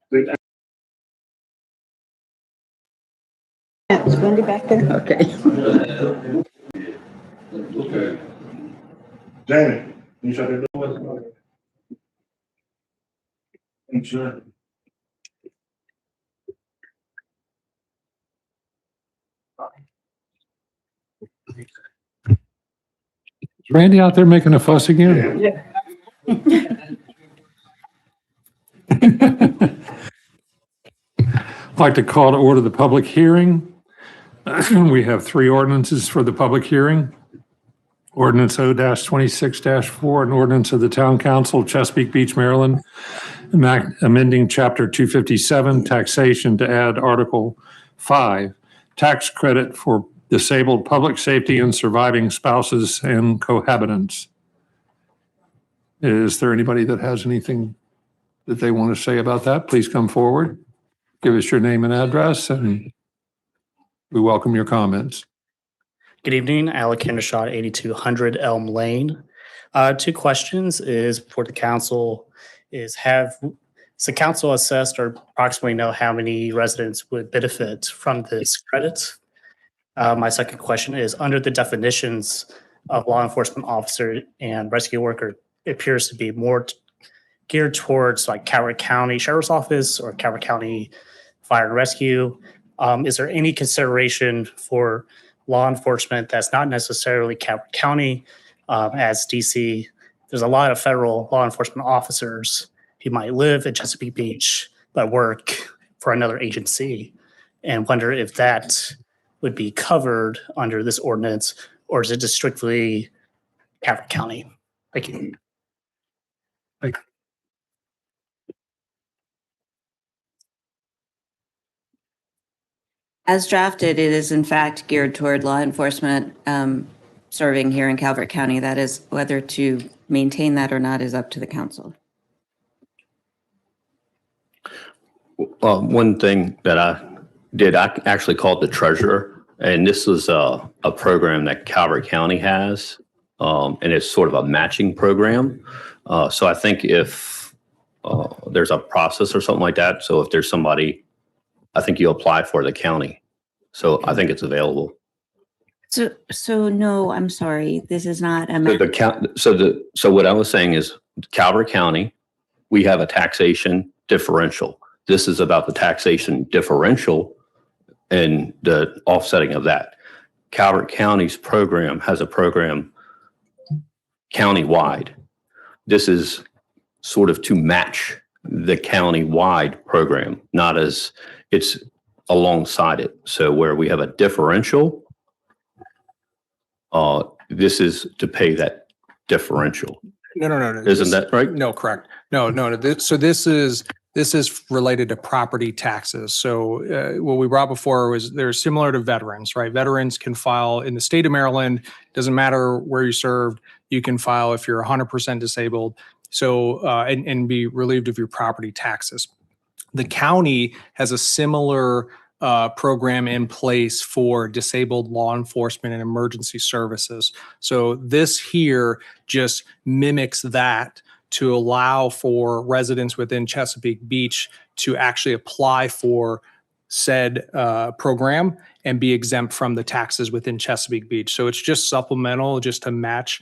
Is Wendy back there? Okay. Okay. Jamie, you shut the door. Sure. Is Randy out there making a fuss again? Yeah. I'd like to call to order the public hearing. We have three ordinances for the public hearing. Ordinance O-26-4, an ordinance of the Town Council of Chesapeake Beach, Maryland, amending Chapter 257, taxation, to add Article 5, tax credit for disabled public safety and surviving spouses and cohabitants. Is there anybody that has anything that they want to say about that? Please come forward. Give us your name and address, and we welcome your comments. Good evening, Alec Hendershot, 8200 Elm Lane. Two questions is for the council is has the council assessed or approximately know how many residents would benefit from this credit? My second question is under the definitions of law enforcement officer and rescue worker, it appears to be more geared towards like Calvert County Sheriff's Office or Calvert County Fire and Rescue. Is there any consideration for law enforcement that's not necessarily Calvert County, as DC? There's a lot of federal law enforcement officers who might live in Chesapeake Beach but work for another agency, and wonder if that would be covered under this ordinance, or is it just strictly Calvert County? Thank you. As drafted, it is in fact geared toward law enforcement serving here in Calvert County. That is, whether to maintain that or not is up to the council. One thing that I did, I actually called the treasurer, and this was a program that Calvert County has, and it's sort of a matching program. So I think if there's a process or something like that, so if there's somebody, I think you apply for the county. So I think it's available. So no, I'm sorry. This is not a So what I was saying is Calvert County, we have a taxation differential. This is about the taxation differential and the offsetting of that. Calvert County's program has a program countywide. This is sort of to match the county-wide program, not as it's alongside it. So where we have a differential, this is to pay that differential. No. Isn't that right? No, correct. No. So this is related to property taxes. So what we brought before was they're similar to veterans, right? Veterans can file in the state of Maryland. Doesn't matter where you served. You can file if you're 100% disabled. So and be relieved of your property taxes. The county has a similar program in place for disabled law enforcement and emergency services. So this here just mimics that to allow for residents within Chesapeake Beach to actually apply for said program and be exempt from the taxes within Chesapeake Beach. So it's just supplemental, just to match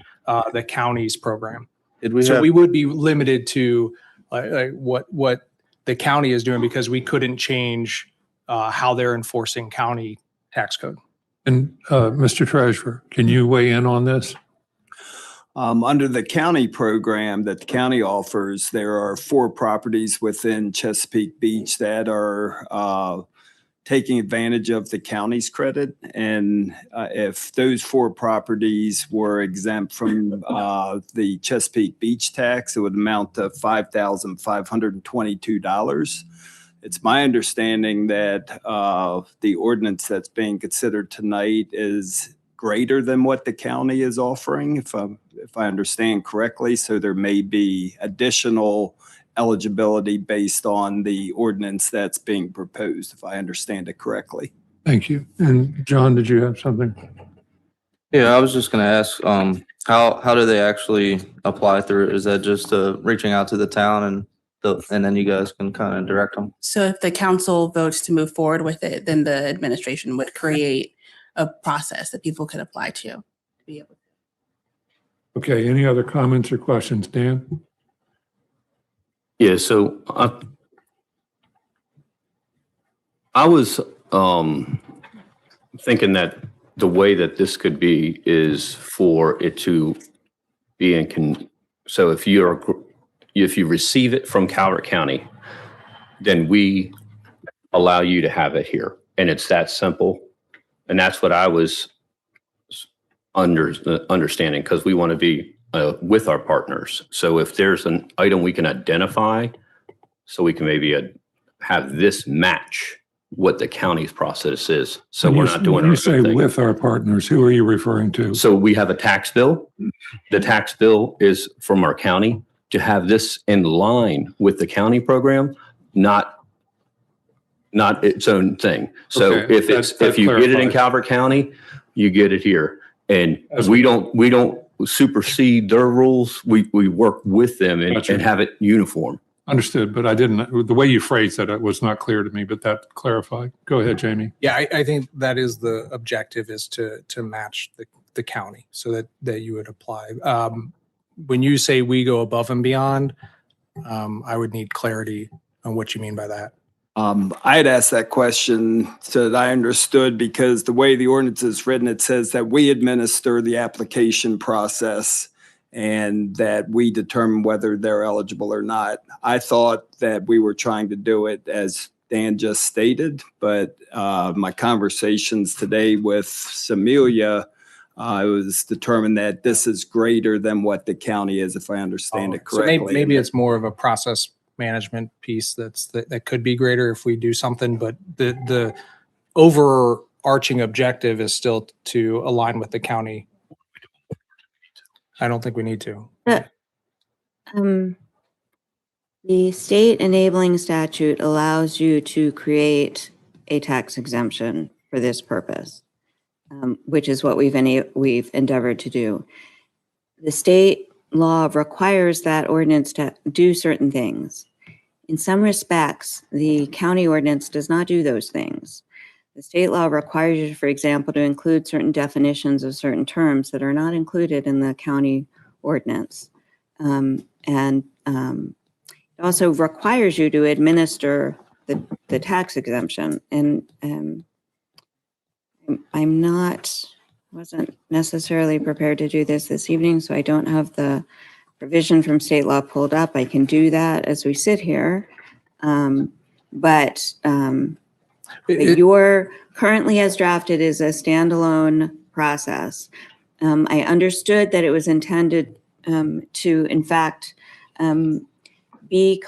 the county's program. We would be limited to what the county is doing because we couldn't change how they're enforcing county tax code. And Mr. Treasurer, can you weigh in on this? Under the county program that the county offers, there are 4 properties within Chesapeake Beach that are taking advantage of the county's credit. And if those 4 properties were exempt from the Chesapeake Beach tax, it would amount to $5,522. It's my understanding that the ordinance that's being considered tonight is greater than what the county is offering, if I understand correctly. So there may be additional eligibility based on the ordinance that's being proposed, if I understand it correctly. Thank you. And John, did you have something? Yeah, I was just going to ask, how do they actually apply through it? Is that just reaching out to the town and and then you guys can kind of direct them. So if the council votes to move forward with it, then the administration would create a process that people could apply to be able. Okay, any other comments or questions? Dan? Yeah, so I was thinking that the way that this could be is for it to be so if you receive it from Calvert County, then we allow you to have it here. And it's that simple. And that's what I was understanding, because we want to be with our partners. So if there's an item we can identify, so we can maybe have this match what the county's process is. So we're not doing When our you say own thing. with our partners, who are you referring to? So we have a tax bill. The tax bill is from our county. To have this in line with the county program, not its own thing. So Okay, if you get it in clarifies. Calvert County, you get it here. And As we don't supersede their rules. We work with them Gotcha. and have it uniform. Understood, but I didn't, the way you phrased that, it was not clear to me, but that clarified. Go ahead, Jamie. Yeah, I think that is the objective, is to match the county so that you would apply. When you say we go above and beyond, I would need clarity on what you mean by that. I had asked that question so that I understood, because the way the ordinance is written, it says that we administer the application process and that we determine whether they're eligible or not. I thought that we were trying to do it as Dan just stated, but my conversations today with Samelia, it was determined that this is greater than what the county is, if I understand it So correctly. maybe it's more of a process management piece that could be greater if we do something, but the overarching objective is still to align with the county. I don't think we need to. The state enabling statute allows you to create a tax exemption for this purpose, which is what we've endeavored to do. The state law requires that ordinance to do certain things. In some respects, the county ordinance does not do those things. The state law requires you, for example, to include certain definitions of certain terms that are not included in the county ordinance. It also requires you to administer the tax exemption. And wasn't necessarily prepared to do this evening, so I don't have the provision from state law pulled up. I can do that as we sit here. Your currently as drafted is a standalone process. I understood that it was intended to, in fact, be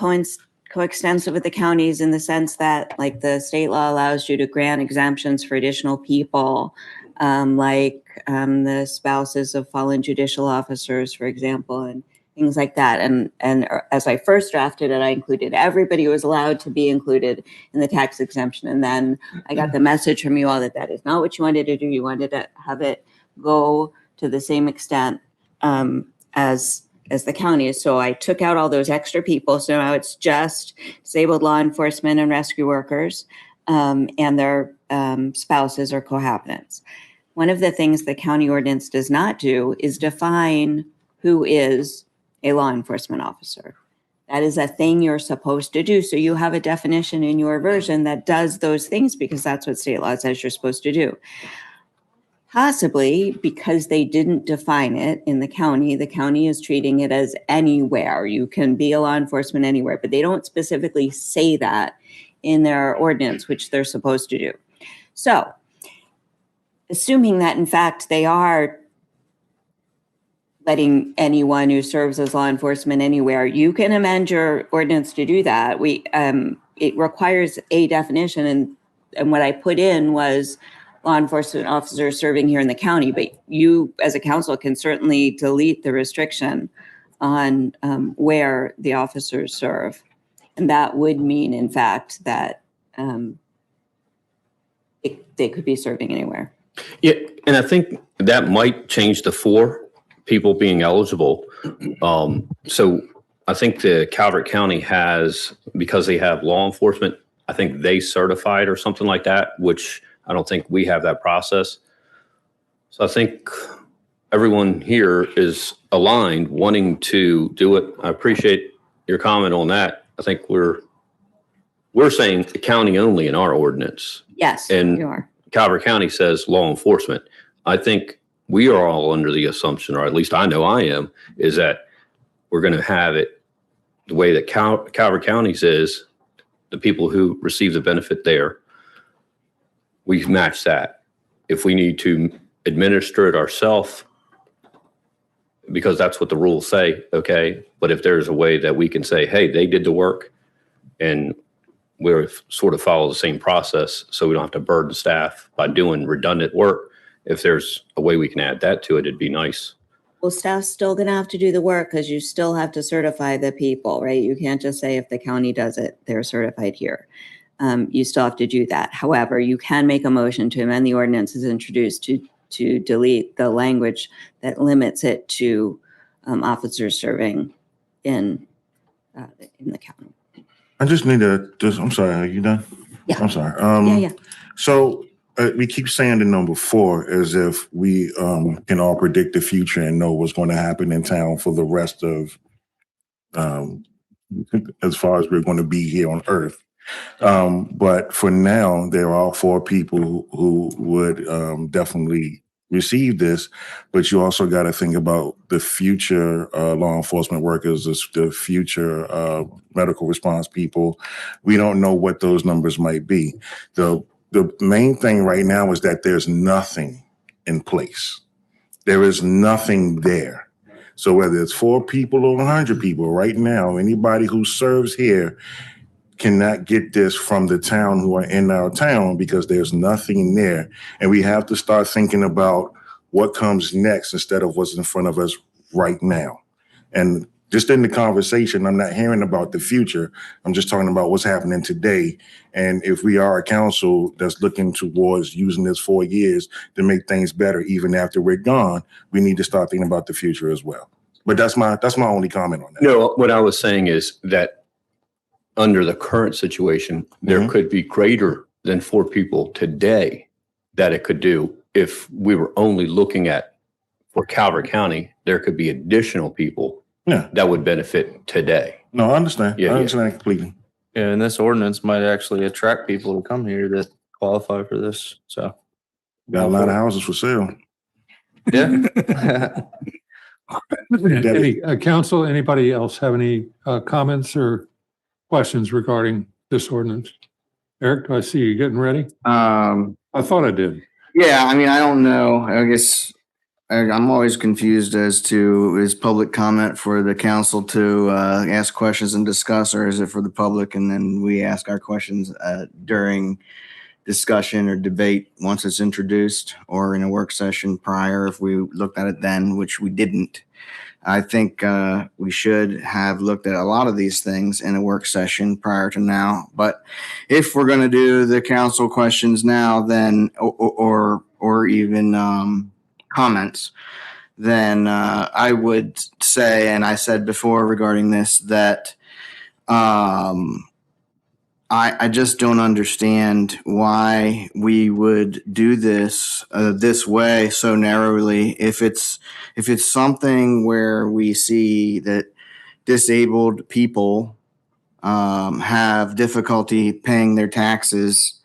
coextensive with the counties in the sense that, like, the state law allows you to grant exemptions for additional people, like the spouses of fallen judicial officers, for example, and things like that. And as I first drafted it, I included everybody who was allowed to be included in the tax exemption. And then I got the message from you all that that is not what you wanted to do. You wanted to have it go to the same extent as the county is. So I took out all those extra people. So now it's just disabled law enforcement and rescue workers and their spouses or cohabitants. One of the things the county ordinance does not do is define who is a law enforcement officer. That is a thing you're supposed to do. So you have a definition in your version that does those things because that's what state law says you're supposed to do. Possibly because they didn't define it in the county is treating it as anywhere. You can be a law enforcement anywhere, but they don't specifically say that in their ordinance, which they're supposed to do. So, assuming that in fact they are letting anyone who serves as law enforcement anywhere, you can amend your ordinance to do that. It requires a definition, and what I put in was law enforcement officers serving here in the county, but you as a council can certainly delete the restriction on where the officers serve. And that would mean, in fact, that they could be serving anywhere. Yeah, and I think that might change the 4 people being eligible. So I think the Calvert County has, because they have law enforcement, I think they certified or something like that, which I don't think we have that process. So I think everyone here is aligned, wanting to do it. I appreciate your comment on that. I think we're saying the county only in our ordinance. Yes, And you are. Calvert County says law enforcement. I think we are all under the assumption, or at least I know I am, is that we're going to have it the way that Calvert County says, the people who receive the benefit there, we match that. If we need to administer it ourselves, because that's what the rules say, okay? But if there's a way that we can say, hey, they did the work and we're sort of follow the same process, so we don't have to burden staff by doing redundant work. If there's a way we can add that to it, it'd be nice. Well, staff's still going to have to do the work because you still have to certify the people, right? You can't just say if the county does it, they're certified here. You still have to do that. However, you can make a motion to amend the ordinance as introduced to delete the language that limits it to officers serving in the county. I just need to, I'm sorry, are you done? Yeah. I'm sorry. Yeah. So we keep saying the number 4 as if we can all predict the future and know what's going to happen in town for the rest of, as far as we're going to be here on Earth. But for now, there are 4 people who would definitely receive this, but you also got to think about the future law enforcement workers, the future medical response people. We don't know what those numbers might be. The main thing right now is that there's nothing in place. There is nothing there. So whether it's 4 people or 100 people right now, anybody who serves here cannot get this from the town who are in our town because there's nothing there. And we have to start thinking about what comes next instead of what's in front of us right now. And just in the conversation, I'm not hearing about the future. I'm just talking about what's happening today. And if we are a council that's looking towards using this 4 years to make things better, even after we're gone, we need to start thinking about the future as well. But that's my only comment on that. No, what I was saying is that under the current situation, there could be greater than 4 people today that it could do. If we were only looking at for Calvert County, there could be additional people that would benefit today. No, I understand. Yeah, I understand completely. Yeah, and this ordinance might actually attract people to come here that qualify for this, so. Got a lot of houses for sale. Yeah. Any council, anybody else have any comments or questions regarding this ordinance? Eric, do I see you getting ready? I thought I did. Yeah, I mean, I don't know. I guess I'm always confused as to is public comment for the council to ask questions and discuss, or is it for the public and then we ask our questions during discussion or debate once it's introduced, or in a work session prior if we looked at it then, which we didn't. I think we should have looked at a lot of these things in a work session prior to now. But if we're going to do the council questions now, then or even comments, then I would say, and I said before regarding this, that I just don't understand why we would do this this way so narrowly. If it's something where we see that disabled people have difficulty paying their taxes,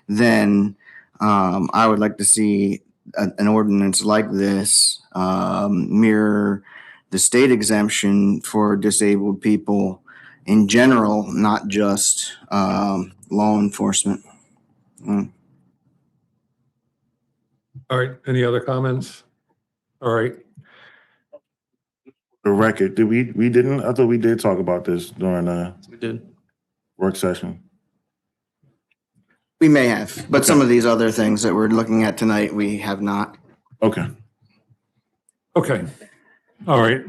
then I would like to see an ordinance like this mirror the state exemption for disabled people in general, not just law enforcement. All right. Any other comments? All right. The record, we didn't? I thought we did talk about this during We did. work session. We may have, but some of these other things that we're looking at tonight, we have not. Okay. Okay. All right.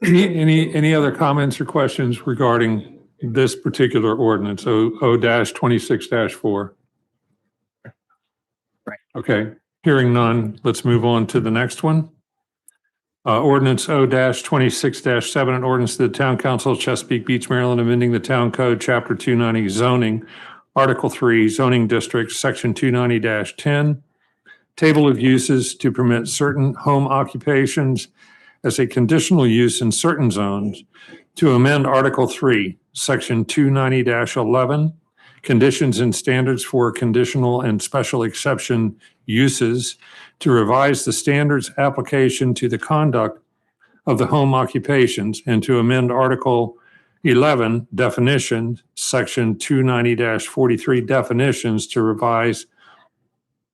Any other comments or questions regarding this particular ordinance, O-26-4? Right. Okay. Hearing none, let's move on to the next one. Ordinance O-26-7, an ordinance to the Town Council of Chesapeake Beach, Maryland, amending the Town Code, Chapter 290 zoning, Article 3 zoning districts, Section 290-10, table of uses to permit certain home occupations as a conditional use in certain zones, to amend Article 3, Section 290-11, conditions and standards for conditional and special exception uses, to revise the standards application to the conduct of the home occupations, and to amend Article 11, definitions, Section 290-43 definitions, to revise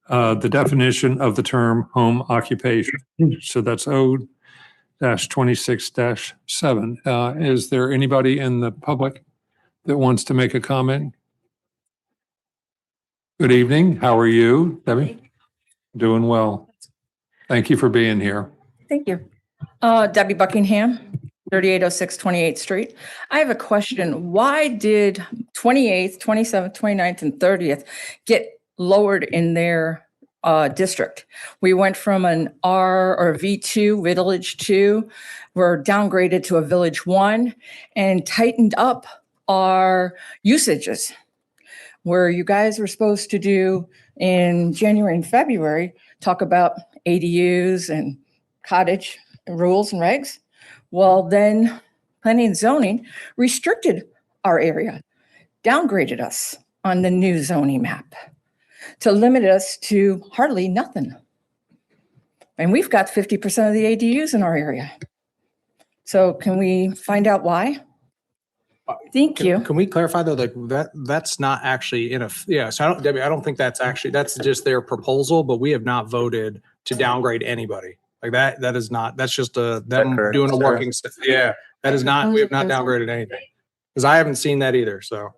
the definition of the term home occupation. So that's O-26-7. Is there anybody in the public that wants to make a comment? Good evening. How are you, Debbie? Doing well. Thank you for being here. Thank you. Debbie Buckingham, 3806 28th Street. I have a question. Why did 28th, 27th, 29th, and 30th get lowered in their district? We went from an R or V2, Village 2, we're downgraded to a Village 1 and tightened up our usages. Where you guys were supposed to do in January and February, talk about ADUs and cottage rules and regs. Well, then planning and zoning restricted our area, downgraded us on the new zoning map to limit us to hardly nothing. And we've got 50% of the ADUs in our area. So can we find out why? Thank you. Can we clarify though, like that's not actually so Debbie, I don't think that's just their proposal, but we have not voted to downgrade anybody. Like that is not, that's just them correct, doing a Sarah? working. Yeah, that is not, we have not downgraded anything. Because I haven't seen that either, so.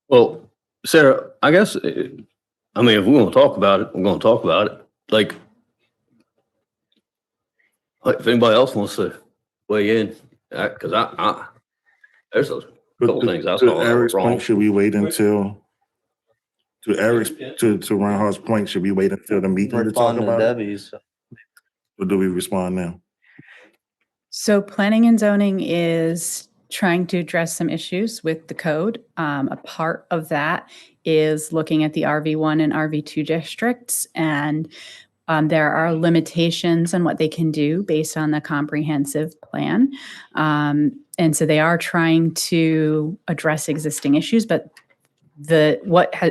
Well, Sarah, I guess, I mean, if we want to talk about it, we're going to talk about it. Like if anybody else wants to weigh in, because there's a couple things I To saw that were Eric's wrong. point, should we wait until, to Eric's, to Reinhardt's point, should we wait until the meeting to talk Respond to about it? Debbie's. Or do we respond now? So planning and zoning is trying to address some issues with the code. A part of that is looking at the RV1 and RV2 districts, and there are limitations on what they can do based on the comprehensive plan. And so they are trying to address existing issues, but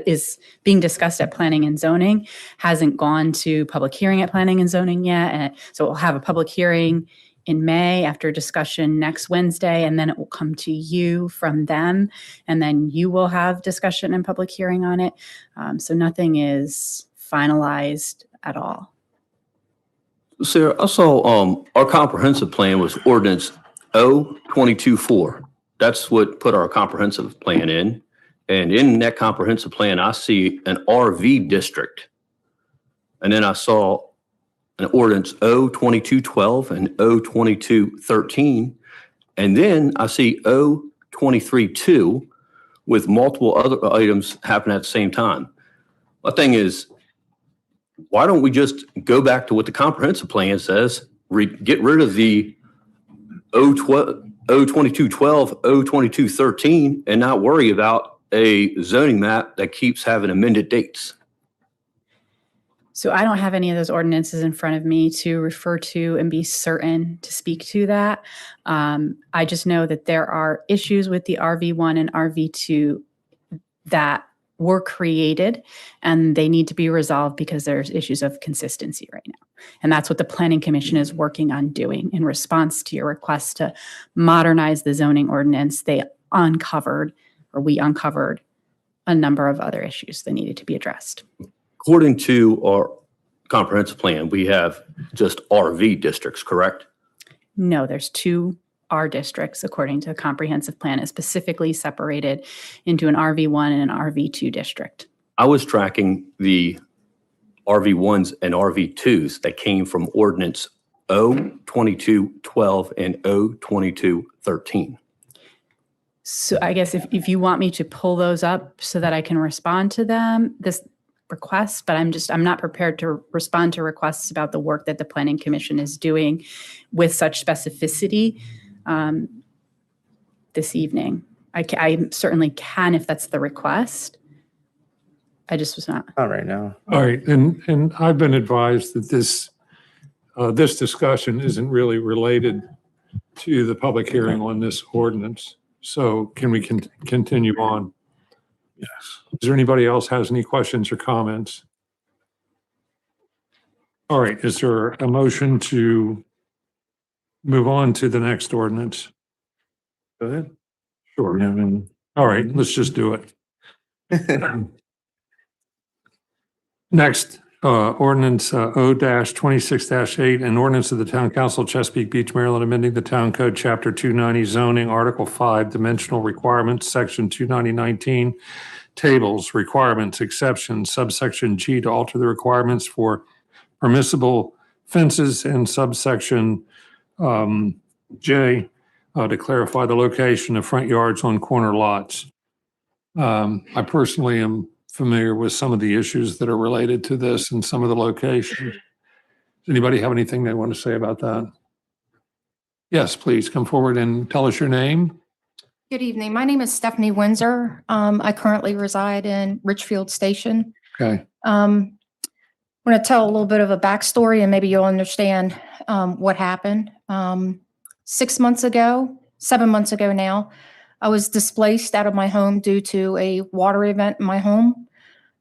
is being discussed at planning and zoning hasn't gone to public hearing at planning and zoning yet. And so we'll have a public hearing in May after discussion next Wednesday, and then it will come to you from them. And then you will have discussion and public hearing on it. So nothing is finalized at all. Sarah, I saw our comprehensive plan was ordinance O-22-4. That's what put our comprehensive plan in. And in that comprehensive plan, I see an RV district. And then I saw an ordinance O-22-12 and O-22-13. And then I see O-23-2 with multiple other items happening at the same time. My thing is, why don't we just go back to what the comprehensive plan says, get rid of the O-22-12, O-22-13, and not worry about a zoning map that keeps having amended dates? So I don't have any of those ordinances in front of me to refer to and be certain to speak to that. I just know that there are issues with the RV1 and RV2 that were created, and they need to be resolved because there's issues of consistency right now. And that's what the Planning Commission is working on doing in response to your request to modernize the zoning ordinance. We uncovered a number of other issues that needed to be addressed. According to our comprehensive plan, we have just RV districts, correct? No, there's two R districts according to the comprehensive plan, is specifically separated into an RV1 and an RV2 district. I was tracking the RV1s and RV2s that came from ordinance O-22-12 and O-22-13. So I guess if you want me to pull those up so that I can respond to them, requests, but I'm not prepared to respond to requests about the work that the Planning Commission is doing with such specificity this evening. I certainly can if that's the request. I just was not. Not right now. All right, and I've been advised that this discussion isn't really related to the public hearing on this ordinance. So can we continue on? Yes. Is there anybody else has any questions or comments? All right, is there a motion to move on to the next ordinance? Go ahead. Sure. Yeah, I mean, All right, let's just do it. Next, ordinance O-26-8, an ordinance of the Town Council, Chesapeake Beach, Maryland, amending the Town Code, Chapter 290, zoning, Article 5, dimensional requirements, Section 290-19, tables, requirements, exceptions, subsection G to alter the requirements for permissible fences, and subsection J to clarify the location of front yards on corner lots. I personally am familiar with some of the issues that are related to this and some of the locations. Does anybody have anything they want to say about that? Yes, please come forward and tell us your name. Good evening. My name is Stephanie Windsor. I currently reside in Richfield Station. Okay. I'm going to tell a little bit of a backstory and maybe you'll understand what happened. 7 months ago now, I was displaced out of my home due to a water event in my home.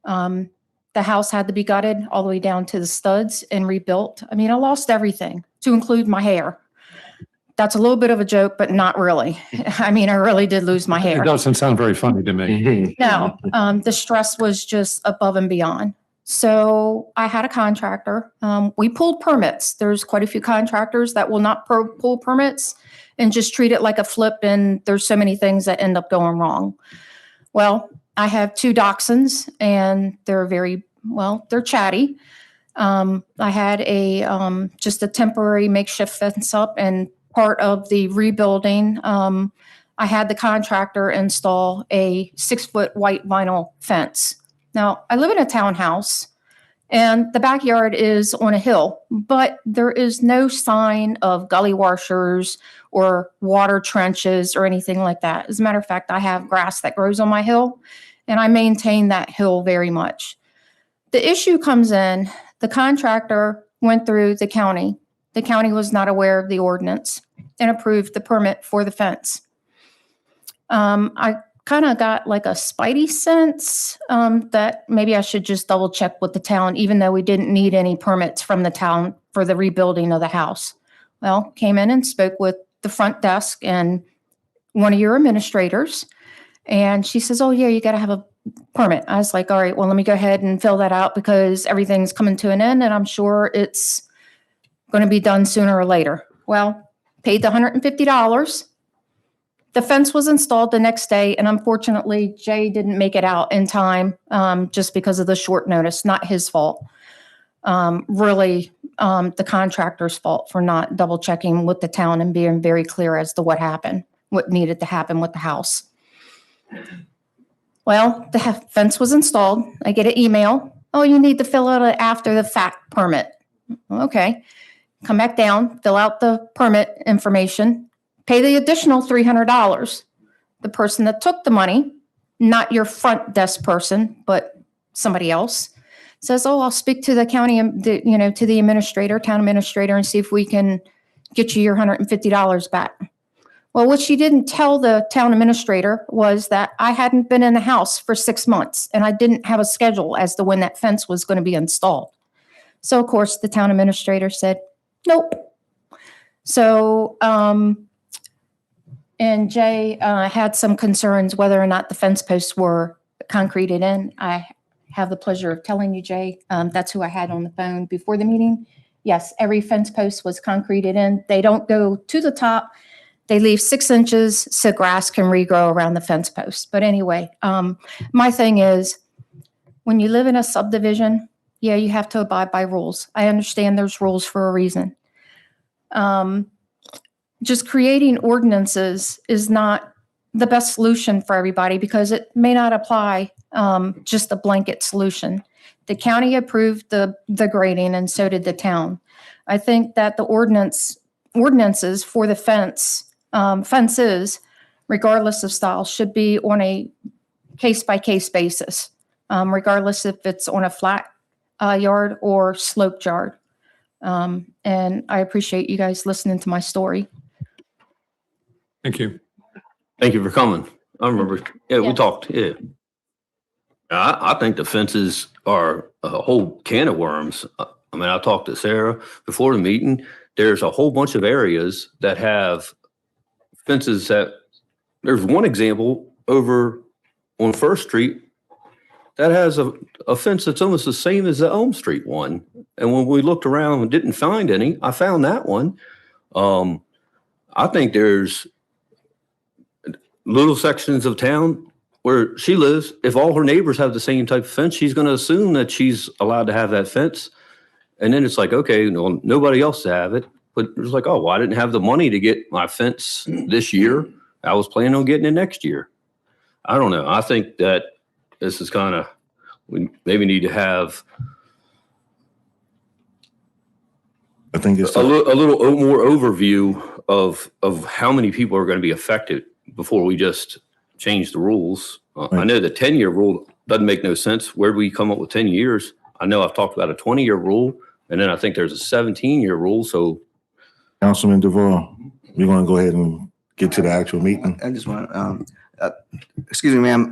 The house had to be gutted all the way down to the studs and rebuilt. I mean, I lost everything, to include my hair. That's a little bit of a joke, but not really. I mean, I really did lose my hair. It doesn't sound very funny to me. No, the stress was just above and beyond. So I had a contractor. We pulled permits. There's quite a few contractors that will not pull permits and just treat it like a flip. And there's so many things that end up going wrong. Well, I have 2 dachshunds and they're they're chatty. I had just a temporary makeshift fence up, and part of the rebuilding, I had the contractor install a 6-foot white vinyl fence. Now, I live in a townhouse and the backyard is on a hill, but there is no sign of gully washers or water trenches or anything like that. As a matter of fact, I have grass that grows on my hill and I maintain that hill very much. The issue comes in, the contractor went through the county. The county was not aware of the ordinance and approved the permit for the fence. I kind of got like a spidey sense that maybe I should just double check with the town, even though we didn't need any permits from the town for the rebuilding of the house. Well, came in and spoke with the front desk and one of your administrators. And she says, oh yeah, you got to have a permit. I was like, all right, well, let me go ahead and fill that out because everything's coming to an end and I'm sure it's going to be done sooner or later. Well, paid the $150. The fence was installed the next day, and unfortunately, Jay didn't make it out in time just because of the short notice. Not his fault. Really, the contractor's fault for not double checking with the town and being very clear as to what happened, what needed to happen with the house. Well, the fence was installed. I get an email. Oh, you need to fill out an after the fact permit. Okay. Come back down, fill out the permit information. Pay the additional $300. The person that took the money, not your front desk person, but somebody else, says, oh, I'll speak to the county, to the administrator, town administrator, and see if we can get you your $150 back. Well, what she didn't tell the town administrator was that I hadn't been in the house for 6 months and I didn't have a schedule as to when that fence was going to be installed. So, of course, the town administrator said, nope. So, and Jay had some concerns whether or not the fence posts were concreted in. I have the pleasure of telling you, Jay, that's who I had on the phone before the meeting. Yes, every fence post was concreted in. They don't go to the top. They leave 6 inches so grass can regrow around the fence post. But anyway, my thing is, when you live in a subdivision, yeah, you have to abide by rules. I understand there's rules for a reason. Just creating ordinances is not the best solution for everybody because it may not apply just a blanket solution. The county approved the grading and so did the town. I think that the ordinances for the fences, regardless of style, should be on a case-by-case basis, regardless if it's on a flat yard or sloped yard. And I appreciate you guys listening to my story. Thank you. Thank you for coming. I remember, we Yeah. talked, yeah. I think the fences are a whole can of worms. I mean, I talked to Sarah before the meeting. There's a whole bunch of areas that have fences there's one example over on First Street that has a fence that's almost the same as the Elm Street one. And when we looked around and didn't find any, I found that one. I think there's little sections of town where she lives. If all her neighbors have the same type of fence, she's going to assume that she's allowed to have that fence. And then it's like, okay, no, nobody else to have it. But it's like, oh, well, I didn't have the money to get my fence this year. I was planning on getting it next year. I don't know. I think that this is kind of, we maybe need to have I think it's a little more overview of how many people are going to be affected before we just change the rules. I know the 10-year rule doesn't make no sense. Where do we come up with 10 years? I know I've talked about a 20-year rule, and then I think there's a 17-year rule. So, Councilman Duval, we're going to go ahead and get to the actual meeting. I just want, excuse me, ma'am,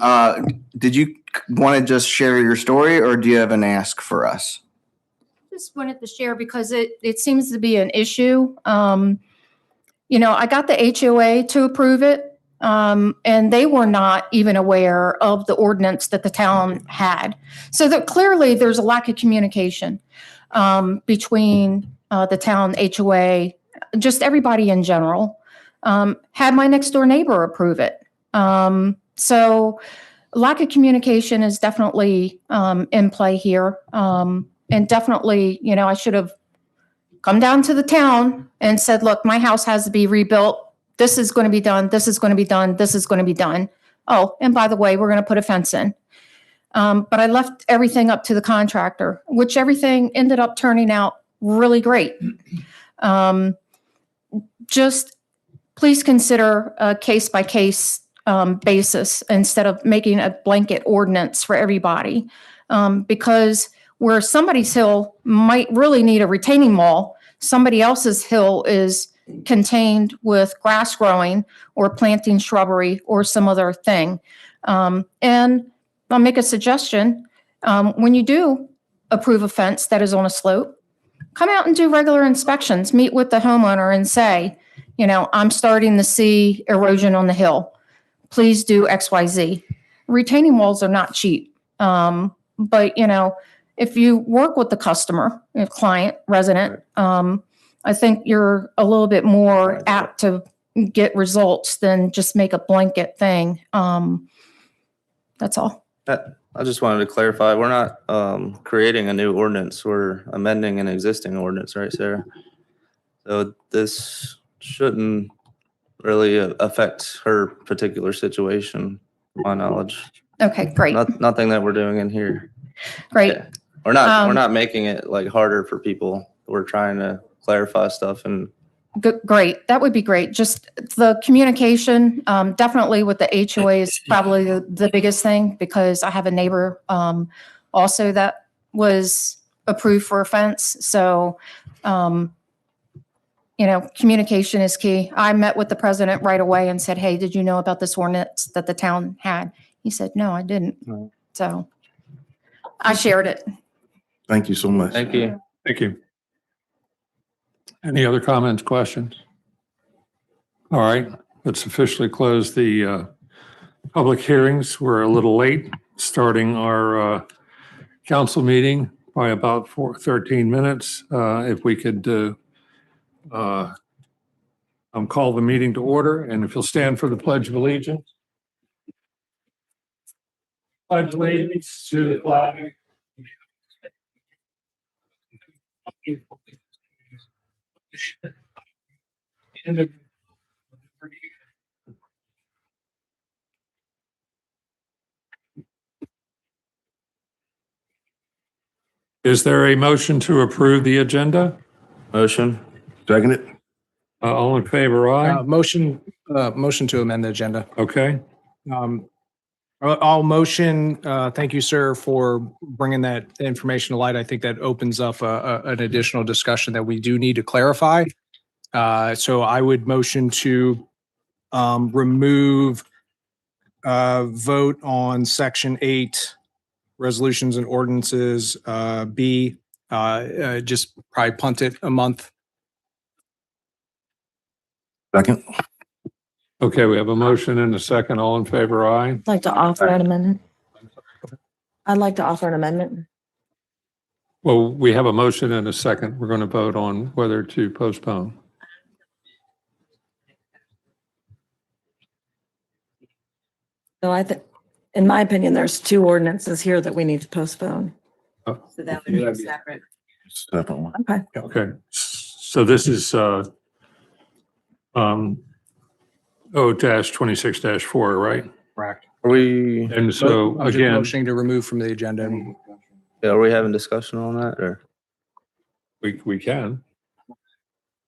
did you want to just share your story or do you have an ask for us? Just wanted to share because it seems to be an issue. I got the HOA to approve it. And they were not even aware of the ordinance that the town had. So that clearly there's a lack of communication between the town HOA, just everybody in general. Had my next door neighbor approve it. So lack of communication is definitely in play here. And definitely, I should have come down to the town and said, look, my house has to be rebuilt. This is going to be done. This is going to be done. This is going to be done. Oh, and by the way, we're going to put a fence in. But I left everything up to the contractor, which everything ended up turning out really great. Just please consider a case-by-case basis instead of making a blanket ordinance for everybody. Because where somebody's hill might really need a retaining wall, somebody else's hill is contained with grass growing or planting shrubbery or some other thing. And I'll make a suggestion. When you do approve a fence that is on a slope, come out and do regular inspections, meet with the homeowner and say, I'm starting to see erosion on the hill. Please do X, Y, Z. Retaining walls are not cheap. But, if you work with the customer, client, resident, I think you're a little bit more apt to get results than just make a blanket thing. That's all. I just wanted to clarify, we're not creating a new ordinance, we're amending an existing ordinance, right, Sarah? So this shouldn't really affect her particular situation, to my knowledge. Okay, great. Nothing that we're doing in here. Great. Yeah. We're not making it like harder for people. We're trying to clarify stuff and Great. That would be great. Just the communication, definitely with the HOA is probably the biggest thing because I have a neighbor also that was approved for a fence. So, communication is key. I met with the president right away and said, hey, did you know about this ordinance that the town had? He said, no, I didn't. No. So I shared it. Thank you so much. thank you. Thank you. Any other comments, questions? All right, let's officially close the public hearings. We're a little late starting our council meeting by about 13 minutes. If we could call the meeting to order, and if you'll stand for the Pledge of Allegiance. Pledge allegiance to the flag and Is there a motion to approve the agenda? Motion. Second it? All in favor, aye? Motion to amend the agenda. Okay. I'll motion, thank you, sir, for bringing that information to light. I think that opens up an additional discussion that we do need to clarify. So I would motion to remove vote on section 8, resolutions and ordinances, B, just probably punt it a month. Second? Okay, we have a motion and a second. All in favor, aye? I'd like to offer an amendment. I'd like to offer an amendment. Well, we have a motion and a second. We're going to vote on whether to postpone. So in my opinion, there's 2 ordinances here that we need to postpone. So that would be separate. Separate one. Okay. Okay. So this is O-26-4, right? Correct. Are we, And so I'm just again, motioning to remove from the agenda. are we having discussion on that or? we can.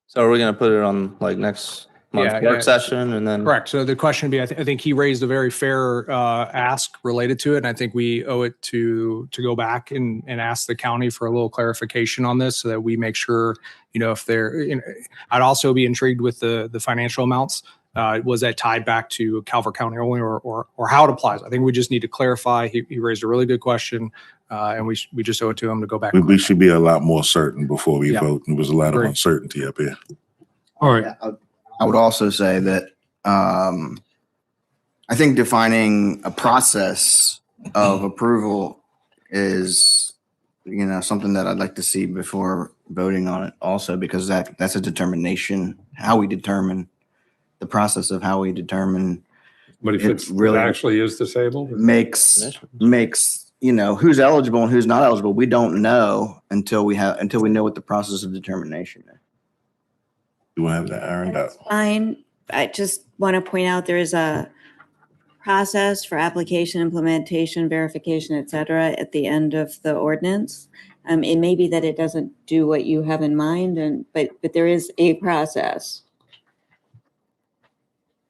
So are we going to put it on like next month's Yeah, work yeah. session and then? Correct. So the question would be, I think he raised a very fair ask related to it. And I think we owe it to go back and ask the county for a little clarification on this so that we make sure, if I'd also be intrigued with the financial amounts. Was that tied back to Calvert County only or how it applies? I think we just need to clarify. He raised a really good question and we just owe it to him to go back. We should be a lot more certain before we Yeah. vote. There was a lot of Agree. uncertainty up here. All right. I would also say that I think defining a process of approval is, something that I'd like to see before voting on it also, because that's a determination, how we determine the process of how we determine But if It's it really- actually is disabled? makes, who's eligible and who's not eligible. We don't know until we know what the process of determination is. You want to have that ironed out? Fine. I just want to point out there is a process for application, implementation, verification, et cetera, at the end of the ordinance. It may be that it doesn't do what you have in mind, but there is a process.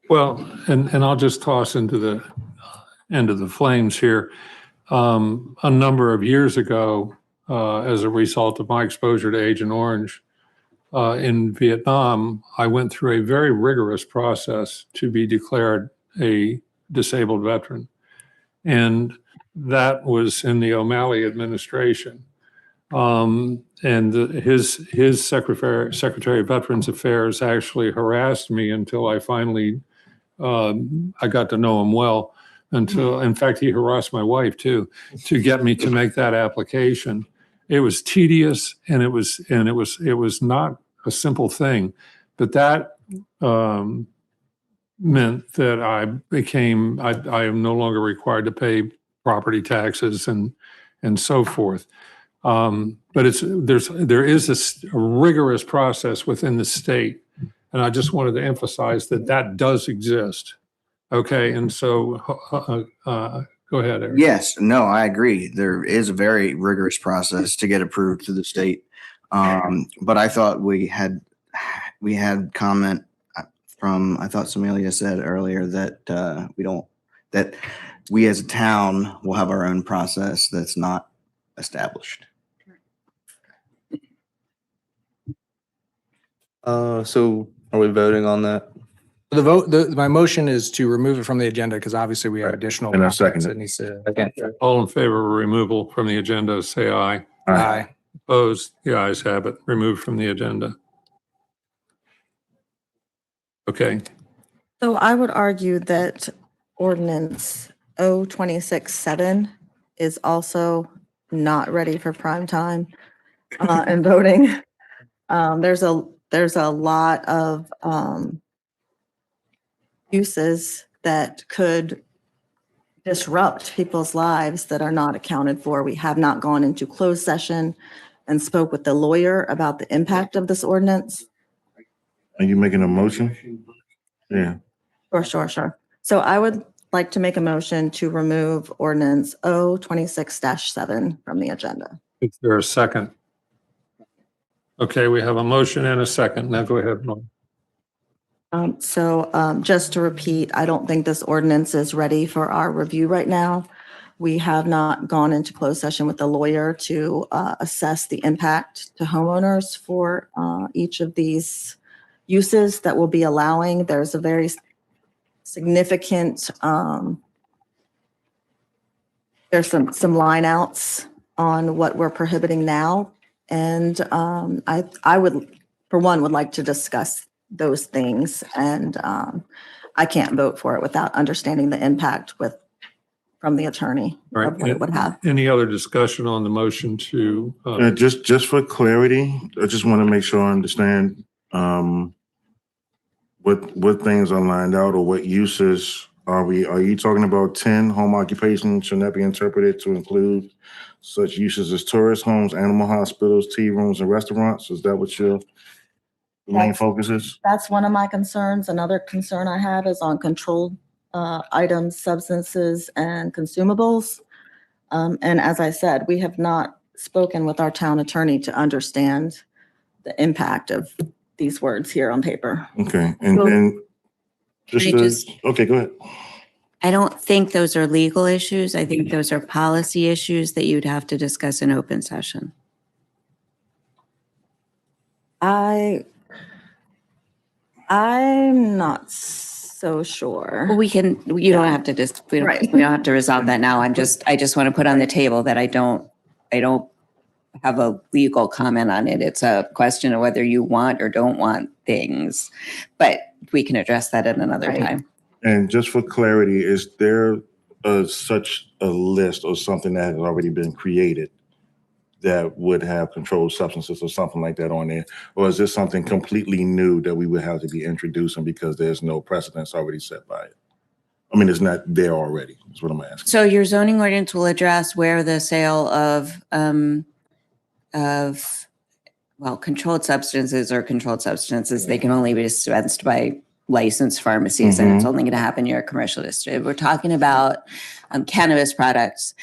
Well, and I'll just toss into the end of the flames here. A number of years ago, as a result of my exposure to Agent Orange in Vietnam, I went through a very rigorous process to be declared a disabled veteran. And that was in the O'Malley administration. And his Secretary of Veterans Affairs actually harassed me until I finally I got to know him well. In fact, he harassed my wife too, to get me to make that application. It was tedious and it was not a simple thing, but that meant that I am no longer required to pay property taxes and so forth. But there is a rigorous process within the state. And I just wanted to emphasize that does exist. Okay, and so go ahead, Eric. Yes, no, I agree. There is a very rigorous process to get approved through the state. But I thought we had comment from, I thought Samelia said earlier that we as a town will have our own process that's not established. So are we voting on that? My motion is to remove it from the agenda because obviously we have additional. And I second context it. that needs to. All in favor of removal from the agenda, say aye. Aye. Opposed? The ayes have it. Removed from the agenda. Okay. So I would argue that ordinance O-26-7 is also not ready for prime time and voting. There's a lot of uses that could disrupt people's lives that are not accounted for. We have not gone into closed session and spoke with the lawyer about the impact of this ordinance. Are you making a motion? Yeah. Sure. So I would like to make a motion to remove ordinance O-26-7 from the agenda. Is there a second? Okay, we have a motion and a second. Now go ahead, Norm. Just to repeat, I don't think this ordinance is ready for our review right now. We have not gone into closed session with the lawyer to assess the impact to homeowners for each of these uses that we'll be allowing. There's a very significant, there's some line outs on what we're prohibiting now. And I would, for one, would like to discuss those things. And I can't vote for it without understanding the impact from the attorney All of what it would have. Any other discussion on the motion to? Just for clarity, I just want to make sure I understand what things are lined out or what uses are you talking about 10 home occupations? Should that be interpreted to include such uses as tourist homes, animal hospitals, tea rooms, and restaurants? Is that what your main focus is? That's one of my concerns. Another concern I have is on controlled items, substances, and consumables. And as I said, we have not spoken with our town attorney to understand the impact of these words here on paper. Okay, and then okay, go ahead. I don't think those are legal issues. I think those are policy issues that you'd have to discuss in open session. I'm not so sure. Well, you don't have to we don't have to resolve that now. I just want to put on the table that I don't have a legal comment on it. It's a question of whether you want or don't want things, but we can address that at another time. And just for clarity, is there such a list or something that has already been created that would have controlled substances or something like that on there? Or is this something completely new that we would have to be introducing because there's no precedence already set by it? I mean, it's not there already, is what I'm asking. So your zoning ordinance will address where the sale of controlled substances or controlled substances, they can only be dispensed by licensed pharmacies, and it's only going to happen in your commercial district. We're talking about cannabis products.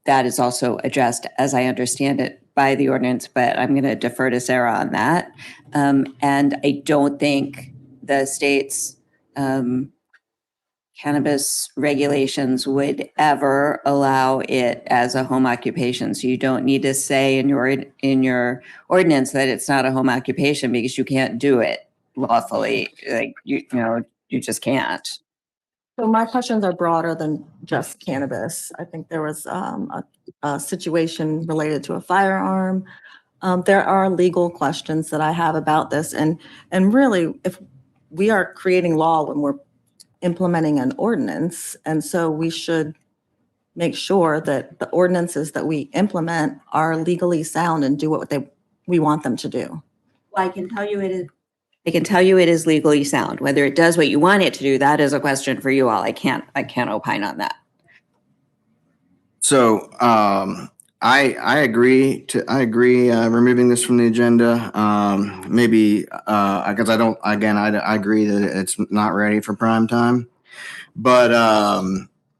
That is also addressed, as I understand it, by the ordinance, but I'm going to defer to Sarah on that. And I don't think the state's cannabis regulations would ever allow it as a home occupation. So you don't need to say in your ordinance that it's not a home occupation because you can't do it lawfully. Like you just can't. So my questions are broader than just cannabis. I think there was a situation related to a firearm. There are legal questions that I have about this. And really, if we are creating law when we're implementing an ordinance, and so we should make sure that the ordinances that we implement are legally sound and do what we want them to do. Well, I can tell you it is legally sound. Whether it does what you want it to do, that is a question for you all. I can't opine on that. So I agree removing this from the agenda. Maybe because I agree that it's not ready for prime time, but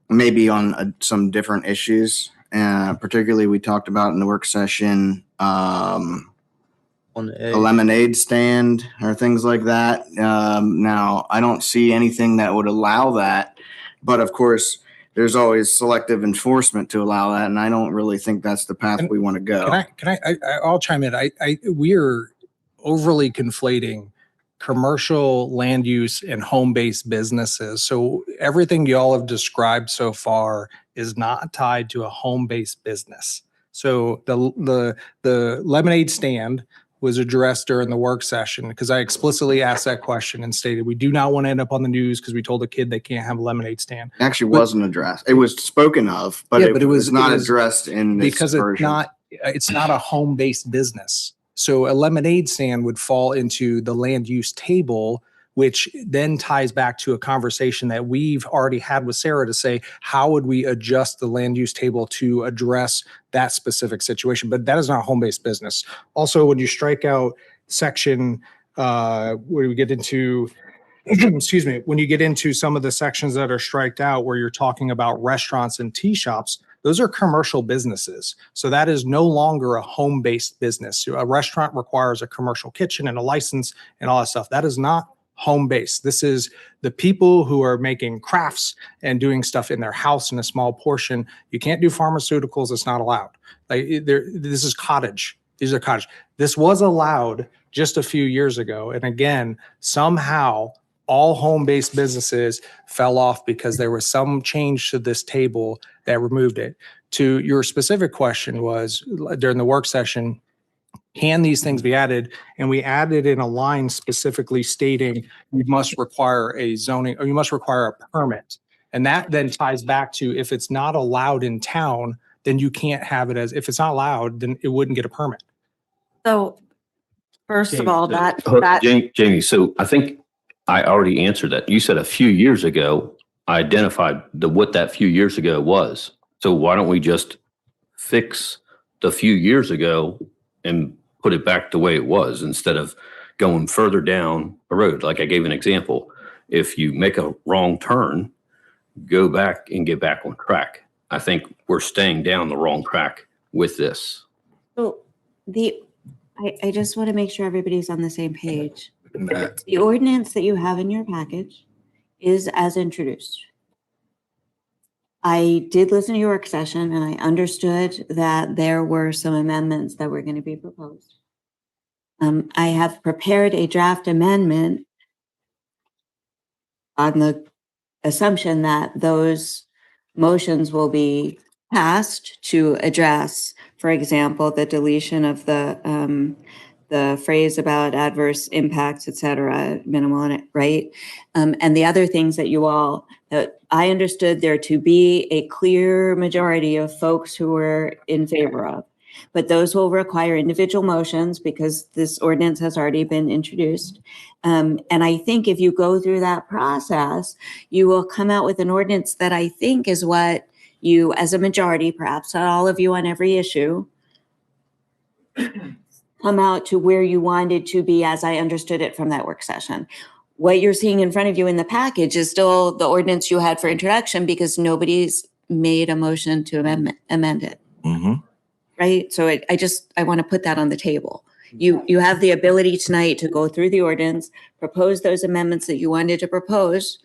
maybe on some different issues. Particularly, we talked about in the work session a lemonade stand or things like that. Now, I don't see anything that would allow that, but of course, there's always selective enforcement to allow that, and I don't really think that's the path we want to go. I'll chime in. We're overly conflating commercial land use and home-based businesses. So everything y'all have described so far is not tied to a home-based business. So the lemonade stand was addressed during the work session because I explicitly asked that question and stated we do not want to end up on the news because we told a kid they can't have a lemonade stand. It actually wasn't addressed. It was spoken of, but it was not addressed in this because version. it's not a home-based business. So a lemonade stand would fall into the land use table, which then ties back to a conversation that we've already had with Sarah to say, how would we adjust the land use table to address that specific situation? But that is not a home-based business. Also, when you strike out section, where we get into, when you get into some of the sections that are striked out where you're talking about restaurants and tea shops, those are commercial businesses. So that is no longer a home-based business. A restaurant requires a commercial kitchen and a license and all that stuff. That is not home-based. This is the people who are making crafts and doing stuff in their house in a small portion. You can't do pharmaceuticals. It's not allowed. This is cottage. These are cottage. This was allowed just a few years ago. And again, somehow all home-based businesses fell off because there was some change to this table that removed it. To your specific question was during the work session, can these things be added? And we added in a line specifically stating you must require a zoning, or you must require a permit. And that then ties back to if it's not allowed in town, then you can't have it as, if it's not allowed, then it wouldn't get a permit. So first of all, that Jamie, so I think I already answered that. You said a few years ago, I identified what that few years ago was. So why don't we just fix the few years ago and put it back the way it was instead of going further down a road? Like I gave an example. If you make a wrong turn, go back and get back on track. I think we're staying down the wrong track with this. So I just want to make sure everybody's on the same page. The ordinance that you have in your package is as introduced. I did listen to your work session and I understood that there were some amendments that were going to be proposed. I have prepared a draft amendment on the assumption that those motions will be passed to address, for example, the deletion of the phrase about adverse impacts, et cetera, minimal, right? And the other things that you all, that I understood there to be a clear majority of folks who were in favor of. But those will require individual motions because this ordinance has already been introduced. And I think if you go through that process, you will come out with an ordinance that I think is what you, as a majority, perhaps not all of you on every issue, come out to where you wanted to be as I understood it from that work session. What you're seeing in front of you in the package is still the ordinance you had for introduction because nobody's made a motion to amend it. Mm-hmm. Right? So I want to put that on the table. You have the ability tonight to go through the ordinance, propose those amendments that you wanted to propose,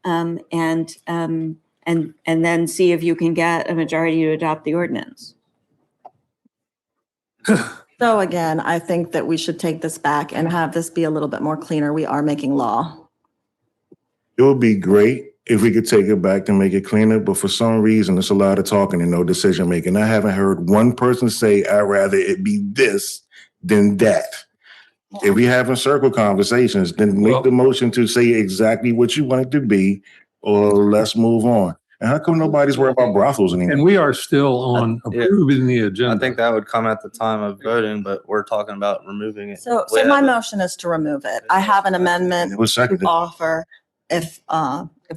and then see if you can get a majority to adopt the ordinance. So again, I think that we should take this back and have this be a little bit more cleaner. We are making law. It would be great if we could take it back to make it cleaner, but for some reason, it's a lot of talking and no decision making. I haven't heard one person say, I'd rather it be this than that. If we having circle conversations, then make the motion to say exactly what you want it to be, or let's move on. And how come nobody's worried about brothels anymore? And we are still on approving the agenda. I think that would come at the time of voting, but we're talking about removing it. So my motion is to remove it. I have an amendment It was to seconded. offer if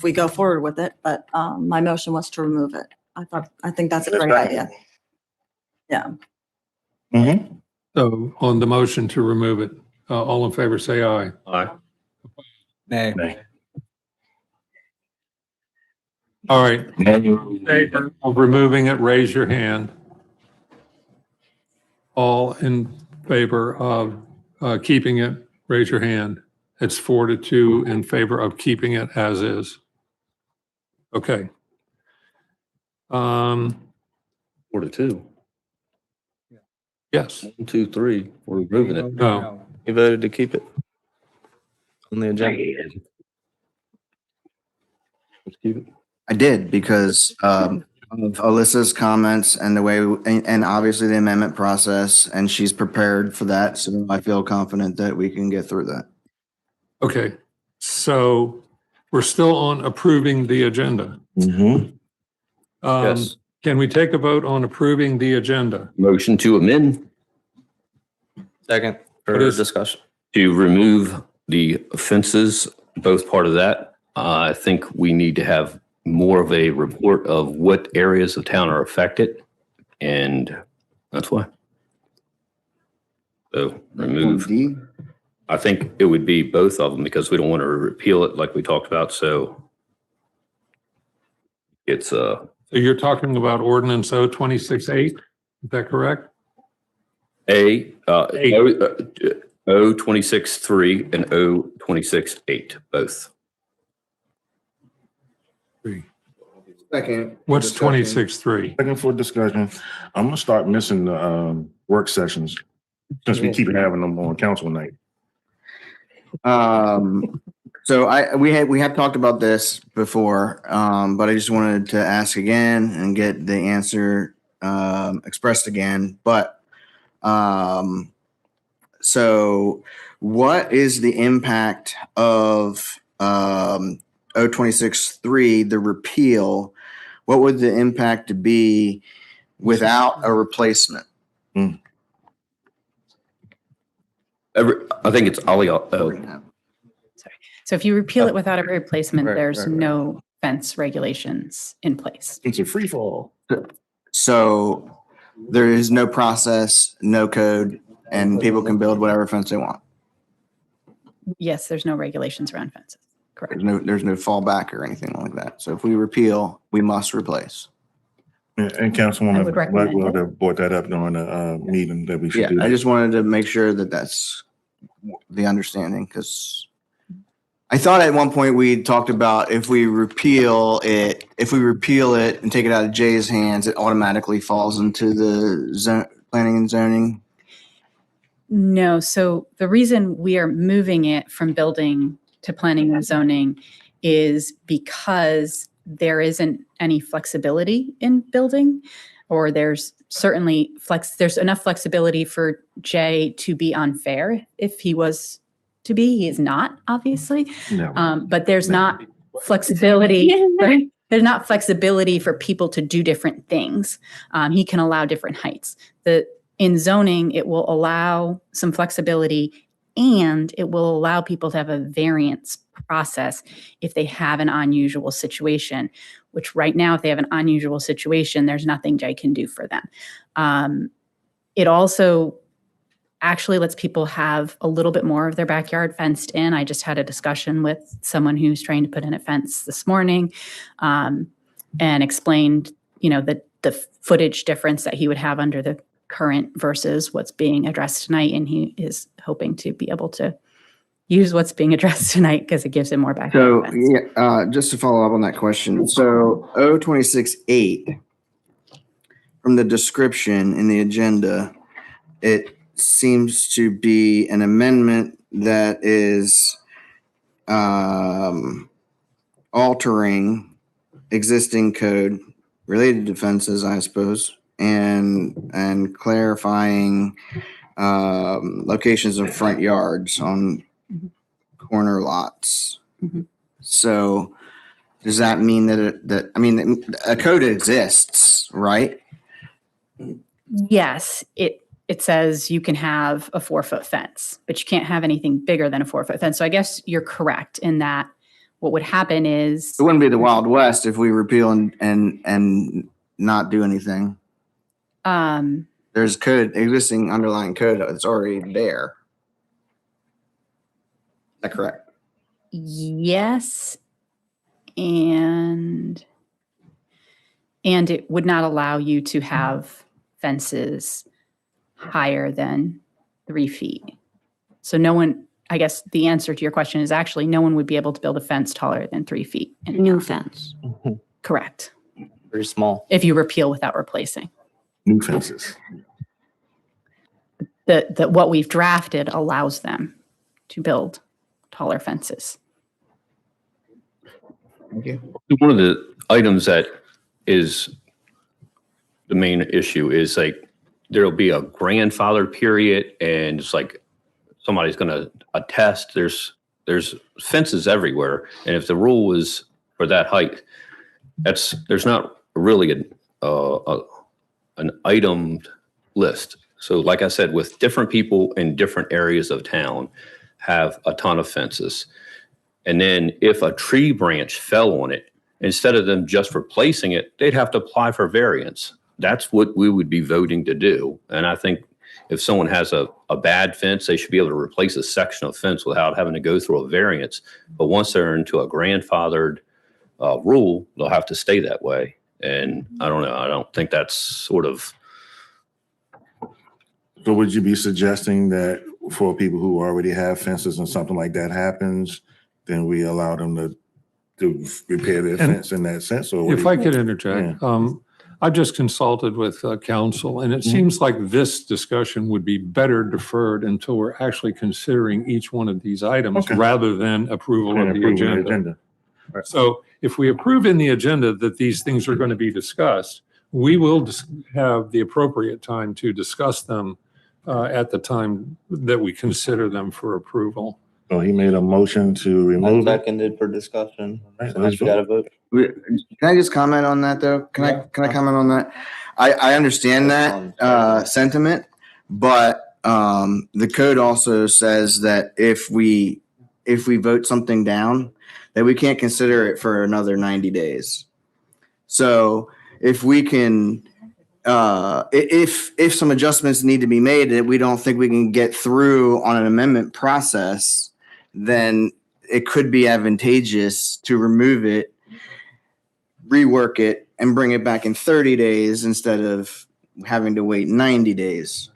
we go forward with it, but my motion was to remove it. I think that's a great idea. Yeah. Mm-hmm. So on the motion to remove it, all in favor, say aye. Aye. Nay. All right. In favor of removing it, raise your hand. All in favor of keeping it, raise your hand. It's 4-2 in favor of keeping it as is. Okay. 4-2. Yes. 1, 2, 3. We're removing it. No. You voted to keep it on the agenda. Let's keep it. I did because of Alyssa's comments and the way, and obviously the amendment process, and she's prepared for that. So I feel confident that we can get through that. Okay. So we're still on approving the agenda. Mm-hmm. Yes. Can we take a vote on approving the agenda? Motion to amend Second, for What is- discussion. to remove the offenses, both part of that. I think we need to have more of a report of what areas of town are affected, and that's why. So remove. D? I think it would be both of them because we don't want to repeal it like we talked about. So it's You're talking about ordinance 026-8, is that correct? Eight. Eight. O26-3 and O26-8, both. Second. What's 26-3? Second for discussion. I'm gonna start missing the work sessions since we keep having them on council night. So we have talked about this before, but I just wanted to ask again and get the answer expressed again. But so what is the impact of 026-3, the repeal? What would the impact be without a replacement? I think it's Ollie. So if you repeal it without a replacement, Right, there's right, right. no fence regulations in place. It's a free fall. So there is no process, no code, and people can build whatever fence they want. Yes, there's no regulations around fences. Correct. There's no fallback or anything like that. So if we repeal, we must replace. And I Councilwoman would recommend Blackwell it. have brought that up during the meeting that we Yeah, should do. I just wanted to make sure that that's the understanding, because I thought at one point we talked about if we repeal it and take it out of Jay's hands, it automatically falls into the planning and zoning. No, so the reason we are moving it from building to planning and zoning is because there isn't any flexibility in building, or there's certainly there's enough flexibility for Jay to be unfair if he was to be. He is not, obviously. No. But there's not flexibility, right? There's not flexibility for people to do different things. He can allow different heights. In zoning, it will allow some flexibility, and it will allow people to have a variance process if they have an unusual situation, which right now, if they have an unusual situation, there's nothing Jay can do for them. It also actually lets people have a little bit more of their backyard fenced in. I just had a discussion with someone who's trying to put in a fence this morning, and explained, the footage difference that he would have under the current versus what's being addressed tonight. And he is hoping to be able to use what's being addressed tonight because it gives him more backyard So, fence. yeah, just to follow up on that question. So 026-8, from the description in the agenda, it seems to be an amendment that is altering existing code related to fences, I suppose, and clarifying locations of front yards on corner lots. Mhm. So does that mean that a code exists, right? Yes, it says you can have a 4-foot fence, but you can't have anything bigger than a 4-foot fence. So I guess you're correct in that what would happen is It wouldn't be the Wild West if we repeal and not do anything. There's existing underlying code that's already there. Is that correct? yes, and it would not allow you to have fences higher than 3 feet. So I guess the answer to your question is actually no one would be able to build a fence taller than 3 feet. New fence. Correct. Very small. If you repeal without replacing. New fences. What we've drafted allows them to build taller fences. Thank you. One of the items that is the main issue is like there'll be a grandfather period, and it's like somebody's going to attest. There's fences everywhere, and if the rule is for that height, there's not really an itemed list. So, like I said, with different people in different areas of town have a ton of fences. And then if a tree branch fell on it, instead of them just replacing it, they'd have to apply for variance. That's what we would be voting to do. And I think if someone has a bad fence, they should be able to replace a section of fence without having to go through a variance. But once they're into a grandfathered rule, they'll have to stay that way. And I don't know, I don't think that's sort of, So would you be suggesting that for people who already have fences and something like that happens, then we allow them to repair their And fence in that sense? Or If I could interject, I've just consulted with council, and it seems like this discussion would be better deferred until we're actually considering each one of these items Okay. rather than approval of the agenda. So if we approve in the agenda that these things are going to be discussed, we will have the appropriate time to discuss them at the time that we consider them for approval. So he made a motion to I remove it. seconded for discussion. Right, So let's you gotta vote. Can I just comment on that though? Can I comment on that? I understand that sentiment, but the code also says that if we vote something down, that we can't consider it for another 90 days. So if we can, if some adjustments need to be made that we don't think we can get through on an amendment process, then it could be advantageous to remove it, rework it, and bring it back in 30 days instead of having to wait 90 days.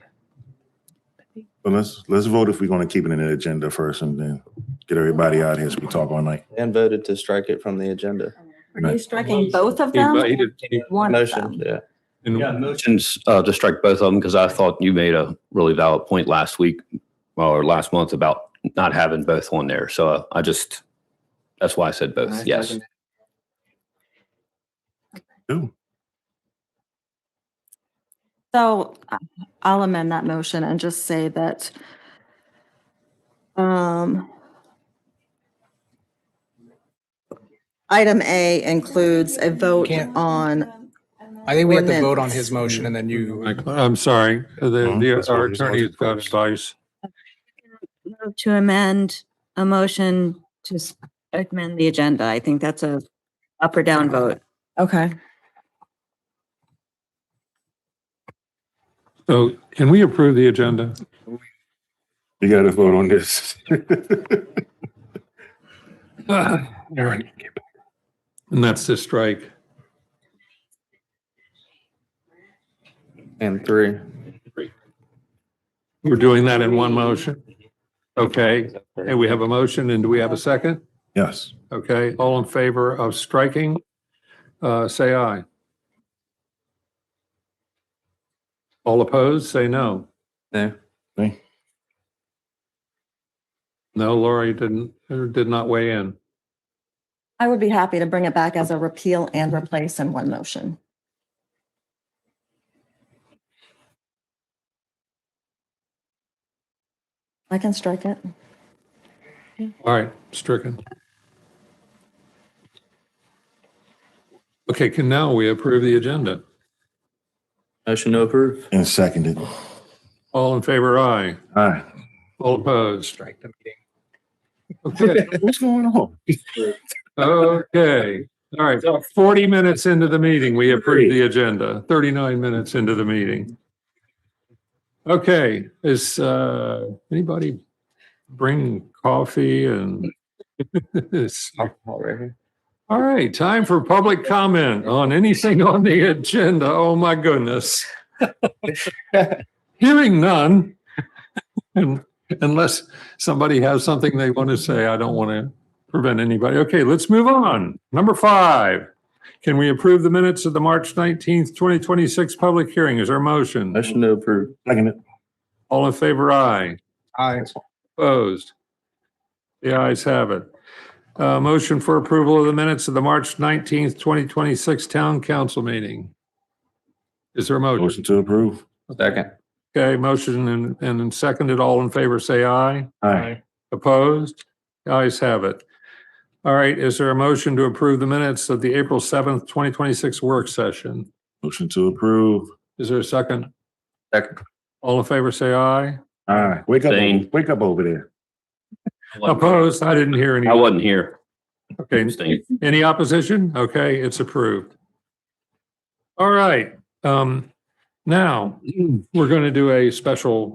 So let's vote if we're going to keep it in the agenda first and then get everybody out here so we talk all night. And voted to strike it from the agenda. Are you striking both of them? One of Motion, them? yeah. yeah, motions to strike both of them, because I thought you made a really valid point last week or last month about not having both on there. So that's why I said both, yes. Ooh. So I'll amend that motion and just say that item A includes a vote Can't- on, I think we have to vote on Ordinance. his motion and then you. I'm sorry, That's our what he's attorney's got supposed advice. Move to amend a motion to amend the agenda. I think that's a up or down vote. okay. So can we approve the agenda? You got to vote on this. And that's to strike. And 3. We're doing that in one motion? Okay, and we have a motion, and do we have a second? Yes. Okay, all in favor of striking, say aye. All opposed, say no. No. Okay. No, Laura, you did not weigh in. I would be happy to bring it back as a repeal and replace in one motion. I can strike it. All right, stricken. Okay, can now we approve the agenda? Motion to approve. And seconded. All in favor, aye. All right. All opposed? Strike the meeting. Okay, What's going on? okay. All right, 40 minutes into the meeting, we approved the agenda, 39 minutes into the meeting. Okay, is anybody bring coffee and? All right, time for public comment on anything on the agenda. Oh, my goodness. Hearing none. And unless somebody has something they want to say, I don't want to prevent anybody. Okay, let's move on. Number 5. Can we approve the minutes of the March 19th, 2026 public hearing? Is there a motion? Motion to approve. Seconded. All in favor, aye. Aye. Opposed? The ayes have it. Motion for approval of the minutes of the March 19th, 2026 Town Council meeting. Is there a motion? Motion to approve. Second. Okay, motion and seconded. All in favor, say aye. Aye. Opposed? The ayes have it. All right, is there a motion to approve the minutes of the April 7th, 2026 work session? Motion to approve. Is there a second? Second. All in favor, say aye. All right. Wake up. Abstain. Wake up over there. Opposed? I didn't hear any. I wasn't here. Okay, Abstain. any opposition? Okay, it's approved. All right, now we're going to do a special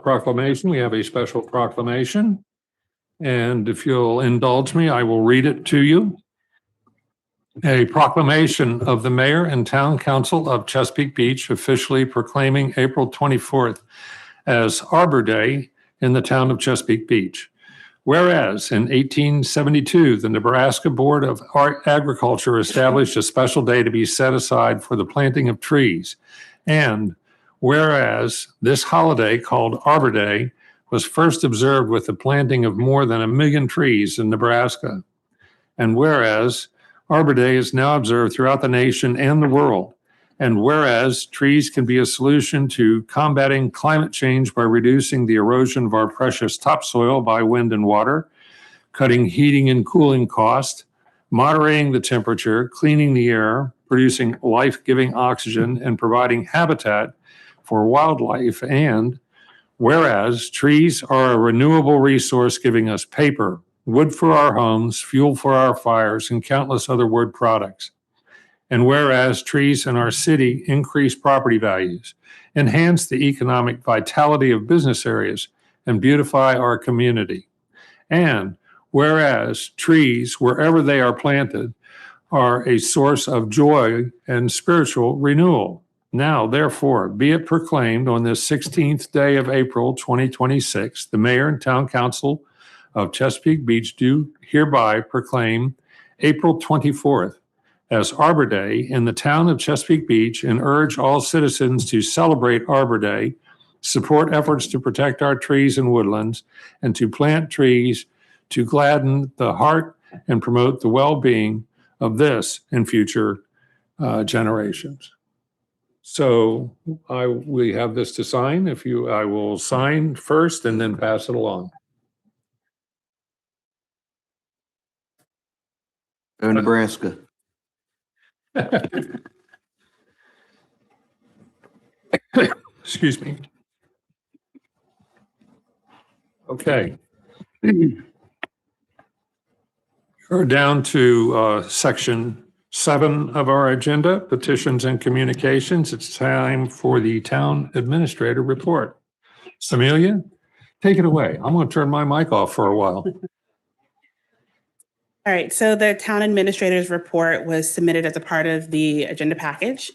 proclamation. We have a special proclamation. And if you'll indulge me, I will read it to you. A proclamation of the mayor and town council of Chesapeake Beach officially proclaiming April 24th as Arbor Day in the town of Chesapeake Beach. Whereas in 1872, the Nebraska Board of Agriculture established a special day to be set aside for the planting of trees. And whereas this holiday called Arbor Day was first observed with the planting of more than 1 million trees in Nebraska. And whereas Arbor Day is now observed throughout the nation and the world. And whereas trees can be a solution to combating climate change by reducing the erosion of our precious topsoil by wind and water, cutting heating and cooling costs, moderating the temperature, cleaning the air, producing life-giving oxygen, and providing habitat for wildlife. And whereas trees are a renewable resource giving us paper, wood for our homes, fuel for our fires, and countless other wood products. And whereas trees in our city increase property values, enhance the economic vitality of business areas, and beautify our community. And whereas trees, wherever they are planted, are a source of joy and spiritual renewal. Now, therefore, be it proclaimed on this 16th day of April 2026, the mayor and town council of Chesapeake Beach do hereby proclaim April 24th as Arbor Day in the town of Chesapeake Beach and urge all citizens to celebrate Arbor Day, support efforts to protect our trees and woodlands, and to plant trees to gladden the heart and promote the well-being of this and future generations. So we have this to sign. I will sign first and then pass it along. Go Nebraska. Excuse me. Okay. We're down to section 7 of our agenda, petitions and communications. It's time for the town administrator report. Samelia, take it away. I'm going to turn my mic off for a while. All right, so the town administrator's report was submitted as a part of the agenda package.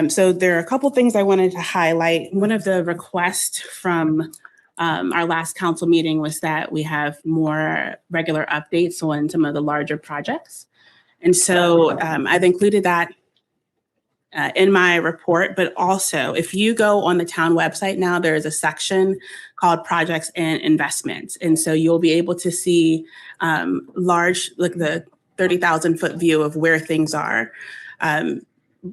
So there are a couple things I wanted to highlight. One of the requests from our last council meeting was that we have more regular updates on some of the larger projects. And so I've included that in my report, but also if you go on the town website now, there is a section called projects and investments. And so you'll be able to see large, like the 30,000 foot view of where things are.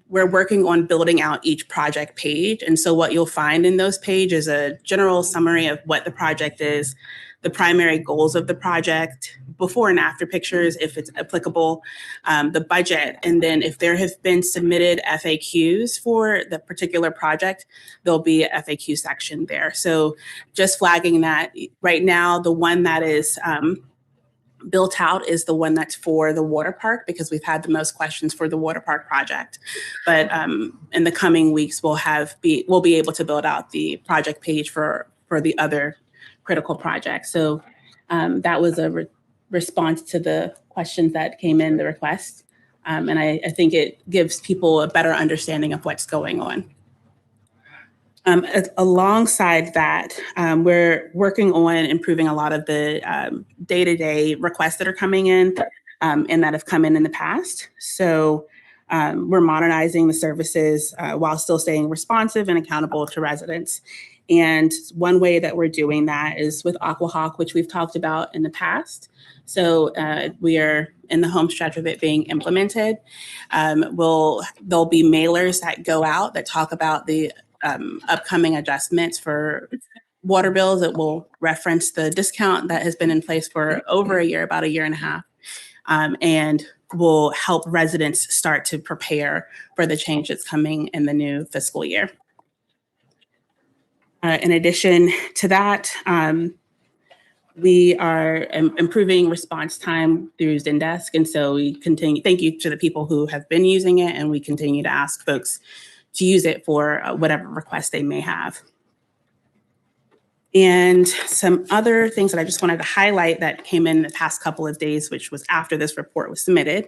We're working on building out each project page. And so what you'll find in those pages is a general summary of what the project is, the primary goals of the project, before and after pictures, if it's applicable, the budget, and then if there have been submitted FAQs for the particular project, there'll be a FAQ section there. So just flagging that right now, the one that is built out is the one that's for the water park, because we've had the most questions for the water park project. But in the coming weeks, we'll be able to build out the project page for the other critical projects. So that was a response to the questions that came in the request. And I think it gives people a better understanding of what's going on. Alongside that, we're working on improving a lot of the day-to-day requests that are coming in and that have come in the past. So we're modernizing the services while still staying responsive and accountable to residents. And one way that we're doing that is with AquaHawk, which we've talked about in the past. So we are in the home stretch of it being implemented. There'll be mailers that go out that talk about the upcoming adjustments for water bills. That will reference the discount that has been in place for over a year, about a year and a half, and will help residents start to prepare for the change that's coming in the new fiscal year. In addition to that, we are improving response time through Zendesk. And so we continue, thank you to the people who have been using it, and we continue to ask folks to use it for whatever requests they may have. And some other things that I just wanted to highlight that came in the past couple of days, which was after this report was submitted.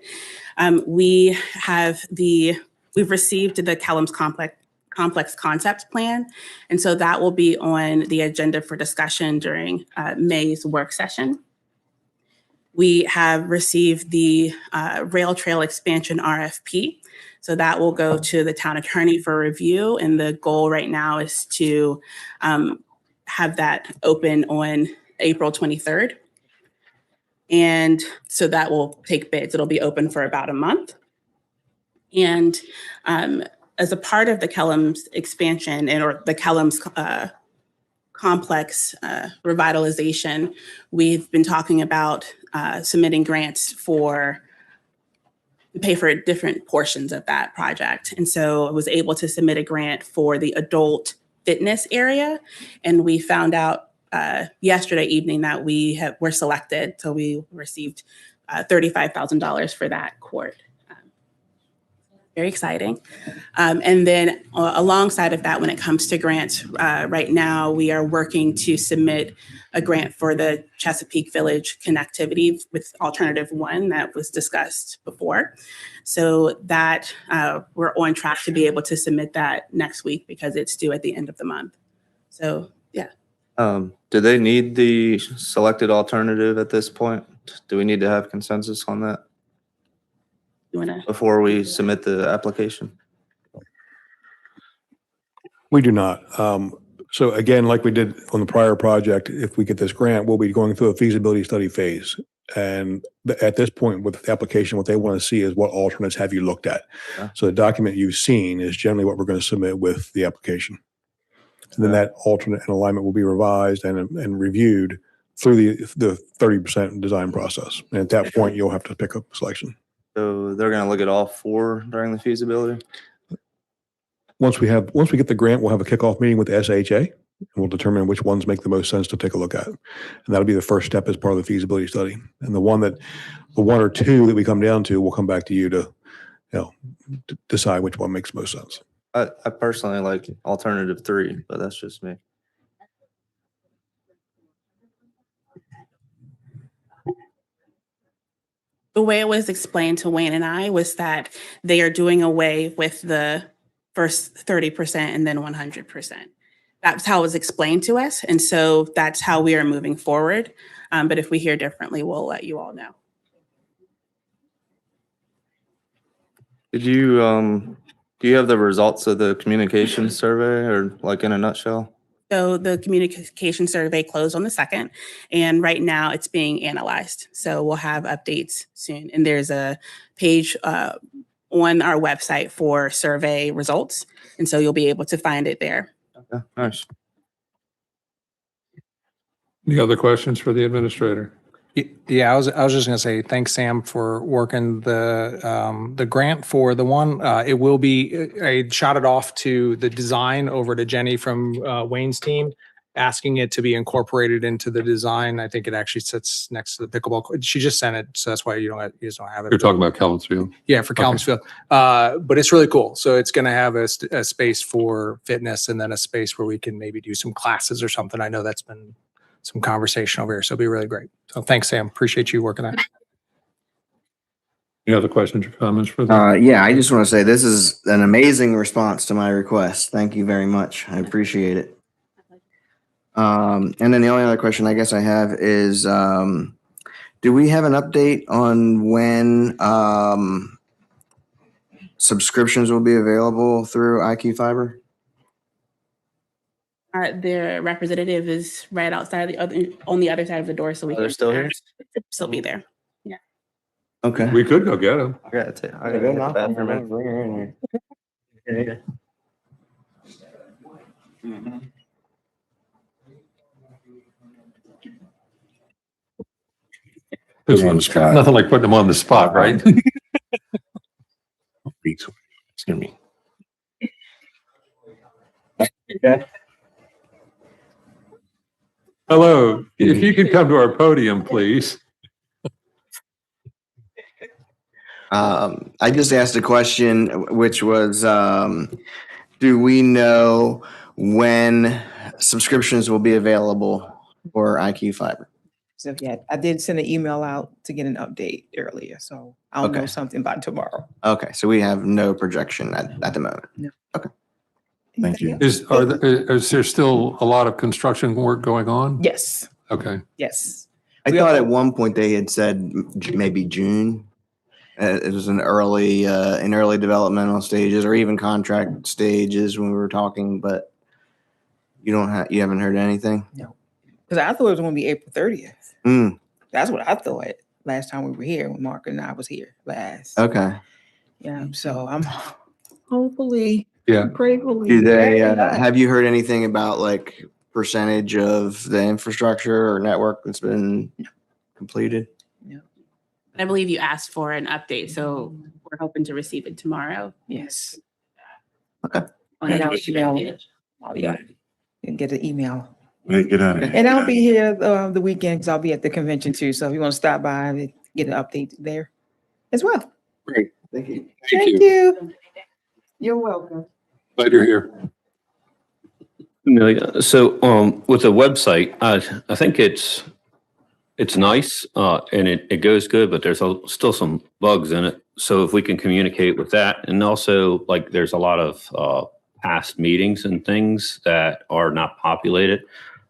We've received the Kellums Complex Concept Plan. And so that will be on the agenda for discussion during May's work session. We have received the rail trail expansion RFP. So that will go to the town attorney for review. And the goal right now is to have that open on April 23rd. And so that will take bids. It'll be open for about a month. And as a part of the Kellums expansion or the Kellums complex revitalization, we've been talking about submitting grants to pay for different portions of that project. And so I was able to submit a grant for the adult fitness area. And we found out yesterday evening that we're selected. So we received $35,000 for that court. Very exciting. And then alongside of that, when it comes to grants, right now we are working to submit a grant for the Chesapeake Village connectivity with Alternative One that was discussed before. So that we're on track to be able to submit that next week because it's due at the end of the month. So yeah. Do they need the selected alternative at this point? Do we need to have consensus on that before we submit the application? We do not. So again, like we did on the prior project, if we get this grant, we'll be going through a feasibility study phase. And at this point with the application, what they want to see is what alternates have you looked at. Yeah. So the document you've seen is generally what we're going to submit with the application. And then that alternate and alignment will be revised and reviewed through the 30% design process. And at that point, you'll have to pick up a selection. So they're going to look at all four during the feasibility? Once we get the grant, we'll have a kickoff meeting with the SHA and we'll determine which ones make the most sense to take a look at. And that'll be the first step as part of the feasibility study. And the one or two that we come down to, we'll come back to you to decide which one makes most sense. I personally like alternative 3, but that's just me. The way it was explained to Wayne and I was that they are doing away with the first 30% and then 100%. That's how it was explained to us. And so that's how we are moving forward. But if we hear differently, we'll let you all know. Did you, do you have the results of the communication survey or like in a nutshell? So the communication survey closed on the 2nd, and right now it's being analyzed. So we'll have updates soon. And there's a page on our website for survey results. And so you'll be able to find it there. Okay, nice. Any other questions for the administrator? Yeah, I was just gonna say, thanks, Sam, for working the grant for the one. It will be, I shot it off to the design over to Jenny from Wayne's team, asking it to be incorporated into the design. I think it actually sits next to the pickleball court. She just sent it, so that's why you just don't have it. You're talking about Kellumsfield? Yeah, for Kellumsfield. But it's really cool. So it's going to have a space for fitness and then a space where we can maybe do some classes or something. I know that's been some conversation over here, so it'll be really great. So thanks, Sam. Appreciate you working that. Any other questions or comments for them? Yeah, I just want to say this is an amazing response to my request. Thank you very much. I appreciate it. And then the only other question I guess I have is, do we have an update on when subscriptions will be available through IQ Fiber? Their representative is right outside on the other side of the door, so we They're still here? Still be there. Yeah. Okay. We could go get them. I gotta go to the bathroom. There's nothing like putting them on the spot, right? Excuse me. Hello, if you could come to our podium, please. I just asked a question, which was, do we know when subscriptions will be available for IQ Fiber. So yeah, I did send an email out to get an update earlier, so I'll know Okay. something by tomorrow. Okay, so we have no projection at the moment. Thank you. Is there still a lot of construction work going on? Yes, Okay. yes. I We thought are- at one point they had said maybe June. It was in early developmental stages or even contract stages when we were talking, but you haven't heard anything? Because I thought it was gonna be April 30th. Mm, That's what I thought last time we were here, when Mark and I was here last. okay. Yeah, so I'm hopefully, Yeah. gratefully. Do they, have you heard anything about like percentage of the infrastructure or network that's been completed? I believe you asked for an update, so we're hoping to receive it tomorrow. Yes. Okay. And I'll email, and get an email. Hey, get out of here. And I'll be here the weekend because I'll be at the convention too. So if you want to stop by and get an update there as well. Great. Thank you. Thank you. You're welcome. Glad you're here. Amelia, so with the website, I think it's nice and it goes good, but there's still some bugs in it. So if we can communicate with that, and also like there's a lot of past meetings and things that are not populated.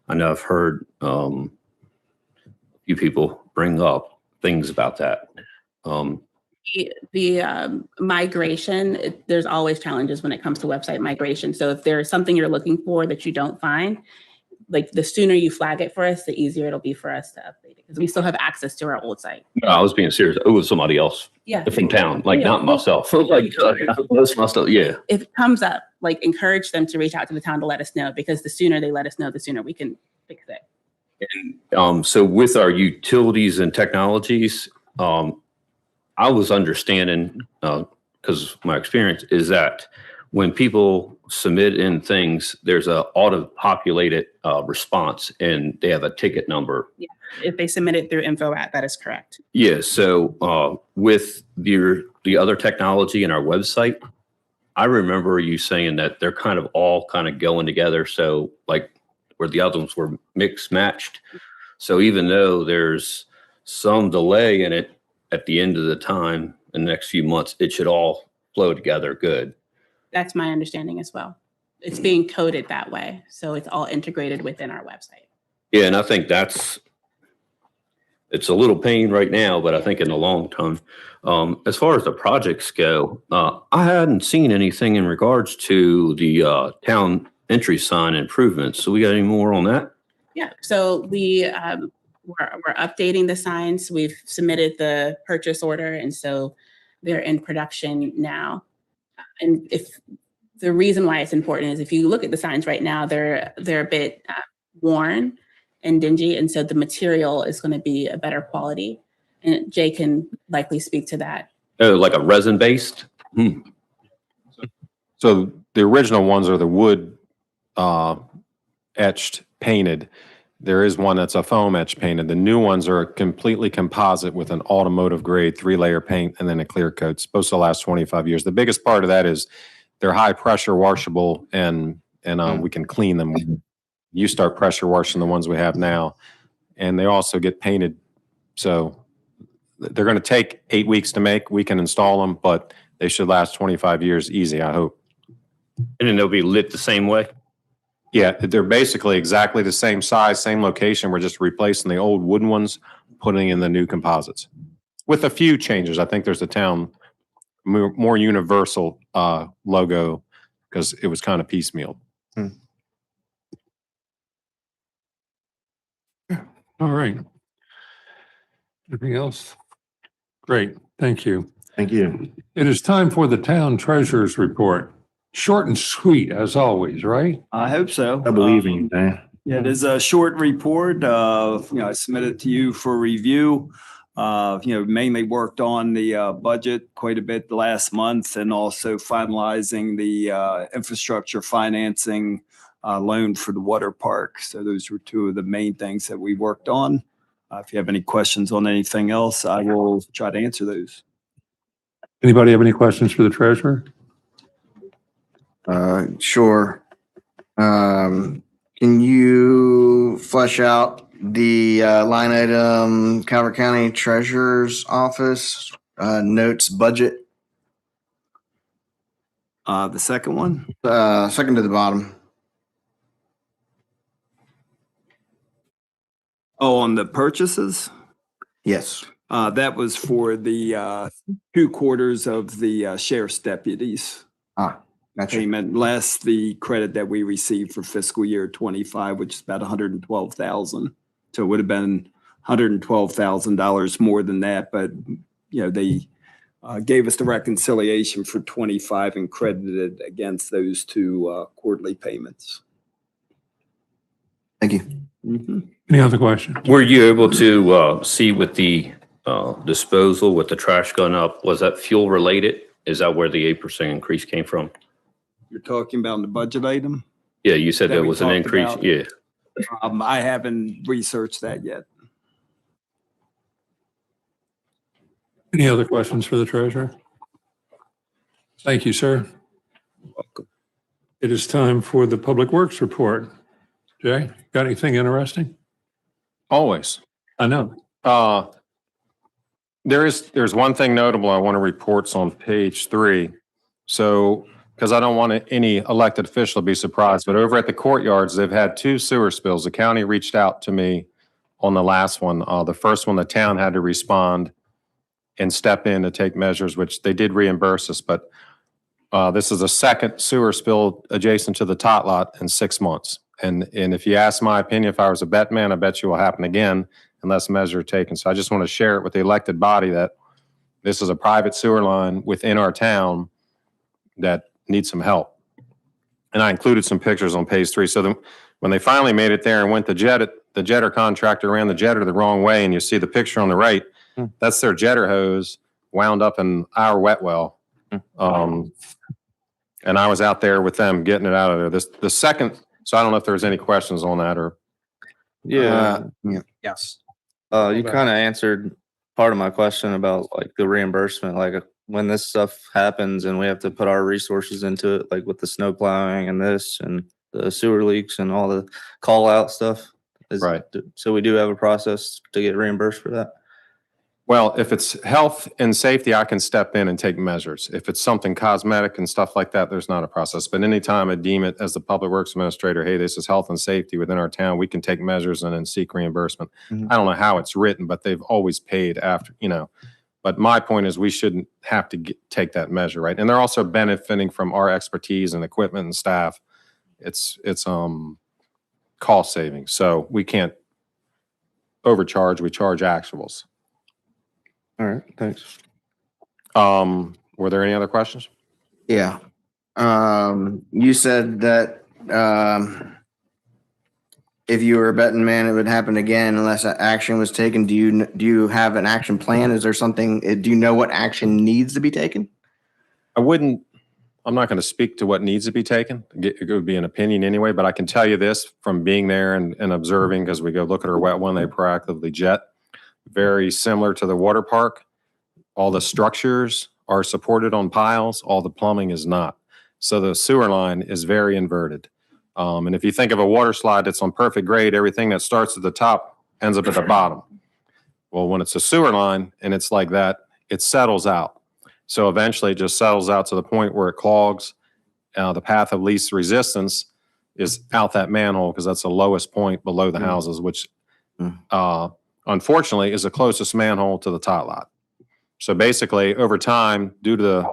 I know I've heard a few people bring up things about that. The migration, there's always challenges when it comes to website migration. So if there's something you're looking for that you don't find, like the sooner you flag it for us, the easier it'll be for us to update it because we still have access to our old site. No, I was being serious. It was somebody else Yeah. from town, like Yeah. not myself. Like that's my stuff. Yeah. If it comes up, like encourage them to reach out to the town to let us know because the sooner they let us know, the sooner we can fix it. So with our utilities and technologies, I was understanding, because my experience is that when people submit in things, there's a auto-populated response and they have a ticket number. Yeah. If they submit it through info@, that is correct. Yeah, so with the other technology in our website, I remember you saying that they're kind of all kind of going together. So like where the other ones were mixed matched. So even though there's some delay in it at the end of the time in the next few months, it should all flow together good. That's my understanding as well. It's being coded that way. So it's all integrated within our website. Yeah, and I think it's a little pain right now, but I think in the long term, as far as the projects go, I hadn't seen anything in regards to the town entry sign improvements. So we got any more on that? Yeah, so we're updating the signs. We've submitted the purchase order, and so they're in production now. And if the reason why it's important is if you look at the signs right now, they're a bit worn and dingy, and so the material is going to be a better quality. And Jay can likely speak to that. Oh, like a resin based? So the original ones are the wood etched painted. There is one that's a foam etched painted. The new ones are completely composite with an automotive grade 3-layer paint and then a clear coat. It's supposed to last 25 years. The biggest part of that is they're high pressure washable and we can clean them. You start pressure washing the ones we have now, and they also get painted. So they're going to take 8 weeks to make. We can install them, but they should last 25 years easy, I hope. And then they'll be lit the same way? Yeah, they're basically exactly the same size, same location. We're just replacing the old wooden ones, putting in the new composites. With a few changes. I think there's a town more universal logo because it was kind of piecemeal. All right. Anything else? Great. Thank you. Thank you. It is time for the town treasurer's report. Short and sweet as always, right? I hope so. I believe in you, Dan. Yeah, it is a short report. I submitted to you for review. Mainly worked on the budget quite a bit last month and also finalizing the infrastructure financing loan for the water park. So those were two of the main things that we worked on. If you have any questions on anything else, I will try to answer those. Anybody have any questions for the treasurer? Sure. Can Can you flesh out the line item Calvert County Treasurer's Office notes budget? The second one? Second to the bottom. Oh, on the purchases? Yes. That was for the 2 quarters of the sheriff's deputies. Gotcha. Payment less the credit that we received for fiscal year 25, which is about 112,000. So it would have been $112,000 more than that, but they gave us the reconciliation for 25 and credited against those 2 quarterly payments. Thank you. Mm-hmm. Any other questions? Were you able to see with the disposal, with the trash going up, was that fuel related? Is that where the 8% increase came from? You're talking about the budget item? Yeah, you said That there we was an talked increase. about. Yeah. I haven't researched that yet. Any other questions for the treasurer? Thank you, sir. Welcome. It is time for the Public Works report. Jay, got anything interesting? Always. I know. There's one thing notable I want to report on page 3. So, because I don't want any elected official to be surprised, but over at the courtyards, they've had 2 sewer spills. The county reached out to me on the last one. The first one, the town had to respond and step in to take measures, which they did reimburse us. But this is a second sewer spill adjacent to the tot lot in 6 months. And if you ask my opinion, if I was a bet man, I bet you will happen again unless measures are taken. So I just want to share it with the elected body that this is a private sewer line within our town that needs some help. And I included some pictures on page 3. So when they finally made it there and went to jet it, the jetter contractor ran the jetter the wrong way. And you see the picture on the right, that's their jetter hose wound up in our wet well. And I was out there with them getting it out of there. The second, so I don't know if there's any questions on that or. Yeah. Yes. You kind of answered part of my question about like the reimbursement, like when this stuff happens and we have to put our resources into it, like with the snow plowing and this and the sewer leaks and all the call out stuff. Right. So we do have a process to get reimbursed for that. Well, if it's health and safety, I can step in and take measures. If it's something cosmetic and stuff like that, there's not a process. But anytime I deem it as the Public Works Administrator, hey, this is health and safety within our town, we can take measures and then seek reimbursement. I don't know how it's written, but they've always paid after, But my point is we shouldn't have to take that measure, right? And they're also benefiting from our expertise and equipment and staff. It's cost saving. So we can't overcharge, we charge actuals. All right, thanks. Were there any other questions? Yeah. You said that if you were a betting man, it would happen again unless action was taken. Do you have an action plan? Is there something? Do you know what action needs to be taken? I'm not going to speak to what needs to be taken. It would be an opinion anyway, but I can tell you this from being there and observing, because we go look at our wet one, they proactively jet. Very similar to the water park. All the structures are supported on piles. All the plumbing is not. So the sewer line is very inverted. And if you think of a water slide that's on perfect grade, everything that starts at the top ends up at the bottom. Well, when it's a sewer line and it's like that, it settles out. So eventually it just settles out to the point where it clogs. The path of least resistance is out that manhole because that's the lowest point below the houses, which unfortunately is the closest manhole to the tot lot. So basically over time, due to the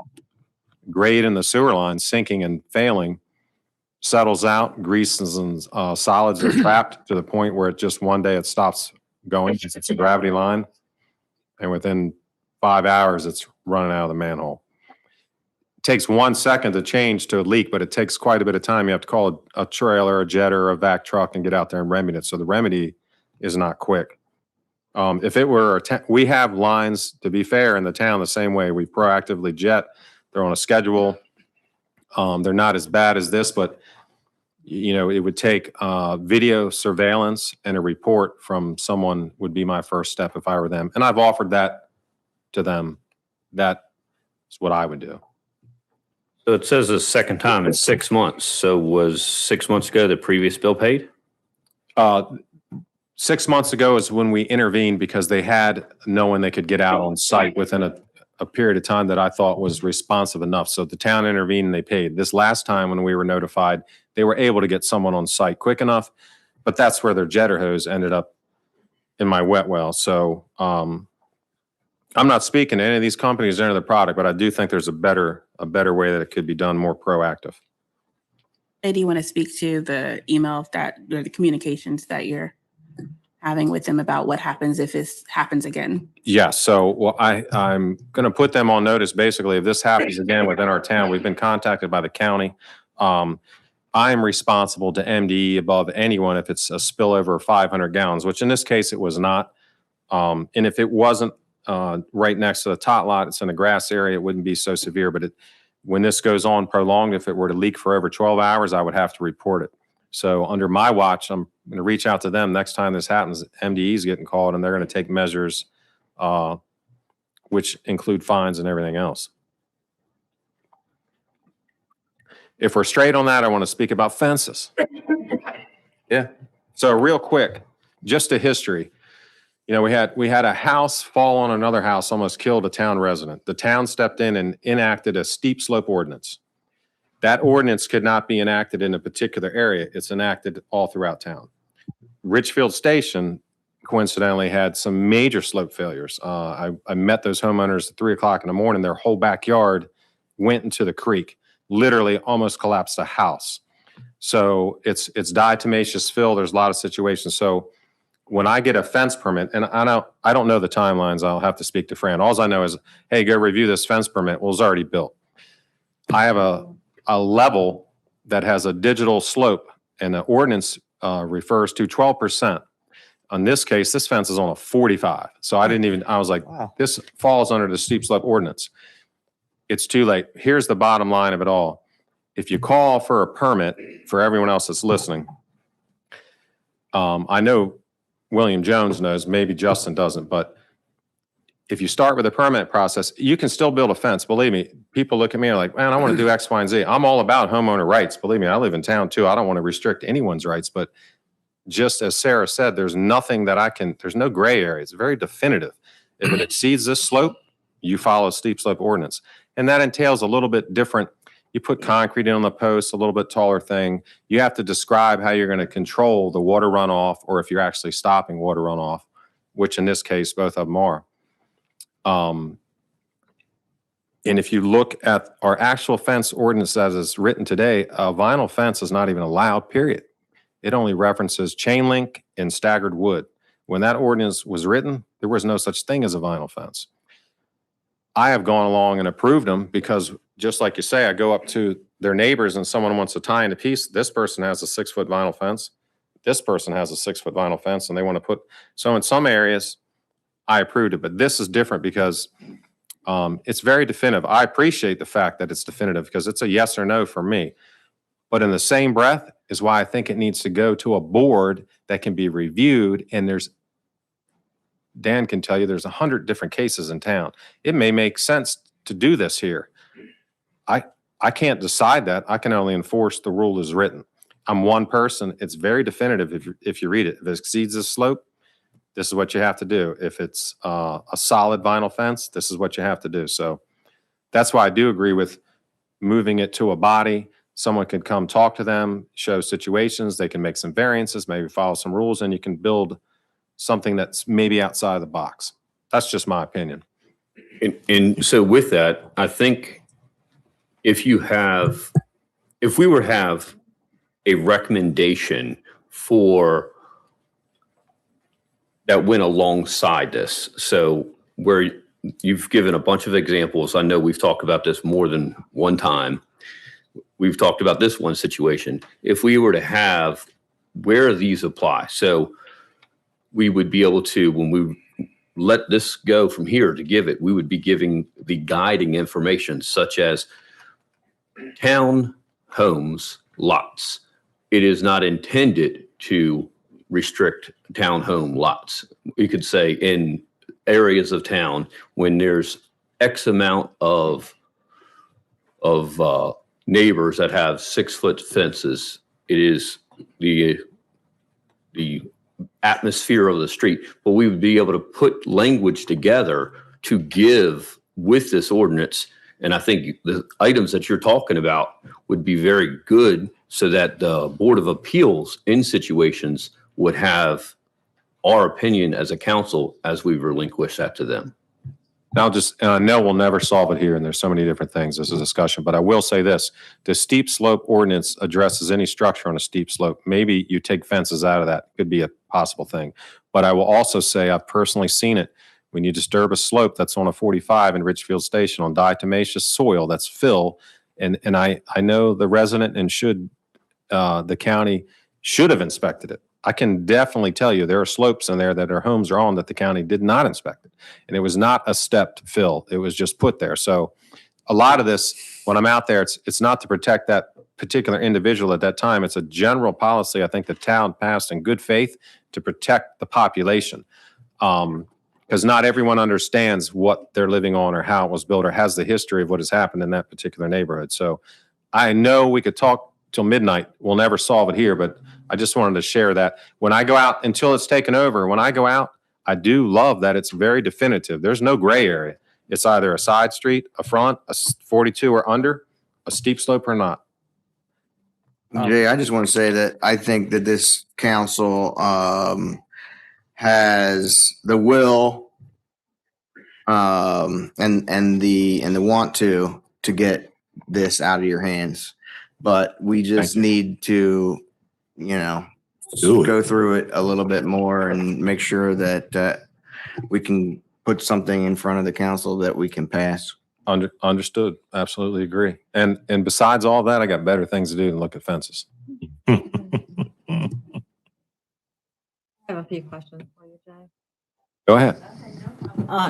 grade in the sewer line sinking and failing, settles out, greases and solids are trapped to the point where it just one day it stops going. It's a gravity line. And within 5 hours, it's running out of the manhole. It takes 1 second to change to a leak, but it takes quite a bit of time. You have to call a trailer, a jetter, or a vac truck and get out there and remedy it. So the remedy is not quick. If it were, we have lines, to be fair, in the town the same way. We proactively jet. They're on a schedule. They're not as bad as this, but it would take video surveillance and a report from someone would be my first step if I were them. And I've offered that to them. That is what I would do. So it says the second time in 6 months. So was 6 months ago the previous bill paid? 6 months ago is when we intervened because they had no one they could get out on site within a period of time that I thought was responsive enough. So the town intervened and they paid. This last time when we were notified, they were able to get someone on site quick enough, but that's where their jetter hose ended up in my wet well. So I'm not speaking to any of these companies or any of the product, but I do think there's a better way that it could be done more proactive. Do you want to speak to the email or the communications that you're having with them about what happens if this happens again? Yeah, so well, I'm going to put them on notice. Basically, if this happens again within our town, we've been contacted by the county. I'm responsible to MDE above anyone if it's a spillover of 500 gallons, which in this case it was not. And if it wasn't right next to the tot lot, it's in a grass area, it wouldn't be so severe. But when this goes on prolonged, if it were to leak for over 12 hours, I would have to report it. So under my watch, I'm going to reach out to them next time this happens. MDE is getting called, and they're going to take measures, which include fines and everything else. If we're straight on that, I want to speak about fences. Yeah. So real quick, just a history. You know, we had a house fall on another house, almost killed a town resident. The town stepped in and enacted a steep slope ordinance. That ordinance could not be enacted in a particular area. It's enacted all throughout town. Richfield Station, coincidentally, had some major slope failures. I met those homeowners at 3 o'clock in the morning. Their whole backyard went into the creek, literally almost collapsed a house. So it's diatomaceous fill. There's a lot of situations. So when I get a fence permit, and I don't know the timelines, I'll have to speak to Fran. All I know is, hey, go review this fence permit. Well, it's already built. I have a level that has a digital slope, and the ordinance refers to 12%. On this case, this fence is on a 45. So I was like, wow, this falls under the steep slope ordinance. It's too late. Here's the bottom line of it all. If you call for a permit, for everyone else that's listening, I know William Jones knows, maybe Justin doesn't, but if you start with a permit process, you can still build a fence. Believe me, people look at me and are like, man, I want to do X, Y, and Z. I'm all about homeowner rights. Believe me, I live in town too. I don't want to restrict anyone's rights, but just as Sarah said, there's nothing that there's no gray area. It's very definitive. If it exceeds this slope, you follow a steep slope ordinance. And that entails a little bit different. You put concrete in on the post, a little bit taller thing. You have to describe how you're going to control the water runoff, or if you're actually stopping water runoff, which in this case, both of them are. And if you look at our actual fence ordinance as is written today, a vinyl fence is not even allowed, period. It only references chain link and staggered wood. When that ordinance was written, there was no such thing as a vinyl fence. I have gone along and approved them because, just like you say, I go up to their neighbors and someone wants to tie in a piece. This person has a 6-foot vinyl fence. This person has a 6-foot vinyl fence, and they want to put, so in some areas, I approved it, but this is different because it's very definitive. I appreciate the fact that it's definitive because it's a yes or no for me. But in the same breath is why I think it needs to go to a board that can be reviewed. And Dan can tell you there's 100 different cases in town. It may make sense to do this here. I can't decide that. I can only enforce the rule as written. I'm one person. It's very definitive if you read it. If it exceeds the slope, this is what you have to do. If it's a solid vinyl fence, this is what you have to do. So that's why I do agree with moving it to a body. Someone could come talk to them, show situations. They can make some variances, maybe follow some rules, and you can build something that's maybe outside of the box. That's just my opinion. And so with that, I think if we were to have a recommendation for that went alongside this. So where you've given a bunch of examples. I know we've talked about this more than one time. We've talked about this one situation. If we were to have where these apply, so we would be able to, when we let this go from here to give it, we would be giving the guiding information such as town homes lots. It is not intended to restrict townhome lots. You could say in areas of town when there's X amount of neighbors that have 6-foot fences, it is the the atmosphere of the street, but we would be able to put language together to give with this ordinance. And I think the items that you're talking about would be very good so that the Board of Appeals in situations would have our opinion as a council as we relinquish that to them. Now, and I know we'll never solve it here, and there's so many different things. This is a discussion, but I will say this. The steep slope ordinance addresses any structure on a steep slope. Maybe you take fences out of that. Could be a possible thing. But I will also say I've personally seen it. When you disturb a slope that's on a 45 in Richfield Station on diatomaceous soil, that's fill. And I know the resident and the county should have inspected it. I can definitely tell you there are slopes in there that our homes are on that the county did not inspect it. And it was not a stepped fill. It was just put there. So a lot of this, when I'm out there, it's not to protect that particular individual at that time. It's a general policy I think the town passed in good faith to protect the population. Because not everyone understands what they're living on or how it was built or has the history of what has happened in that particular neighborhood. So I know we could talk till midnight. We'll never solve it here, but I just wanted to share that. When I go out, until it's taken over, when I go out, I do love that it's very definitive. There's no gray area. It's either a side street, a front, a 42 or under, a steep slope or not. Jay, I just want to say that I think that this council has the will and the want to get this out of your hands, but we just need to, go through it a little bit more and make sure that we can put something in front of the council that we can pass. Understood. Absolutely agree. And besides all that, I got better things to do than look at fences. I have a few questions for you, Jay. Go ahead.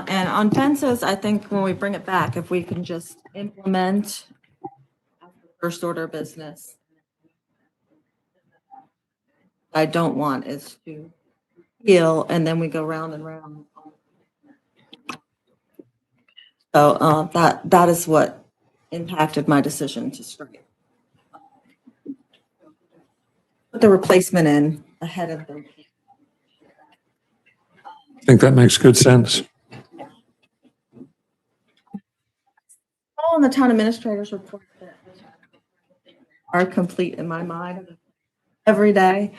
And on fences, I think when we bring it back, if we can just implement first order of business. I don't want is to heal and then we go round and round. So that is what impacted my decision to strike. Put the replacement in ahead of the. I think that makes good sense. All in the town administrator's report that are complete in my mind every day,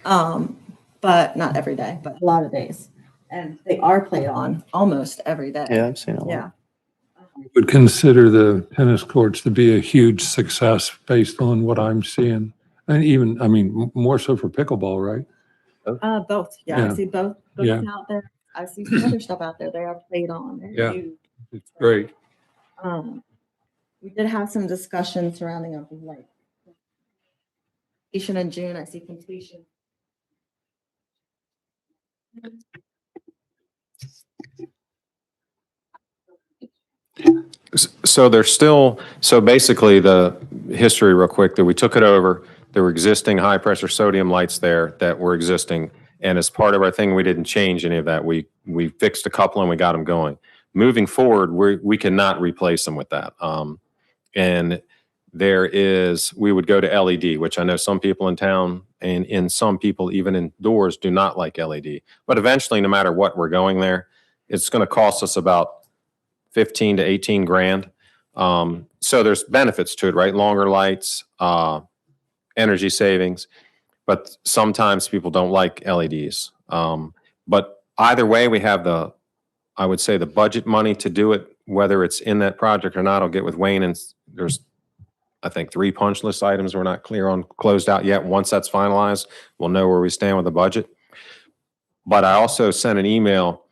but not every day, but a lot of days, and they are played on almost every day. Yeah, I've seen a lot. Yeah. Would consider the tennis courts to be a huge success based on what I'm seeing. And even, I mean, more so for pickleball, right? Both. Yeah, Yeah. I see both Yeah. out there. I see some other stuff out there. They are played on. They're Yeah. huge. It's great. We did have some discussion surrounding of like completion in June. I see completion. So there's still, so basically the history real quick, that we took it over. There were existing high pressure sodium lights there that were existing. And as part of our thing, we didn't change any of that. We fixed a couple and we got them going. Moving forward, we cannot replace them with that. And we would go to LED, which I know some people in town and in some people even indoors do not like LED. But eventually, no matter what we're going there, it's going to cost us about 15 to 18 grand. So there's benefits to it, right? Longer lights, energy savings, but sometimes people don't like LEDs. But either way, we have I would say the budget money to do it, whether it's in that project or not. I'll get with Wayne, and there's, I think, 3 punch list items we're not clear on, closed out yet. Once that's finalized, we'll know where we stand with the budget. But I also sent an email.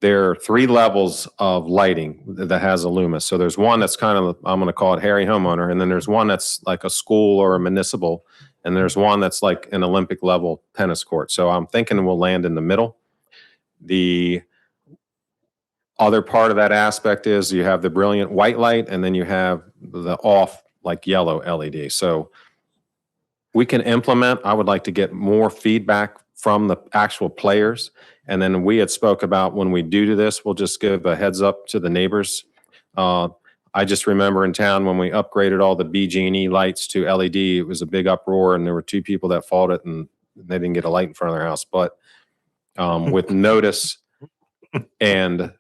There are 3 levels of lighting that has a Loomis. So there's one that's kind of, I'm going to call it Harry Homeowner. And then there's one that's like a school or a municipal. And there's one that's like an Olympic level tennis court. So I'm thinking we'll land in the middle. The other part of that aspect is you have the brilliant white light and then you have the off like yellow LED. So we can implement. I would like to get more feedback from the actual players. And then we had spoke about when we do this, we'll just give a heads up to the neighbors. I just remember in town when we upgraded all the BG&E lights to LED, it was a big uproar and there were 2 people that fought it and they didn't get a light in front of their house. But with notice and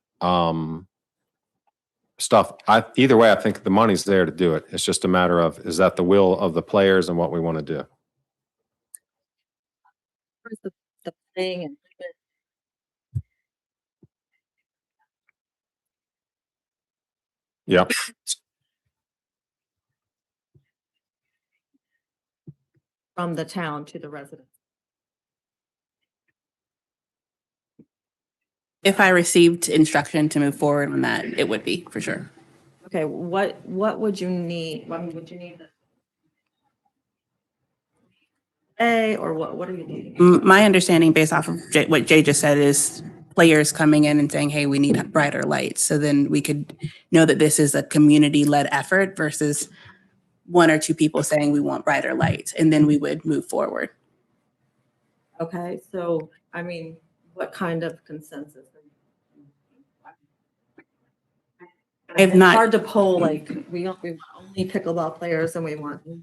stuff, either way, I think the money's there to do it. It's just a matter of, is that the will of the players and what we want to do? The thing and Yep. from the town to the residents. If I received instruction to move forward on that, it would be for sure. Okay, what would you need? I mean, would you need or what are you needing? My understanding based off of what Jay just said is players coming in and saying, hey, we need brighter lights. So then we could know that this is a community-led effort versus one or two people saying we want brighter lights, and then we would move forward. Okay, so, I mean, what kind of consensus? If It's not- hard to poll, like, we want only pickleball players and we want, to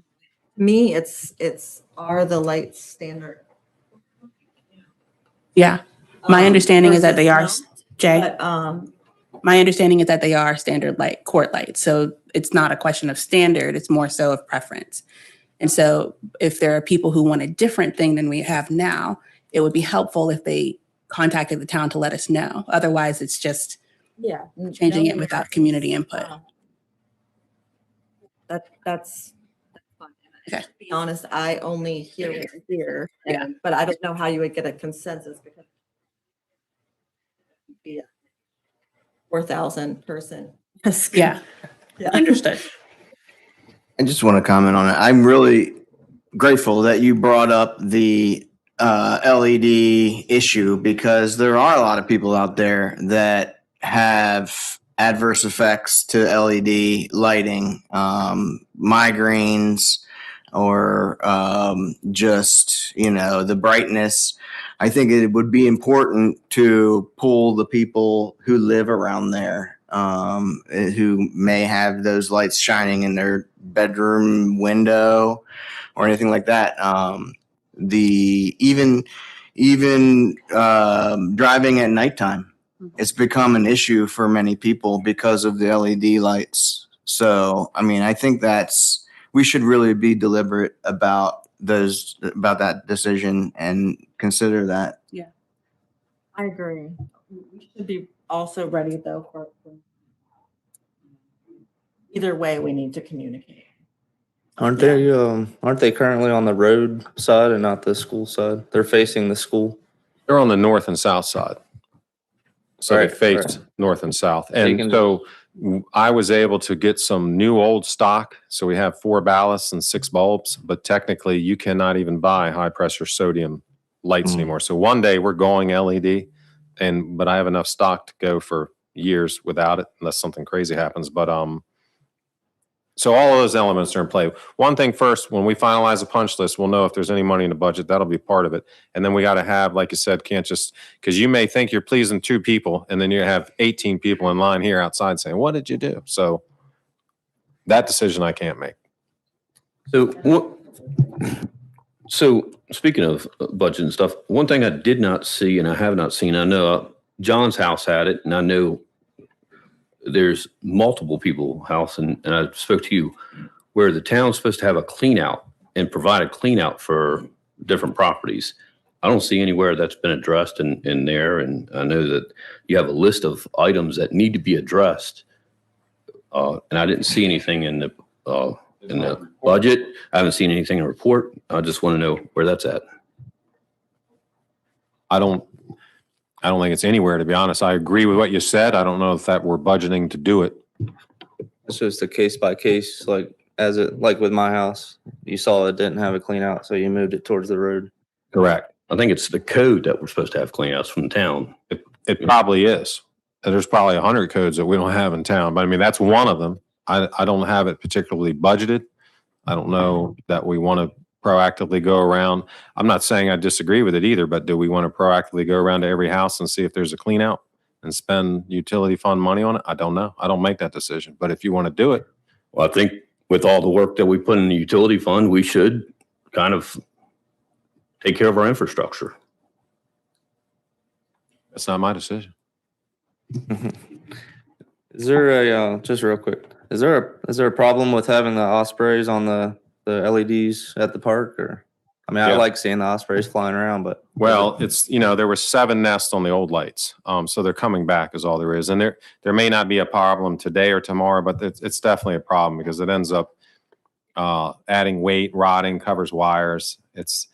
me, it's, are the lights standard? Yeah, my understanding is that they are, versus Jay, But, my understanding is that they are standard light, court lights. So it's not a question of standard, it's more so of preference. And so if there are people who want a different thing than we have now, it would be helpful if they contacted the town to let us know. Otherwise, it's just yeah. changing it no, without community input. That's fine. Okay. To be honest, I only hear what I hear, Yeah. but I don't know how you would get a consensus because it'd be a 4,000 person. Yeah, understood. I just want to comment on it. I'm really grateful that you brought up the LED issue because there are a lot of people out there that have adverse effects to LED lighting, migraines, or just, the brightness. I think it would be important to pull the people who live around there, who may have those lights shining in their bedroom window or anything like that. Even driving at nighttime, it's become an issue for many people because of the LED lights. So, I mean, I think we should really be deliberate about that decision and consider that. Yeah. I agree. We should be also ready though for either way, we need to communicate. Aren't they currently on the road side and not the school side? They're facing the school. They're on the north and south side. So they Right, face right. north and south. So you And can- so I was able to get some new old stock. So we have 4 ballasts and 6 bulbs, but technically you cannot even buy high pressure sodium lights anymore. So one day we're going LED but I have enough stock to go for years without it unless something crazy happens. But so all of those elements are in play. One thing first, when we finalize a punch list, we'll know if there's any money in the budget. That'll be part of it. And then we got to have, like you said, can't just, because you may think you're pleasing 2 people and then you have 18 people in line here outside saying, what did you do? So that decision I can't make. So speaking of budget and stuff, one thing I did not see and I have not seen, I know John's house had it, and I know there's multiple people house, and I spoke to you, where the town's supposed to have a clean out and provide a clean out for different properties. I don't see anywhere that's been addressed in there, and I know that you have a list of items that need to be addressed. And I didn't see anything in the budget. I haven't seen anything in the report. I just want to know where that's at. I don't think it's anywhere, to be honest. I agree with what you said. I don't know if that we're budgeting to do it. It's just a case by case, like with my house. You saw it didn't have a clean out, so you moved it towards the road. Correct. I think it's the code that we're supposed to have cleanouts from the town. It probably is. And there's probably 100 codes that we don't have in town, but I mean, that's one of them. I don't have it particularly budgeted. I don't know that we want to proactively go around. I'm not saying I disagree with it either, but do we want to proactively go around to every house and see if there's a clean out and spend utility fund money on it? I don't know. I don't make that decision, but if you want to do it. Well, I think with all the work that we put in the utility fund, we should kind of take care of our infrastructure. That's not my decision. Is there a, just real quick, is there a problem with having the ospreys on the LEDs at the park, or? I mean, I Yeah. like seeing the ospreys flying around, but. Well, it's, there were 7 nests on the old lights. So they're coming back is all there is. And there may not be a problem today or tomorrow, but it's definitely a problem because it ends up adding weight, rotting, covers wires. It's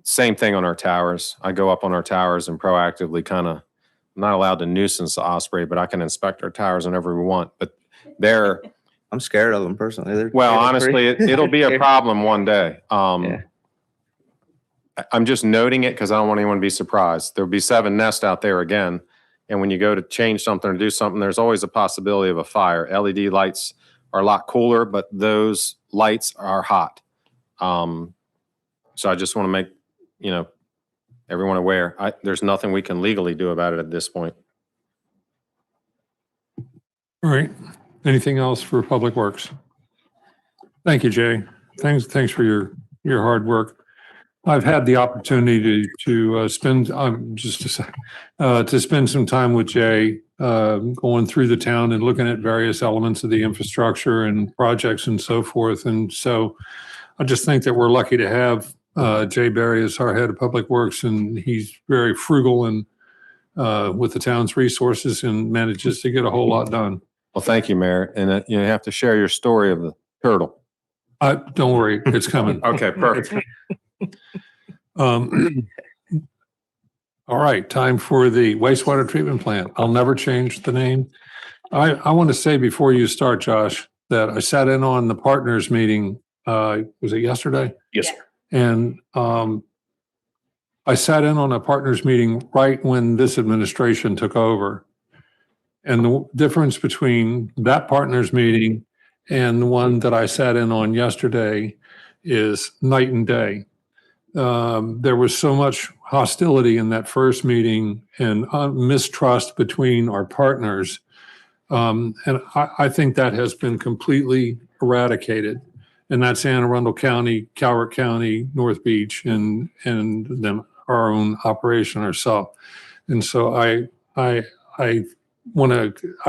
same thing on our towers. I go up on our towers and proactively I'm not allowed to nuisance the osprey, but I can inspect our towers whenever we want. But I'm scared of them personally. well, honestly, it'll be a problem one day. I'm just noting it because I don't want anyone to be surprised. There'll be 7 nests out there again. And when you go to change something or do something, there's always a possibility of a fire. LED lights are a lot cooler, but those lights are hot. So I just want to make, everyone aware. There's nothing we can legally do about it at this point. All right. Anything else for Public Works? Thank you, Jay. Thanks for your hard work. I've had the opportunity to spend to spend some time with Jay, going through the town and looking at various elements of the infrastructure and projects and so forth. And so I just think that we're lucky to have Jay Berry as our head of Public Works, and he's very frugal and with the town's resources and manages to get a whole lot done. Well, thank you, Mayor. And you have to share your story of the turtle. Don't worry, it's coming. Okay, perfect. All right, time for the wastewater treatment plant. I'll never change the name. I want to say before you start, Josh, that I sat in on the partners meeting. Was it yesterday? Yes, sir. And I sat in on a partners meeting right when this administration took over. And the difference between that partners meeting and the one that I sat in on yesterday is night and day. There was so much hostility in that first meeting and mistrust between our partners. And I think that has been completely eradicated. And that's Anne Arundel County, Calvert County, North Beach, and then our own operation ourselves. And so I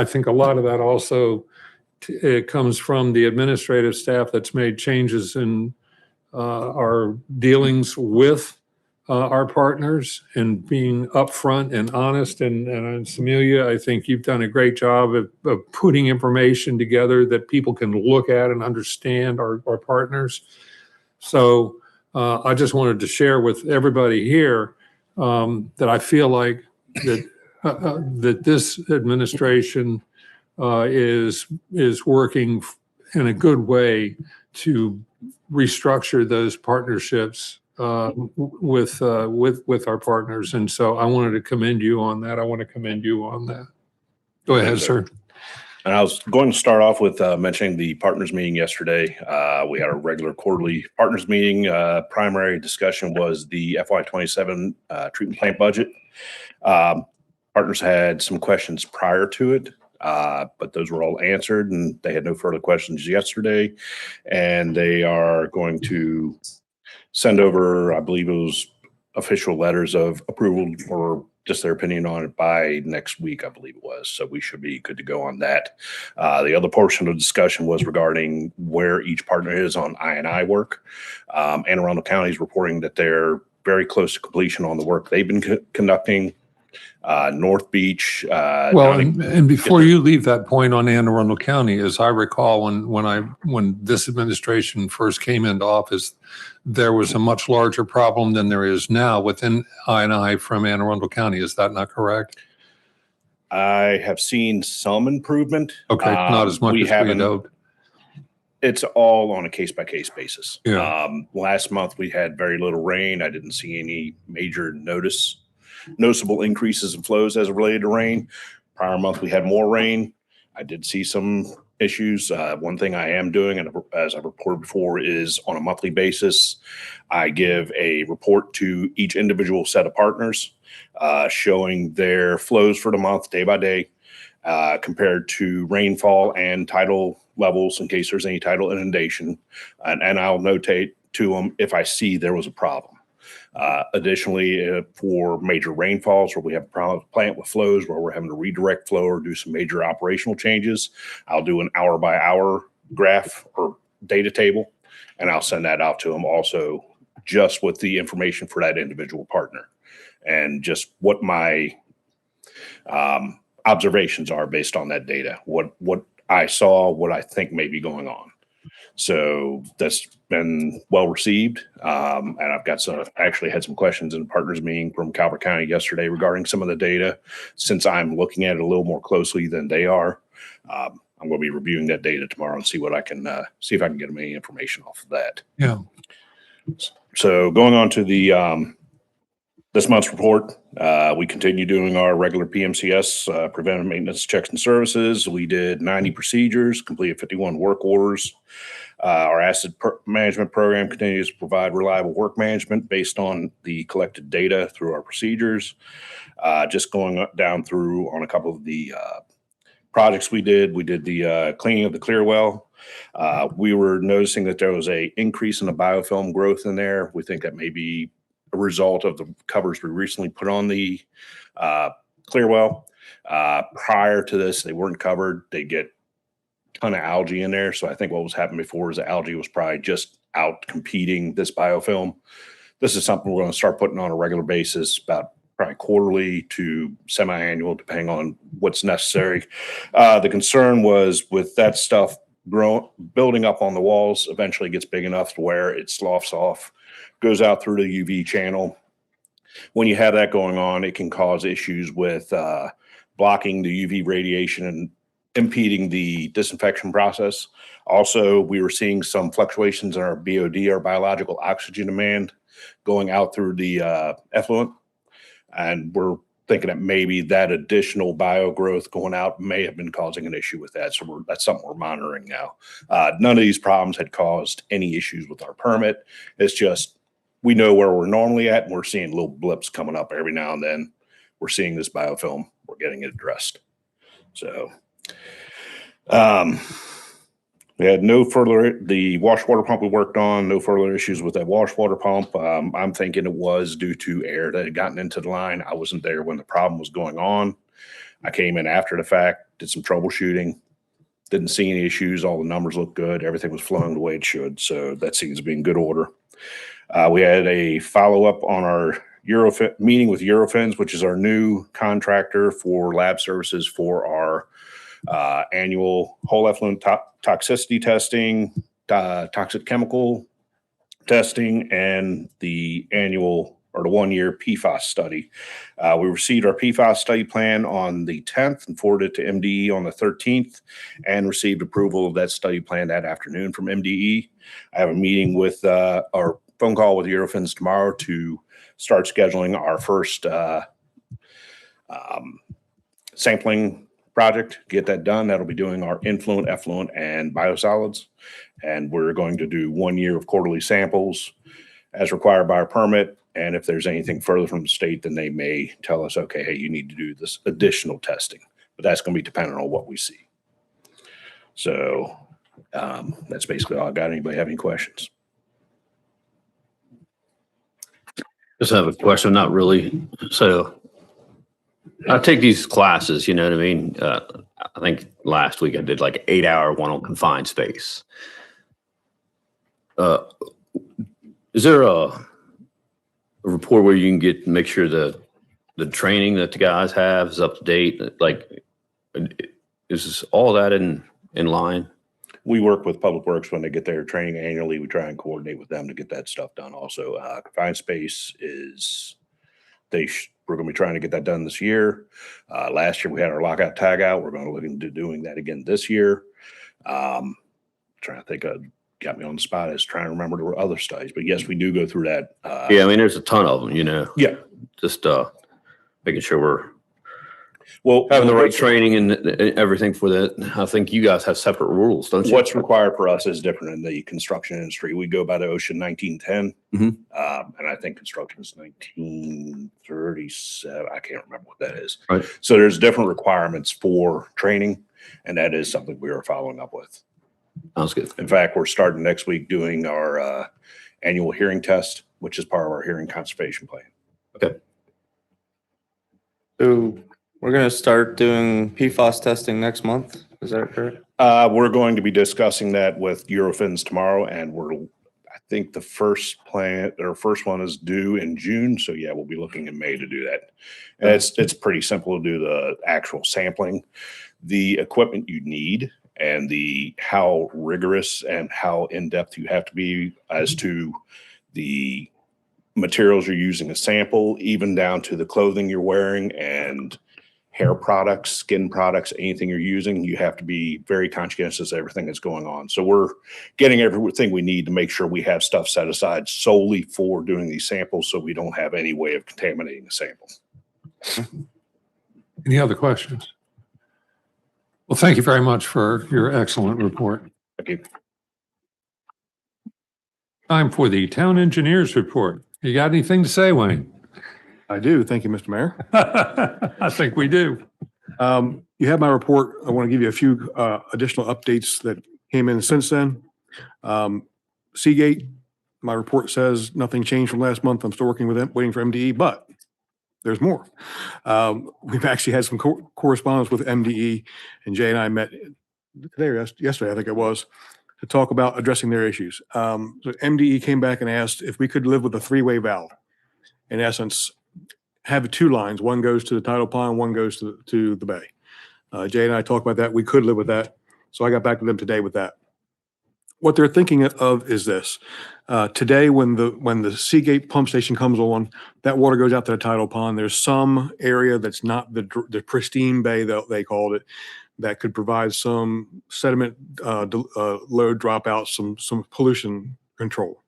think a lot of that also it comes from the administrative staff that's made changes in our dealings with our partners and being upfront and honest. And Samelia, I think you've done a great job of putting information together that people can look at and understand our partners. So I just wanted to share with everybody here that I feel like that this administration is working in a good way to restructure those partnerships with our partners. And so I wanted to commend you on that. I want to commend you on that. Go ahead, sir. And I was going to start off with mentioning the partners meeting yesterday. We had a regular quarterly partners meeting. Primary discussion was the FY27 treatment plant budget. Partners had some questions prior to it, but those were all answered, and they had no further questions yesterday. And they are going to send over, I believe it was official letters of approval or just their opinion on it by next week, I believe it was. So we should be good to go on that. The other portion of the discussion was regarding where each partner is on I&I work. Anne Arundel County is reporting that they're very close to completion on the work they've been conducting. North Beach. Well, and before you leave that point on Anne Arundel County, as I recall, when this administration first came into office, there was a much larger problem than there is now within I&I from Anne Arundel County. Is that not correct? I have seen some improvement. Okay, not as much as we had hoped. It's all on a case-by-case basis. Yeah. Last month, we had very little rain. I didn't see any major noticeable increases in flows as related to rain. Prior month, we had more rain. I did see some issues. One thing I am doing, and as I reported before, is on a monthly basis, I give a report to each individual set of partners showing their flows for the month day by day compared to rainfall and tidal levels in case there's any tidal inundation. And I'll notate to them if I see there was a problem. Additionally, for major rainfalls where we have plant with flows where we're having to redirect flow or do some major operational changes, I'll do an hour by hour graph or data table, and I'll send that out to them also, just with the information for that individual partner and just what my observations are based on that data, what I saw, what I think may be going on. So that's been well received. And I've got actually had some questions in a partners meeting from Calvert County yesterday regarding some of the data. Since I'm looking at it a little more closely than they are, I'm going to be reviewing that data tomorrow and see what I can, see if I can get them any information off of that. Yeah. So going on to the, this month's report, we continue doing our regular PMCS, preventive maintenance checks and services. We did 90 procedures, completed 51 work orders. Our asset management program continues to provide reliable work management based on the collected data through our procedures. Just going down through on a couple of the projects we did the cleaning of the clear well. We were noticing that there was an increase in the biofilm growth in there. We think that may be a result of the covers we recently put on the clear well. Prior to this, they weren't covered. They get a ton of algae in there. So I think what was happening before is the algae was probably just out competing this biofilm. This is something we're going to start putting on a regular basis, about probably quarterly to semi-annual, depending on what's necessary. The concern was with that stuff building up on the walls, eventually gets big enough to where it sloughs off, goes out through the UV channel. When you have that going on, it can cause issues with blocking the UV radiation and impeding the disinfection process. Also, we were seeing some fluctuations in our BOD, our biological oxygen demand, going out through the effluent. And we're thinking that maybe that additional bio growth going out may have been causing an issue with that. So that's something we're monitoring now. None of these problems had caused any issues with our permit. It's just, we know where we're normally at, and we're seeing little blips coming up every now and then. We're seeing this biofilm, we're getting it addressed. So, we had no further, the wash water pump we worked on, no further issues with that wash water pump. I'm thinking it was due to air that had gotten into the line. I wasn't there when the problem was going on. I came in after the fact, did some troubleshooting, didn't see any issues. All the numbers looked good. Everything was flowing the way it should. So that seems to be in good order. We had a follow-up on our meeting with Eurofins, which is our new contractor for lab services for our annual whole effluent toxicity testing, toxic chemical testing, and the annual or the 1 year PFAS study. We received our PFAS study plan on the 10th and forwarded it to MDE on the 13th and received approval of that study plan that afternoon from MDE. I have a meeting with our phone call with Eurofins tomorrow to start scheduling our first sampling project, get that done. That'll be doing our influent, effluent, and biosolids. And we're going to do 1 year of quarterly samples as required by our permit. And if there's anything further from the state, then they may tell us, okay, hey, you need to do this additional testing. But that's going to be dependent on what we see. So that's basically all I got. Anybody have any questions? Just have a question, not really. So I take these classes, you know what I mean? I think last week I did like an 8-hour one on confined space. Is there a report where you can make sure the training that the guys have is up to date? Like, is all that in line? We work with Public Works when they get their training annually. We try and coordinate with them to get that stuff done. Also, confined space is we're going to be trying to get that done this year. Last year we had our lockout tagout. We're going to look into doing that again this year. Trying to think of, got me on the spot as trying to remember the other studies, but yes, we do go through that. Yeah, I mean, there's a ton of them, you know. Yeah. Just making sure we're having the right training and everything for that. I think you guys have separate rules, don't you? What's required for us is different in the construction industry. We go by the OSHA 1910, and I think construction is 1937. I can't remember what that is. Right. So there's different requirements for training, and that is something we are following up with. Sounds good. In fact, we're starting next week doing our annual hearing test, which is part of our hearing conservation plan. So we're gonna start doing PFAS testing next month. Is that correct? We're going to be discussing that with Eurofins tomorrow, and I think the first one is due in June. So yeah, we'll be looking in May to do that. And it's pretty simple to do the actual sampling. The equipment you need and how rigorous and how in-depth you have to be as to the materials you're using to sample, even down to the clothing you're wearing and hair products, skin products, anything you're using, you have to be very conscientious of everything that's going on. So we're getting everything we need to make sure we have stuff set aside solely for doing these samples so we don't have any way of contaminating the samples. Any other questions? Well, thank you very much for your excellent report. Thank you. Time for the town engineer's report. You got anything to say, Wayne? I do. Thank you, Mr. Mayor. I think we do. You have my report. I want to give you a few additional updates that came in since then. Seagate, my report says nothing changed from last month. I'm still working with them, waiting for MDE, but there's more. We've actually had some correspondence with MDE, and Jay and I met today or yesterday, I think it was, to talk about addressing their issues. So MDE came back and asked if we could live with a three-way valve. In essence, have two lines. One goes to the tidal pond, one goes to the bay. Jay and I talked about that. We could live with that. So I got back to them today with that. What they're thinking of is this. Today, when the Seagate pump station comes on, that water goes out to the tidal pond. There's some area that's not the pristine bay, they called it, that could provide some sediment load dropout, some pollution control.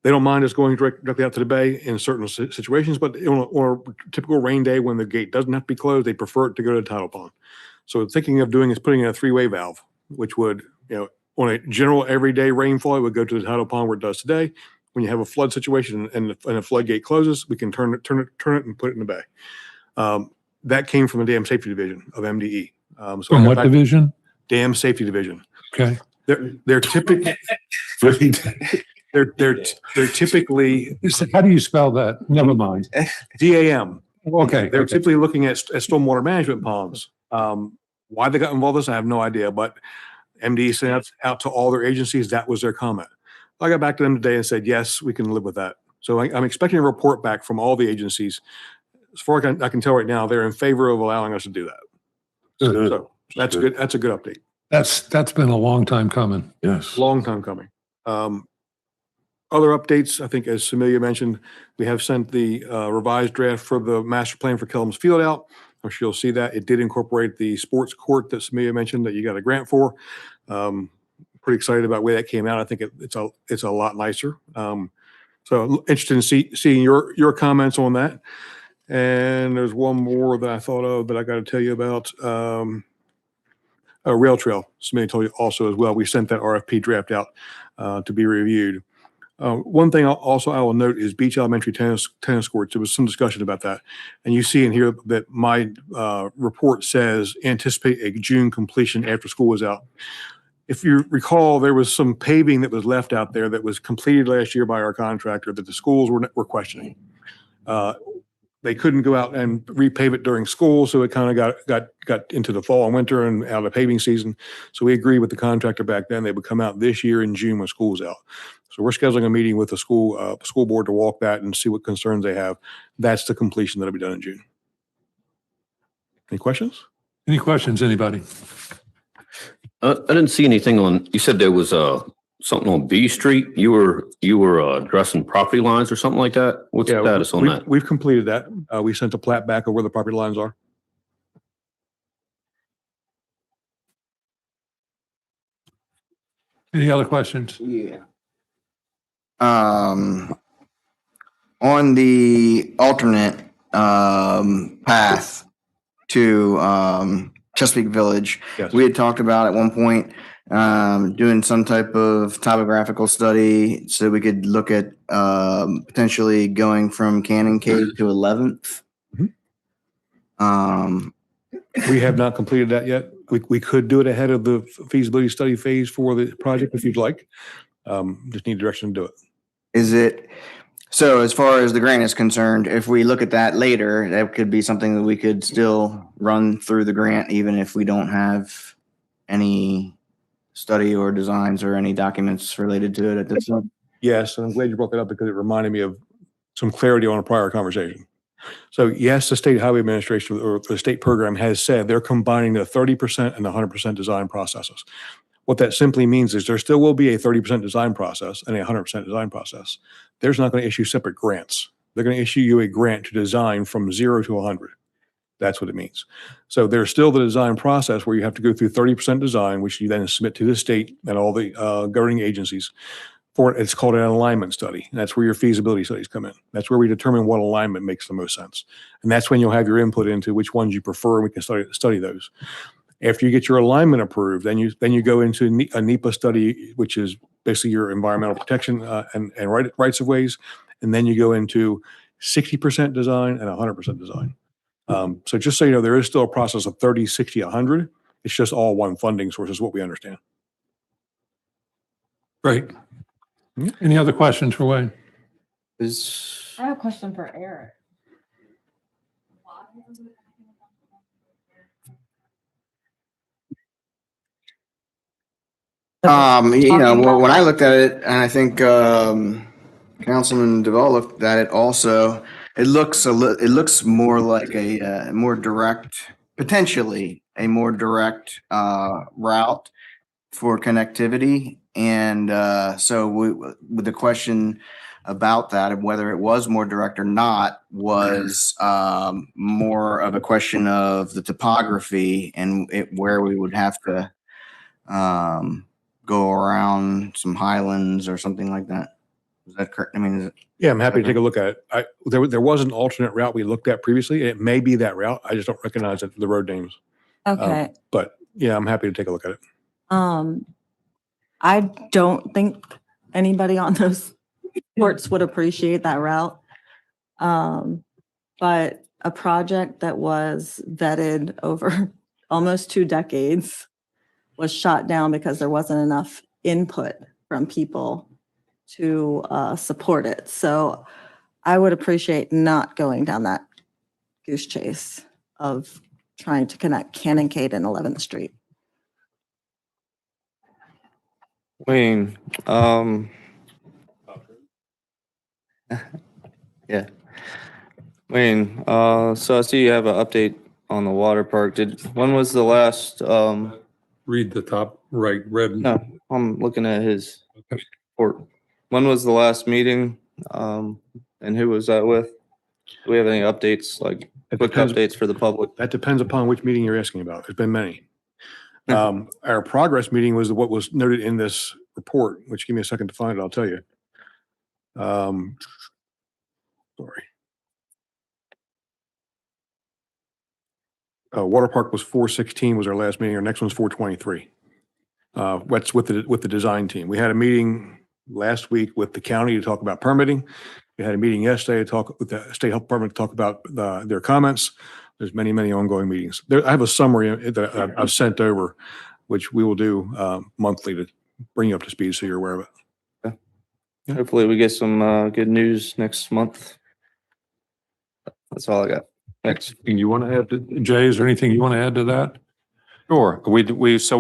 They don't mind us going directly out to the bay in certain situations, but on a typical rain day when the gate doesn't have to be closed, they prefer it to go to the tidal pond. So thinking of doing is putting in a three-way valve, which would, on a general everyday rainfall, it would go to the tidal pond where it does today. When you have a flood situation and a floodgate closes, we can turn it and put it in the bay. That came from the Dam Safety Division of MDE. From what division? Dam Safety Division. Okay. They're typically they're typically. How do you spell that? Never mind. DAM. Okay. They're typically looking at stormwater management ponds. Why they got involved in this, I have no idea, but MDE sent out to all their agencies. That was their comment. I got back to them today and said, yes, we can live with that. So I'm expecting a report back from all the agencies. As far as I can tell right now, they're in favor of allowing us to do that. Good. So that's good. That's a good update. That's been a long time coming. Yes. Long time coming. Other updates, I think, as Samilia mentioned, we have sent the revised draft for the master plan for Kellums Field out. I'm sure you'll see that. It did incorporate the sports court that Samilia mentioned that you got a grant for. Pretty excited about where that came out. I think it's a lot nicer. So interested in seeing your comments on that. And there's one more that I thought of, but I got to tell you about Rail Trail. Samilia told you also as well. We sent that RFP draft out to be reviewed. One thing I will note is Beach Elementary tennis courts. There was some discussion about that. And you see in here that my report says anticipate a June completion after school is out. If you recall, there was some paving that was left out there that was completed last year by our contractor that the schools were questioning. They couldn't go out and repave it during school, so it kind of got into the fall and winter and out of paving season. So we agreed with the contractor back then. They would come out this year in June when school's out. So we're scheduling a meeting with the school board to walk that and see what concerns they have. That's the completion that'll be done in June. Any questions? Any questions, anybody? I didn't see anything on, you said there was something on B Street. You were addressing property lines or something like that? What's the status on that? We've completed that. We sent a plat back of where the property lines are. Any other questions? Yeah. On the alternate path to Chesapeake Village, yes. We had talked about at one point doing some type of topographical study so we could look at potentially going from Cannon Cave to 11th. We have not completed that yet. We could do it ahead of the feasibility study phase for the project if you'd like. Just need direction to do it. Is it, so as far as the grant is concerned, if we look at that later, that could be something that we could still run through the grant, even if we don't have any study or designs or any documents related to it at this point? Yes, and I'm glad you brought that up because it reminded me of some clarity on a prior conversation. So yes, the state highway administration or the state program has said they're combining the 30% and the 100% design processes. What that simply means is there still will be a 30% design process and a 100% design process. There's not going to issue separate grants. They're going to issue you a grant to design from 0 to 100. That's what it means. So there's still the design process where you have to go through 30% design, which you then submit to the state and all the governing agencies. For it, it's called an alignment study. And that's where your feasibility studies come in. That's where we determine what alignment makes the most sense. And that's when you'll have your input into which ones you prefer, and we can study those. After you get your alignment approved, then you go into a NEPA study, which is basically your environmental protection and rights of ways. And then you go into 60% design and 100% design. So just so you know, there is still a process of 30, 60, 100. It's just all one funding source is what we understand. Great. Any other questions for Wayne? I have a question for Eric. When I looked at it, and I think Councilman Duvall looked at it also, it looks more like a more direct, potentially a more direct route for connectivity. And so with the question about that, of whether it was more direct or not, was more of a question of the topography and where we would have to go around some highlands or something like that. Is that correct? I mean, Yeah, I'm happy to take a look at it. There was an alternate route we looked at previously. It may be that route. I just don't recognize the road names. Okay. But yeah, I'm happy to take a look at it. I don't think anybody on those courts would appreciate that route. But a project that was vetted over almost 2 decades was shot down because there wasn't enough input from people to support it. So I would appreciate not going down that goose chase of trying to connect Cannoncade and 11th Street. Wayne, yeah. Wayne, so I see you have an update on the water park. When was the last, Read the top right, red. no, I'm looking at his report. When was the last meeting? And who was that with? Do we have any updates, like quick updates for the public? That depends upon which meeting you're asking about. There's been many. Our progress meeting was what was noted in this report, which give me a second to find it, I'll tell you. Sorry. Water Park was 4/16 was our last meeting. Our next one's 4/23. That's with the design team. We had a meeting last week with the county to talk about permitting. We had a meeting yesterday to talk with the state health department to talk about their comments. There's many, many ongoing meetings. I have a summary that I've sent over, which we will do monthly to bring you up to speed so you're aware of it. Yeah. Hopefully we get some good news next month. That's all I got. Thanks. You want to add to, Jay, is there anything you want to add to that? Sure. We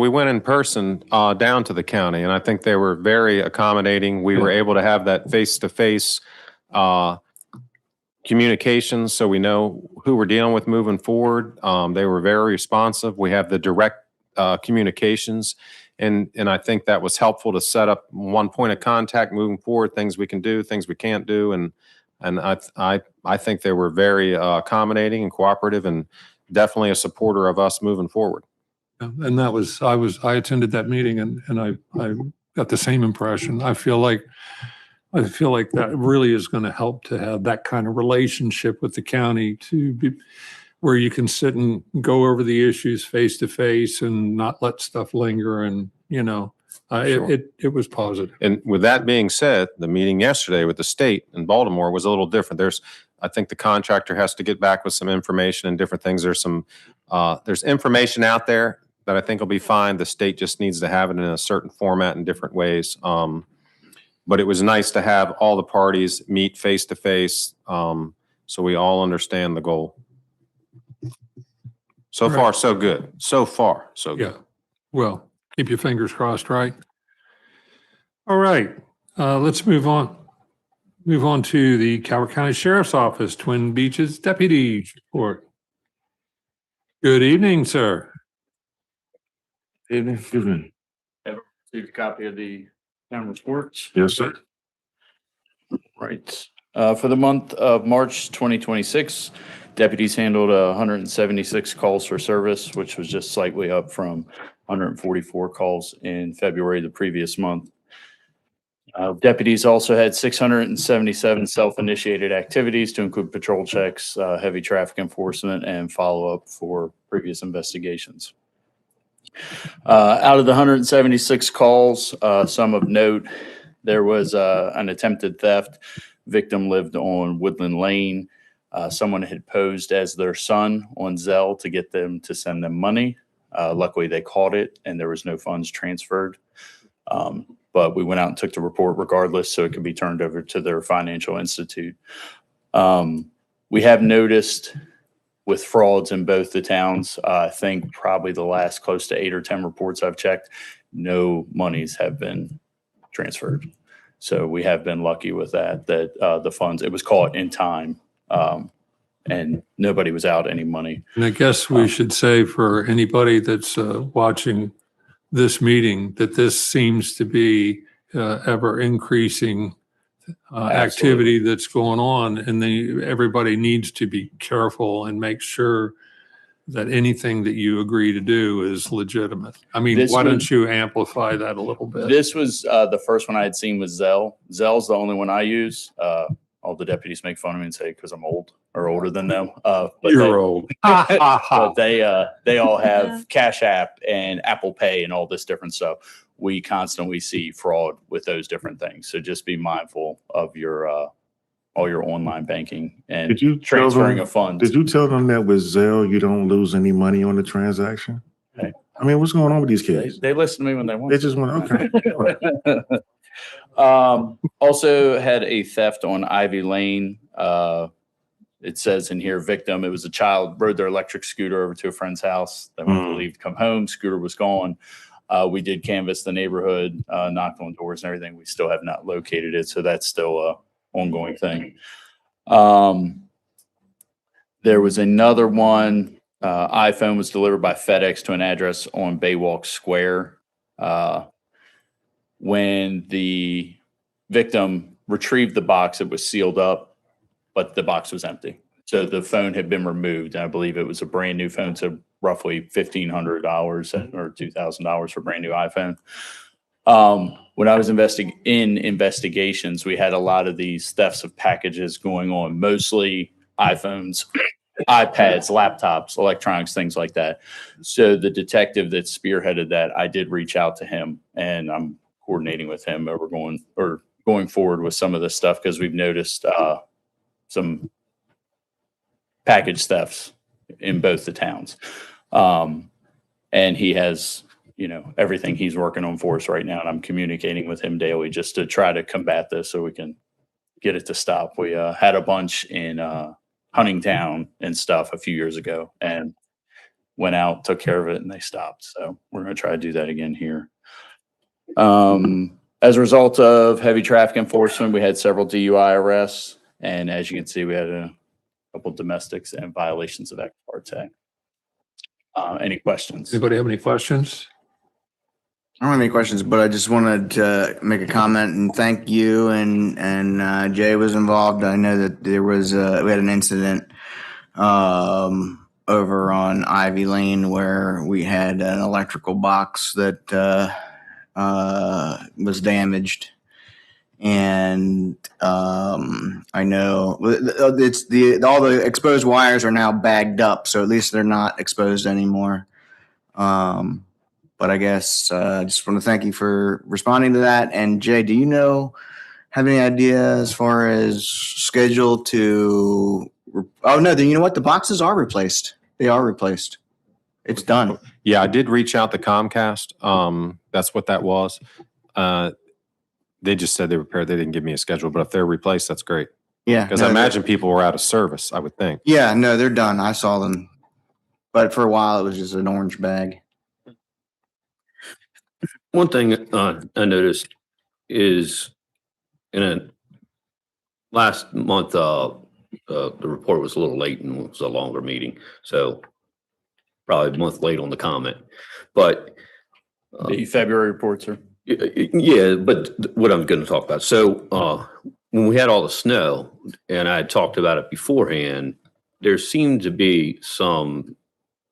went in person down to the county, and I think they were very accommodating. We were able to have that face-to-face communications, so we know who we're dealing with moving forward. They were very responsive. We have the direct communications, and I think that was helpful to set up one point of contact moving forward, things we can do, things we can't do, and I think they were very accommodating and cooperative, and definitely a supporter of us moving forward. And that was, I attended that meeting and I got the same impression. I feel like that really is going to help to have that kind of relationship with the county to be where you can sit and go over the issues face to face and not let stuff linger. And, sure. It was positive. And with that being said, the meeting yesterday with the state in Baltimore was a little different. I think the contractor has to get back with some information and different things. There's information out there that I think will be fine. The state just needs to have it in a certain format in different ways. But it was nice to have all the parties meet face to face, so we all understand the goal. So far, so good. So far, so good. Yeah. Well, keep your fingers crossed, right? All right. Let's move on. Move on to the Calvert County Sheriff's Office, Twin Beaches Deputy Report. Good evening, sir. Evening. Evening. Have received a copy of the town reports. Yes, sir. Right. For the month of March 2026, deputies handled 176 calls for service, which was just slightly up from 144 calls in February the previous month. Deputies also had 677 self-initiated activities to include patrol checks, heavy traffic enforcement, and follow-up for previous investigations. Out of the 176 calls, some of note, there was an attempted theft. Victim lived on Woodland Lane. Someone had posed as their son on Zelle to get them to send them money. Luckily, they caught it and there was no funds transferred. But we went out and took the report regardless, so it could be turned over to their financial institute. We have noticed with frauds in both the towns, I think probably the last close to 8 or 10 reports I've checked, no monies have been transferred. So we have been lucky with that the funds, it was caught in time, and nobody was out any money. And I guess we should say for anybody that's watching this meeting that this seems to be ever increasing activity that's going on, and everybody needs to be careful and make sure that anything that you agree to do is legitimate. I mean, why don't you amplify that a little bit? This was the first one I had seen was Zelle. Zelle's the only one I use. All the deputies make fun of me and say because I'm old or older than them. But You're old. But they all have Cash App and Apple Pay and all this different stuff. We constantly see fraud with those different things. So just be mindful of your all your online banking and Did you transferring of funds. Did you tell them that with Zelle you don't lose any money on the transaction? Okay. I mean, what's going on with these kids? They listen to me when they want. They just want okay. Also had a theft on Ivy Lane. It says in here, victim, it was a child, rode their electric scooter over to a friend's house. They went to leave to come home. Scooter was gone. We did canvass the neighborhood, knocked on doors and everything. We still have not located it. So that's still a ongoing thing. There was another one. iPhone was delivered by FedEx to an address on Baywalk Square. When the victim retrieved the box, it was sealed up, but the box was empty. So the phone had been removed. And I believe it was a brand new phone, so roughly $1,500 or $2,000 for a brand new iPhone. When I was in investigations, we had a lot of these thefts of packages going on, mostly iPhones, iPads, laptops, electronics, things like that. So the detective that spearheaded that, I did reach out to him, and I'm coordinating with him over going forward with some of this stuff because we've noticed some package thefts in both the towns. And he has, everything he's working on for us right now. And I'm communicating with him daily just to try to combat this so we can get it to stop. We had a bunch in Huntingtown and stuff a few years ago and went out, took care of it, and they stopped. So we're going to try to do that again here. As a result of heavy traffic enforcement, we had several DUI arrests. And as you can see, we had a couple domestics and violations of ex parte. Any questions? Anybody have any questions? I don't have any questions, but I just wanted to make a comment and thank you and Jay was involved. I know that there was we had an incident over on Ivy Lane where we had an electrical box that was damaged. And I know it's all the exposed wires are now bagged up, so at least they're not exposed anymore. But I guess I just want to thank you for responding to that. And Jay, do you have any idea as far as schedule to? Oh no, you know what? The boxes are replaced. They are replaced. It's done. Yeah, I did reach out to Comcast. That's what that was. They just said they repaired. They didn't give me a schedule, but if they're replaced, that's great. Yeah. Because no, I imagine people were out of service, I would think. Yeah, no, they're done. I saw them. But for a while, it was just an orange bag. One thing I noticed is in a last month, the report was a little late and it was a longer meeting. So probably a month late on the comment, but The February reports, sir. yeah, but what I'm going to talk about. So when we had all the snow and I had talked about it beforehand, there seemed to be some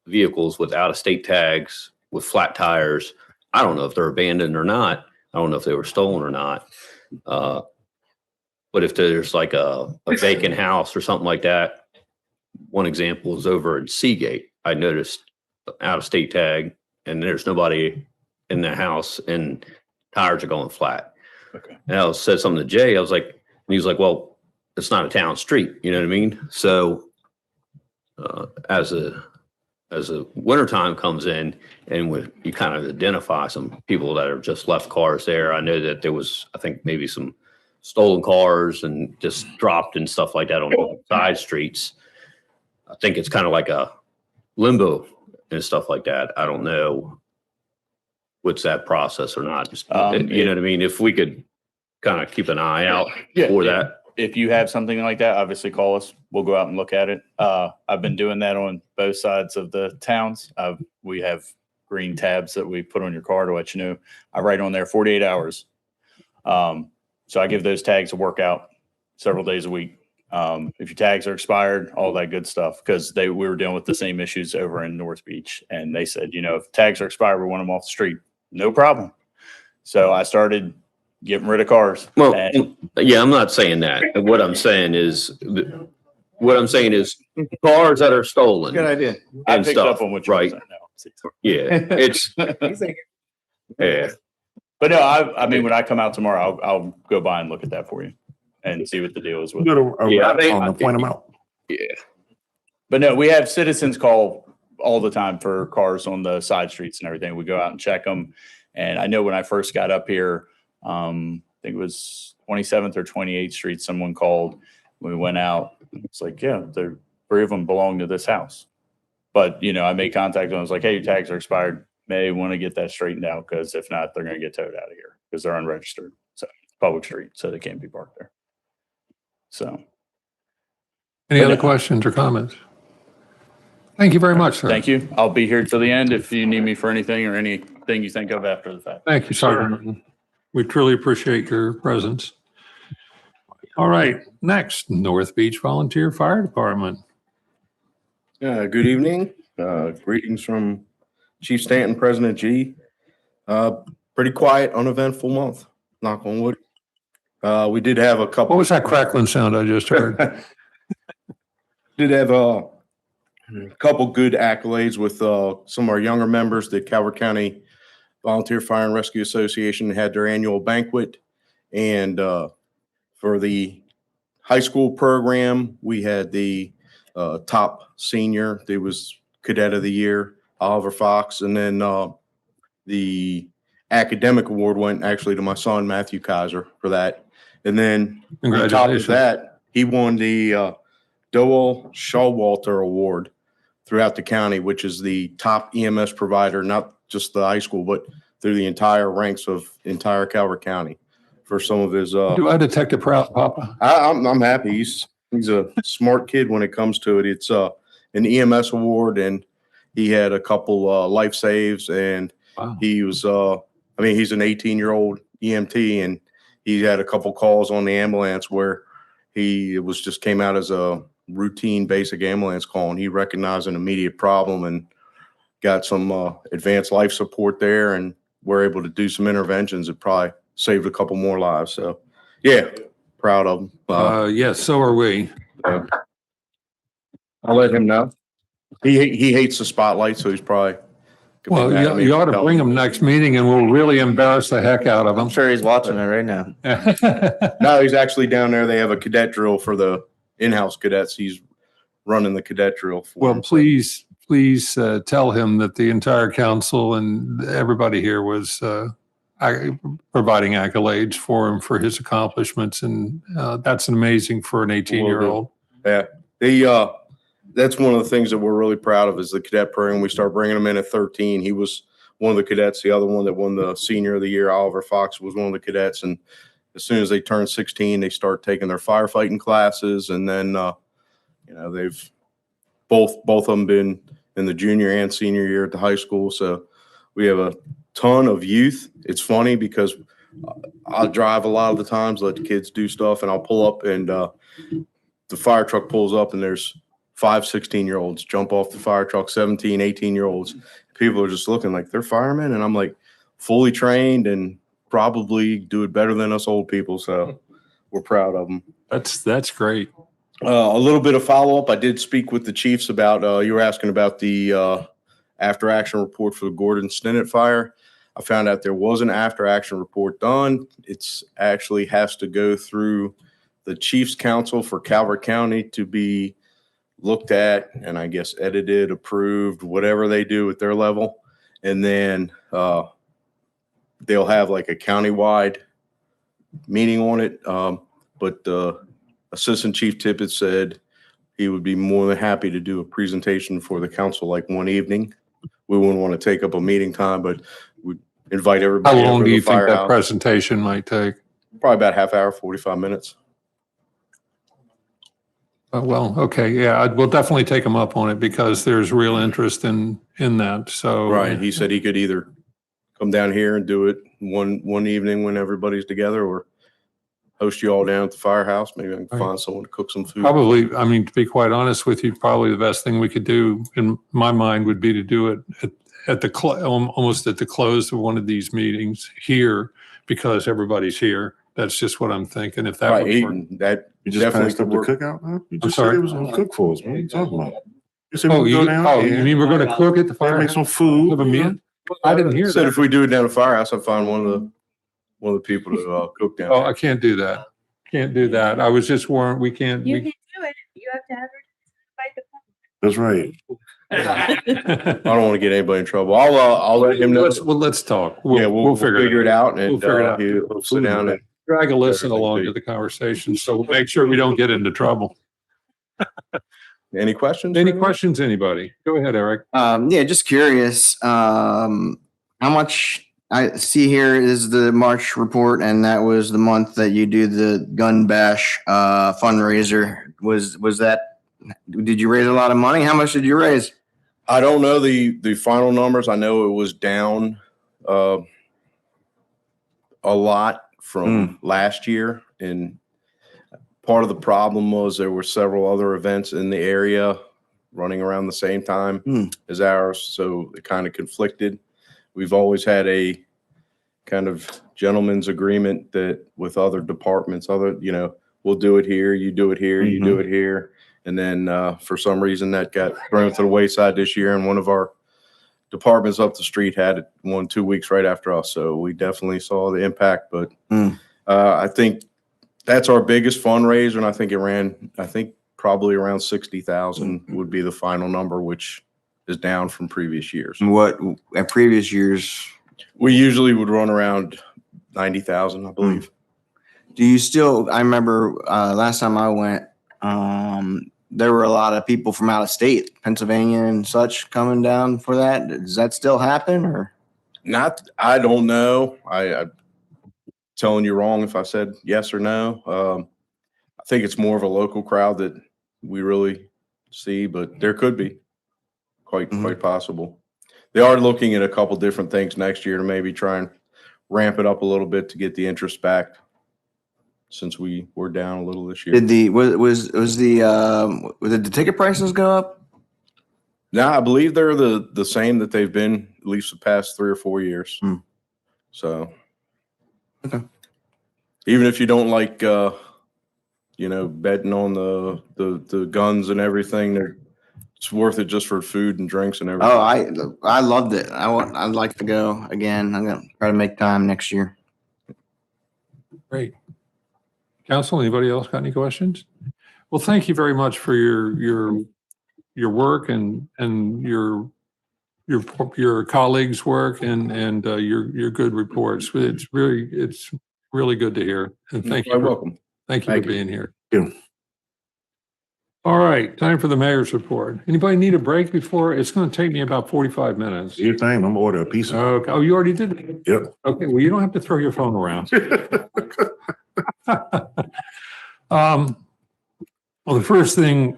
vehicles with out of state tags with flat tires. I don't know if they're abandoned or not. I don't know if they were stolen or not. But if there's like a vacant house or something like that, one example is over in Seagate. I noticed out of state tag and there's nobody in the house and tires are going flat. Okay. And I said something to Jay. I was like, and he was like, well, it's not a town street. You know what I mean? So as a wintertime comes in and you kind of identify some people that have just left cars there. I know that there was, I think maybe some stolen cars and just dropped and stuff like that on the side streets. I think it's kind of like a limbo and stuff like that. I don't know what's that process or not. Just, you know what I mean? If we could kind of keep an eye out for that. If you have something like that, obviously call us. We'll go out and look at it. I've been doing that on both sides of the towns. We have green tabs that we put on your car to let you know. I write on there 48 hours. So I give those tags a workout several days a week. If your tags are expired, all that good stuff, because we were dealing with the same issues over in North Beach. And they said, if tags are expired, we want them off the street. No problem. So I started getting rid of cars. Well, yeah, I'm not saying that. What I'm saying is cars that are stolen. Good idea. I and picked stuff, up on what you right? were saying now. Yeah, it's yeah. But no, I mean, when I come out tomorrow, I'll go by and look at that for you and see what the deal is with it. Yeah, I think- point them out. Yeah. But no, we have citizens call all the time for cars on the side streets and everything. We go out and check them. And I know when I first got up here, I think it was 27th or 28th Street, someone called. We went out. It's like, yeah, three of them belong to this house. But, I made contact and I was like, hey, your tags are expired. May want to get that straightened out, because if not, they're going to get towed out of here because they're unregistered. So public street, so they can't be parked there. So. Any other questions or comments? Thank you very much, sir. Thank you. I'll be here till the end if you need me for anything or anything you think of after the fact. Thank you, Sergeant. We truly appreciate your presence. All right, next, North Beach Volunteer Fire Department. Good evening. Greetings from Chief Stanton, President G. Pretty quiet, uneventful month, knock on wood. We did have a couple. What was that crackling sound I just heard? Did have a couple good accolades with some of our younger members. The Calvert County Volunteer Fire and Rescue Association had their annual banquet. And for the high school program, we had the top senior. There was Cadet of the Year, Oliver Fox. And then the academic award went actually to my son, Matthew Kaiser, for that. And then on top of Congratulations. that, he won the Dowell Showalter Award throughout the county, which is the top EMS provider, not just the high school, but through the entire ranks of entire Calvert County for some of his. Do I detect a proud papa? I'm happy. He's a smart kid when it comes to it. It's an EMS award, and he had a couple life saves, and he was he's an 18-year-old EMT, and he had a couple calls on the ambulance where he came out as a routine basic ambulance call, and he recognized an immediate problem and got some advanced life support there, and we're able to do some interventions that probably saved a couple more lives. So yeah, proud of him. Yes, so are we. I'll let him know. He hates the spotlight, so he's probably. Well, you ought to bring him next meeting and we'll really embarrass the heck out of him. I'm sure he's watching it right now. No, he's actually down there. They have a cadet drill for the in-house cadets. He's running the cadet drill for Well, them. please tell him that the entire council and everybody here was providing accolades for him for his accomplishments. And that's amazing for an 18-year-old. Yeah. That's one of the things that we're really proud of is the cadet program. We start bringing them in at 13. He was one of the cadets. The other one that won the senior of the year, Oliver Fox, was one of the cadets. And as soon as they turn 16, they start taking their firefighting classes. And then, they've both of them been in the junior and senior year at the high school. So we have a ton of youth. It's funny because I'll drive a lot of the times, let the kids do stuff, and I'll pull up and the fire truck pulls up and there's 5 16-year-olds jump off the fire truck, 17, 18-year-olds. People are just looking like they're firemen. And I'm like, fully trained and probably do it better than us old people. So we're proud of them. That's great. A little bit of follow-up. I did speak with the chiefs about, you were asking about the after action report for the Gordon Stinnett fire. I found out there was an after action report done. It's actually has to go through the Chiefs Council for Calvert County to be looked at and I guess edited, approved, whatever they do at their level. And then they'll have like a countywide meeting on it. But Assistant Chief Tippett said he would be more than happy to do a presentation for the council like one evening. We wouldn't want to take up a meeting time, but we'd invite How everybody. long over do to you the think that firehouse. presentation might take? Probably about half hour, 45 minutes. Well, okay, yeah, we'll definitely take him up on it because there's real interest in that. So Right. He said he could either come down here and do it one evening when everybody's together or host you all down at the firehouse. Maybe I can find someone to cook some food. probably, I mean, to be quite honest with you, probably the best thing we could do in my mind would be to do it at the almost at the close of one of these meetings here because everybody's here. That's just what I'm thinking. If that Right. would work. That You just definitely passed up could the work. cookout, huh? You I'm just sorry? said it was going to cook for us. What are you talking about? You said we Oh, would go down. you mean we're going to cook at the fire, fire? make some food. Have a meal? I didn't hear Said that. if we do it down at the firehouse, I'll find one of the people to cook down Oh, there. I can't do that. Can't do that. I was just warned, we can't. You we- can do it. You have to invite the That's right. I don't want to get anybody in trouble. I'll let him know. Let's talk. Yeah, we'll figure it out and We'll figure it out. he'll sit down and Drag a listen everything along to to you. the conversation, so we'll make sure we don't get into trouble. Any questions? Any questions, anybody? Go ahead, Eric. Yeah, just curious, how much I see here is the March report, and that was the month that you do the gun bash, fundraiser. Was that, did you raise a lot of money? How much did you raise? I don't know the final numbers. I know it was down a lot from last year, and part of the problem was there were several other events in the area running around the same time as ours, so it kind of conflicted. We've always had a kind of gentleman's agreement that with other departments, we'll do it here, you do it here, you do it here. And then for some reason that got thrown to the wayside this year, and one of our departments up the street had it 2 weeks right after us. So we definitely saw the impact, but I think that's our biggest fundraiser. And I think probably around 60,000 would be the final number, which is down from previous years. What, at previous years? We usually would run around 90,000, I believe. Do you still, I remember last time I went, there were a lot of people from out of state, Pennsylvania and such, coming down for that. Does that still happen, or? I don't know. I'm telling you wrong if I said yes or no. I think it's more of a local crowd that we really see, but there could be quite possible. They are looking at a couple different things next year to maybe try and ramp it up a little bit to get the interest back, since we were down a little this year. Did the ticket prices go up? No, I believe they're the same that they've been at least the past 3 or 4 years. So, even if you don't like, betting on the guns and everything, it's worth it just for food and drinks and everything. Oh, I loved it. I'd like to go again. I'm gonna try to make time next year. Great. Council, anybody else got any questions? Well, thank you very much for your work and your your colleagues' work and your good reports. It's really good to hear. And thank you. You're welcome. Thank you Thank for you. being here. Yeah. All right, time for the mayor's report. Anybody need a break before? It's going to take me about 45 minutes. Your thing, I'm gonna order a pizza. Okay. Oh, you already did it? Yep. Okay, well, you don't have to throw your phone around. Well, the first thing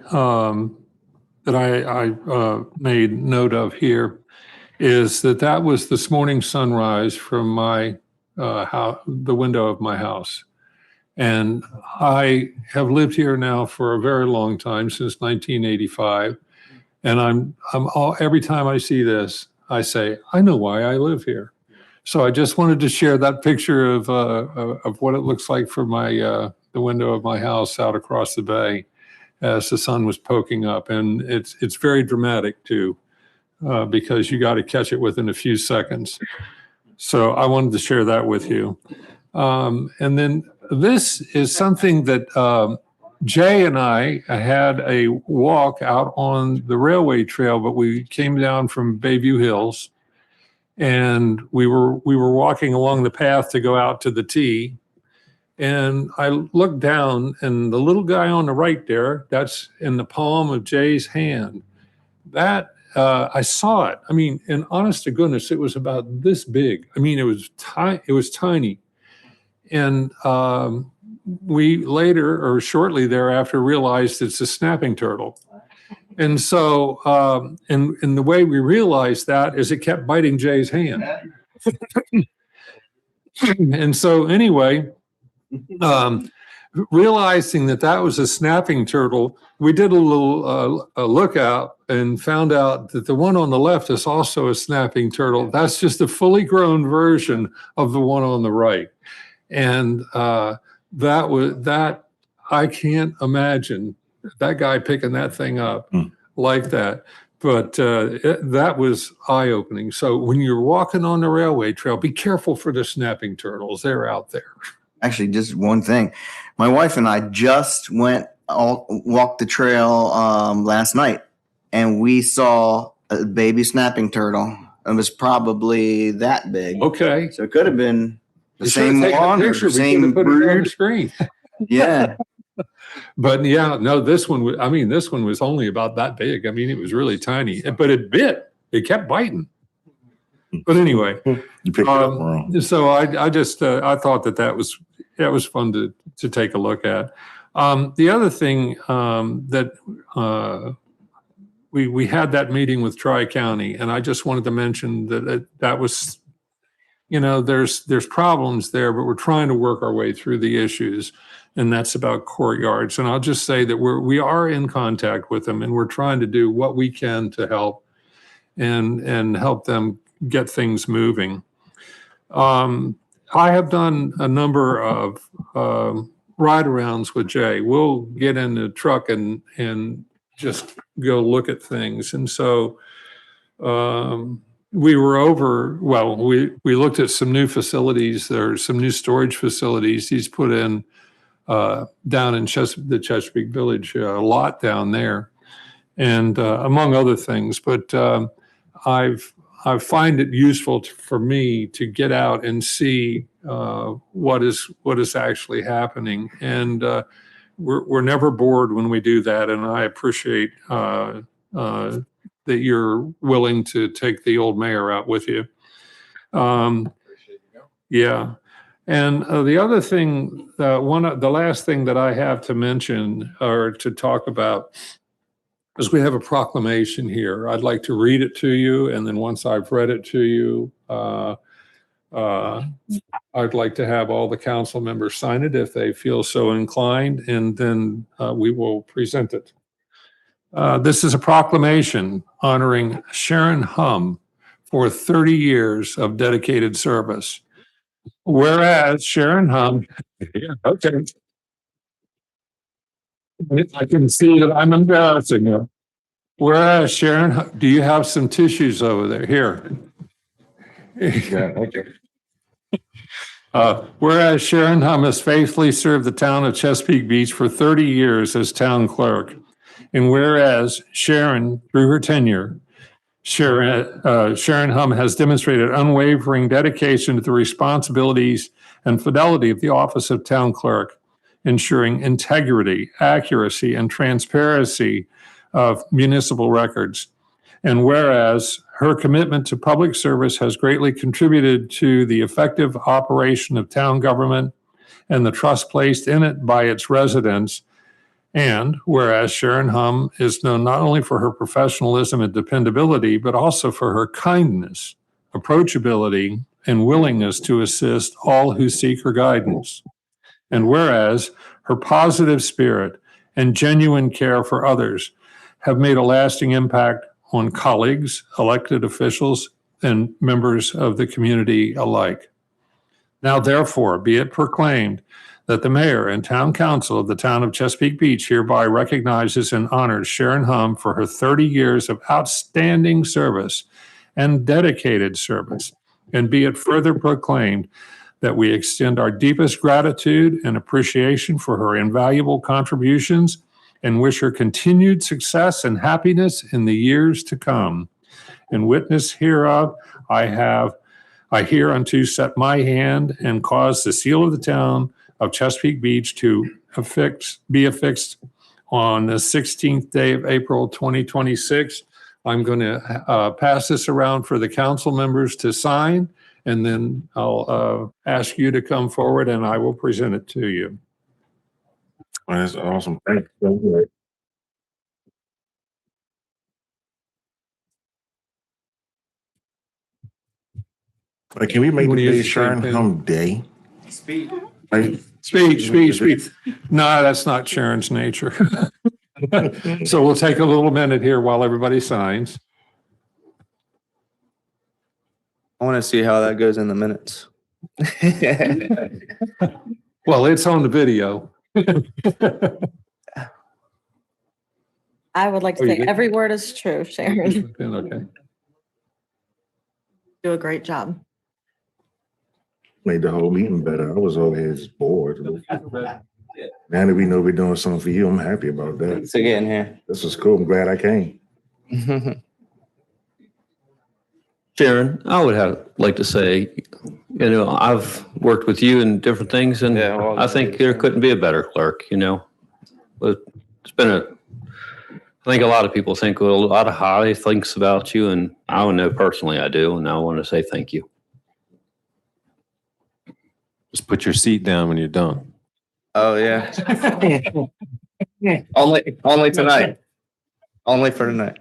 that I made note of here is that was this morning sunrise from my the window of my house. And I have lived here now for a very long time, since 1985. And every time I see this, I say, I know why I live here. So I just wanted to share that picture of what it looks like from the window of my house out across the bay as the sun was poking up. And it's very dramatic too, because you got to catch it within a few seconds. So I wanted to share that with you. And then this is something that Jay and I had a walk out on the railway trail, but we came down from Bayview Hills, and we were walking along the path to go out to the T. And I looked down, and the little guy on the right there, that's in the palm of Jay's hand. That I saw it. I mean, and honest to goodness, it was about this big. I mean, it was tiny. And we later, or shortly thereafter, realized it's a snapping turtle. And so, and the way we realized that is it kept biting Jay's hand. And so anyway, realizing that was a snapping turtle, we did a little lookout and found out that the one on the left is also a snapping turtle. That's just a fully grown version of the one on the right. And that I can't imagine that guy picking that thing up like that. But that was eye-opening. So when you're walking on the railway trail, be careful for the snapping turtles. They're out there. Actually, just one thing. My wife and I just walked the trail last night, and we saw a baby snapping turtle. It was probably that big. Okay. So it could have been the You same should've taken a one or picture. the We same could've put it on the brood. screen. Yeah. But yeah, no, this one was only about that big. I mean, it was really tiny, but it bit. It kept biting. But anyway, you picked it up wrong. So I just I thought that was fun to take a look at. The other thing that we had that meeting with Tri-County, and I just wanted to mention that was, there's problems there, but we're trying to work our way through the issues, and that's about courtyards. And I'll just say that we are in contact with them, and we're trying to do what we can to help and help them get things moving. I have done a number of ride-arounds with Jay. We'll get in the truck and just go look at things. And so we looked at some new facilities. There are some new storage facilities he's put in down in the Chesapeake Village lot down there, and among other things. But I find it useful for me to get out and see what is actually happening, and we're never bored when we do that. And I appreciate that you're willing to take the old mayor out with you. Yeah, and the other thing, the last thing that I have to mention or to talk about, because we have a proclamation here. I'd like to read it to you, and then once I've read it to you, I'd like to have all the council members sign it if they feel so inclined, and then we will present it. This is a proclamation honoring Sharon Hum for 30 years of dedicated service. Whereas Sharon Hum, yeah, okay. I can see that I'm embarrassing you. Whereas Sharon, do you have some tissues over there? Here. Yeah, okay. Whereas Sharon Hum has faithfully served the town of Chesapeake Beach for 30 years as town clerk. And whereas Sharon, through her tenure, Sharon Hum has demonstrated unwavering dedication to the responsibilities and fidelity of the office of town clerk, ensuring integrity, accuracy, and transparency of municipal records. And whereas her commitment to public service has greatly contributed to the effective operation of town government and the trust placed in it by its residents, and whereas Sharon Hum is known not only for her professionalism and dependability, but also for her kindness, approachability, and willingness to assist all who seek her guidance. And whereas her positive spirit and genuine care for others have made a lasting impact on colleagues, elected officials, and members of the community alike. Now, therefore, be it proclaimed that the mayor and town council of the town of Chesapeake Beach hereby recognizes and honors Sharon Hum for her 30 years of outstanding service and dedicated service. And be it further proclaimed that we extend our deepest gratitude and appreciation for her invaluable contributions and wish her continued success and happiness in the years to come. In witness hereof, I hereunto set my hand and cause the seal of the town of Chesapeake Beach to be affixed on the 16th day of April, 2026. I'm going to pass this around for the council members to sign, and then I'll ask you to come forward and I will present it to you. That's awesome. Thank you. Like, can we make What do you the think, Sharon Ben? Hum Day? Speech. Right? Speech. No, that's not Sharon's nature. So we'll take a little minute here while everybody signs. I want to see how that goes in the minutes. Well, it's on the video. I would like to Oh, you say did? every word is true, Sharon. Okay. Do a great job. Made the whole meeting better. I was over here just bored. Now that we know we're doing something for you, I'm happy about that. Thanks for getting here. This was cool. I'm glad I came. Sharon, I would like to say, I've worked with you in different things, and I think there couldn't be a better clerk, But it's been I think a lot of people think a lot of high things about you, and I know personally I do, and I want to say thank you. Just put your seat down when you're done. Oh, yeah. Only tonight. Only for tonight.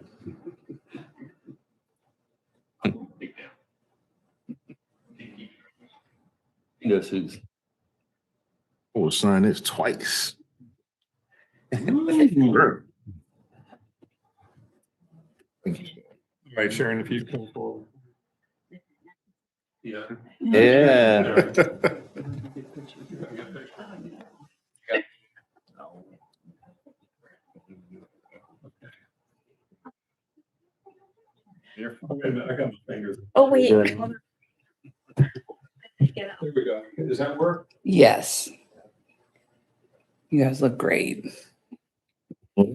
We'll sign this twice. All right, Sharon, if you come forward. Yeah. Yeah. I got my fingers. Oh, wait. There we go. Does that work? Yes. You guys look great. For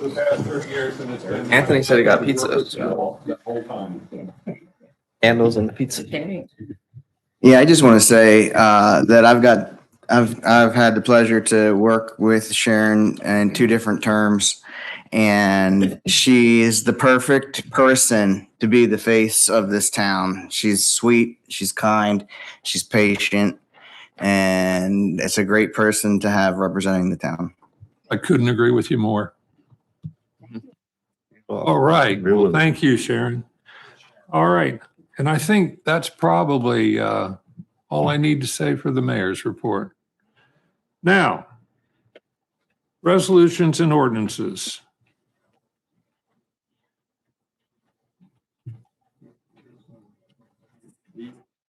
the past 30 years, and it's been. Anthony said he got pizza. The whole time. Candles and pizza. Yeah, I just want to say that I've had the pleasure to work with Sharon in 2 different terms, and she is the perfect person to be the face of this town. She's sweet, she's kind, she's patient, and it's a great person to have representing the town. I couldn't agree with you more. All right. Well, thank you, Sharon. All right. And I think that's probably all I need to say for the mayor's report. Now, resolutions and ordinances.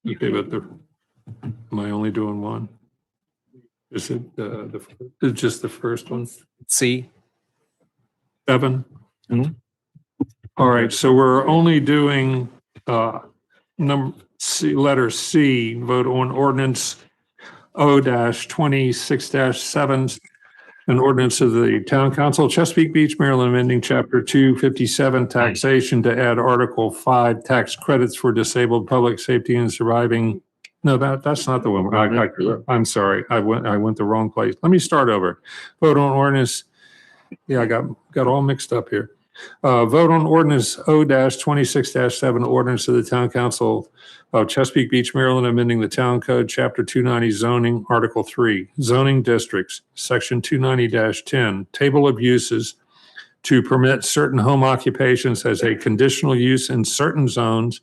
Okay, but am I only doing one? Is it it's just the first one? C. 7? All right, so we're only doing number C, letter C, vote on ordinance O-26-7, an ordinance of the Town Council, Chesapeake Beach, Maryland, amending Chapter 257 taxation to add Article 5 tax credits for disabled public safety and surviving. No, that's not the one. I'm sorry. I went the wrong place. Let me start over. Vote on ordinance. Yeah, I got all mixed up here. Vote on ordinance O-26-7, ordinance of the Town Council of Chesapeake Beach, Maryland, amending the Town Code, Chapter 290 zoning, Article 3, zoning districts, Section 290-10, table of uses to permit certain home occupations as a conditional use in certain zones,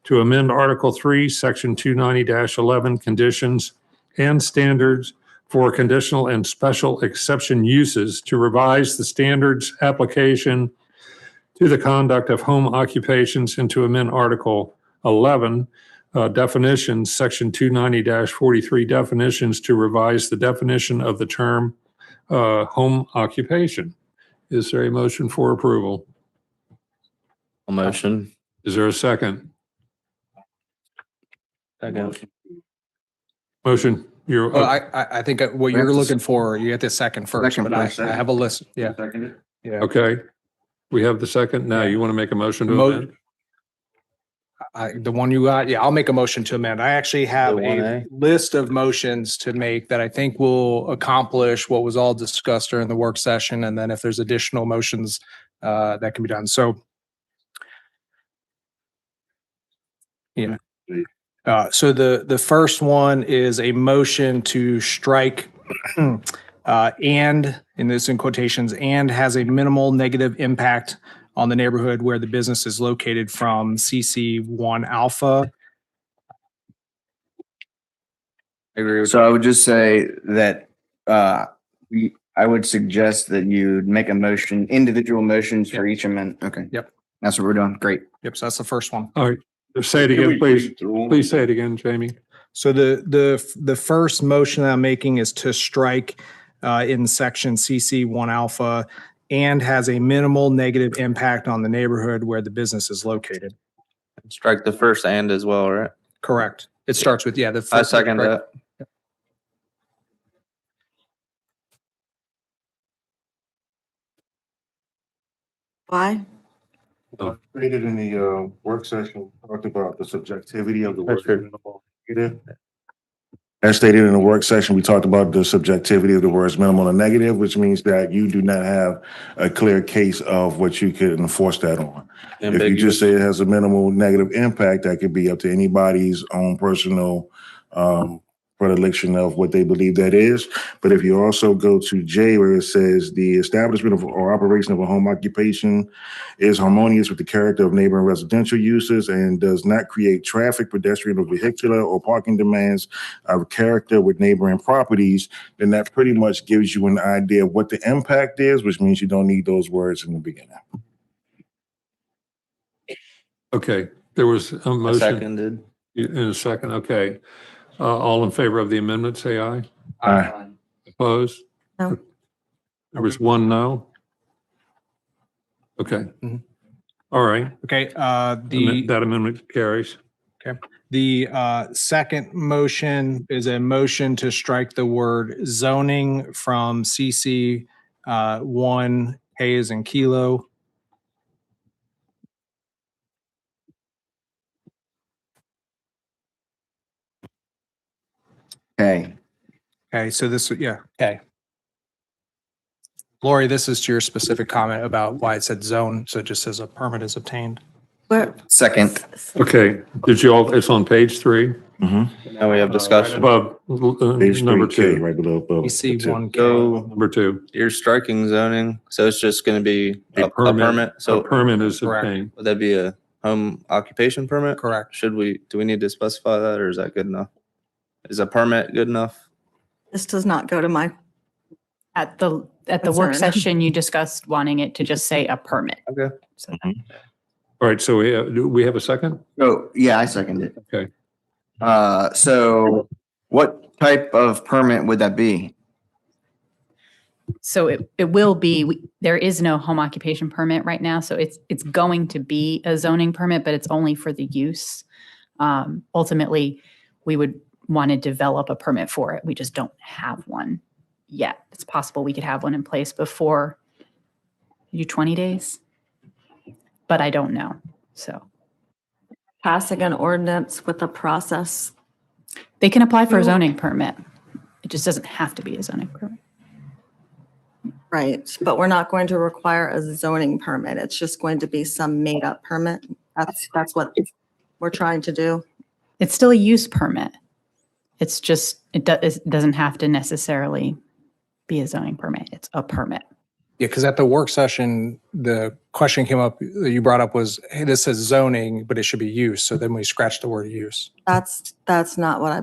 to amend Article 3, Section 290-11, conditions and standards for conditional and special exception uses, to revise the standards application to the conduct of home occupations, and to amend Article 11, definitions, Section 290-43, definitions, to revise the definition of the term home occupation. Is there a motion for approval? A motion. Is there a second? Second. Motion. You're, Well, I think what you're looking for, you get the second first, Second but I first. have a list. Yeah. Yeah. okay. We have the second. Now you want to make a motion to amend? The one you got, yeah, I'll make a motion to amend. I actually have The a 1A? list of motions to make that I think will accomplish what was all discussed during the work session. And then if there's additional motions, that can be done. So. Yeah. So the first one is a motion to strike and, in this in quotations, and has a minimal negative impact on the neighborhood where the business is located from CC1 Alpha. I agree with So I would just say that I would suggest that you make a motion, individual motions for each amendment. Okay. Yep. That's what we're doing. Great. Yep, so that's the first one. All right. Say it again, please. Please say it again, Jamie. So the first motion that I'm making is to strike in section CC1 Alpha and has a minimal negative impact on the neighborhood where the business is located. Strike the first and as well, right? Correct. It starts with, yeah, the I first. second that. Why? Stated in the work session, talked about the subjectivity of the word minimal negative. As stated in the work session, we talked about the subjectivity of the words minimal and negative, which means that you do not have a clear case of what you could enforce that on. If you just say it has a minimal negative impact, that could be up to anybody's own personal predilection of what they believe that is. But if you also go to J, where it says the establishment of or operation of a home occupation is harmonious with the character of neighboring residential uses and does not create traffic, pedestrian, or vehicular or parking demands of character with neighboring properties, then that pretty much gives you an idea of what the impact is, which means you don't need those words in the beginning. Okay, there was a motion. Seconded. In a second, okay. All in favor of the amendment, say aye. Aye. Opposed? No. There was one no? Okay. Mhm. All right. Okay, That amendment carries. the second motion is a motion to strike the word zoning from CC 1, K as in kilo. Okay. Okay, so this, yeah, okay. Lori, this is to your specific comment about why it said zone, so it just says a permit is obtained. Where, Second. Okay, did you all, it's on page 3. Now we have discussion. Above, Page number 3K, 2. right below. CC 1K. So Number 2. you're striking zoning, so it's just gonna be A a permit. A So permit is Correct. obtained. would that be a home occupation permit? Correct. Do we need to specify that or is that good enough? Is a permit good enough? this does not go to my, At the work Concern. session, you discussed wanting it to just say a permit. Okay. So All right, so do we have a second? Oh, yeah, I second it. Okay. So what type of permit would that be? So it will be, there is no home occupation permit right now, so it's going to be a zoning permit, but it's only for the use. Ultimately, we would want to develop a permit for it. We just don't have one yet. It's possible we could have one in place before 20 days, but I don't know. So Passing an ordinance with a process. they can apply for a zoning permit. It just doesn't have to be a zoning permit. Right, but we're not going to require a zoning permit. It's just going to be some made-up permit. That's what we're trying to do. It's still a use permit. It's just, it doesn't have to necessarily be a zoning permit. It's a permit. Yeah, because at the work session, the question came up that you brought up was, hey, this says zoning, but it should be use. So then we scratched the word use. That's not what I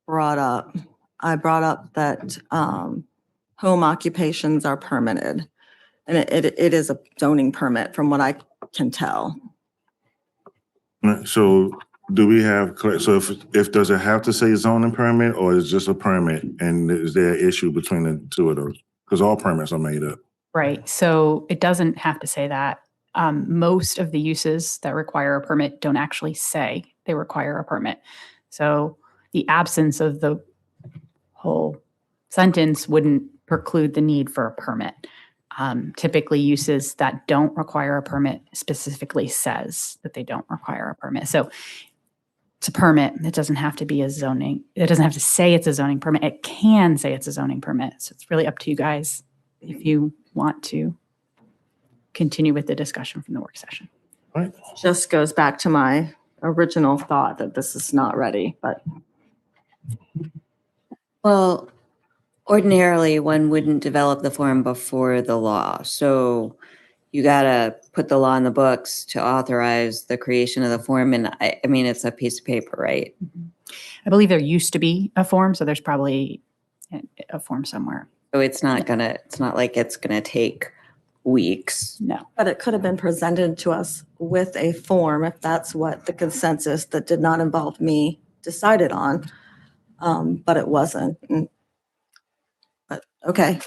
brought up. I brought up that home occupations are permitted. And it is a zoning permit from what I can tell. So do we have, so if does it have to say zoning permit or is it just a permit? And is there an issue between the two of those? Because all permits are made up. Right. So it doesn't have to say that. Most of the uses that require a permit don't actually say they require a permit. So the absence of the whole sentence wouldn't preclude the need for a permit. Typically, uses that don't require a permit specifically says that they don't require a permit. So it's a permit. It doesn't have to be a zoning. It doesn't have to say it's a zoning permit. It can say it's a zoning permit. So it's really up to you guys if you want to continue with the discussion from the work session. Right. Just goes back to my original thought that this is not ready, but. Well, ordinarily, one wouldn't develop the form before the law. So you got to put the law in the books to authorize the creation of the form. And I mean, it's a piece of paper, right? I believe there used to be a form, so there's probably a form somewhere. So it's not like it's gonna take weeks. No. But it could have been presented to us with a form if that's what the consensus that did not involve me decided on. But it wasn't. But okay.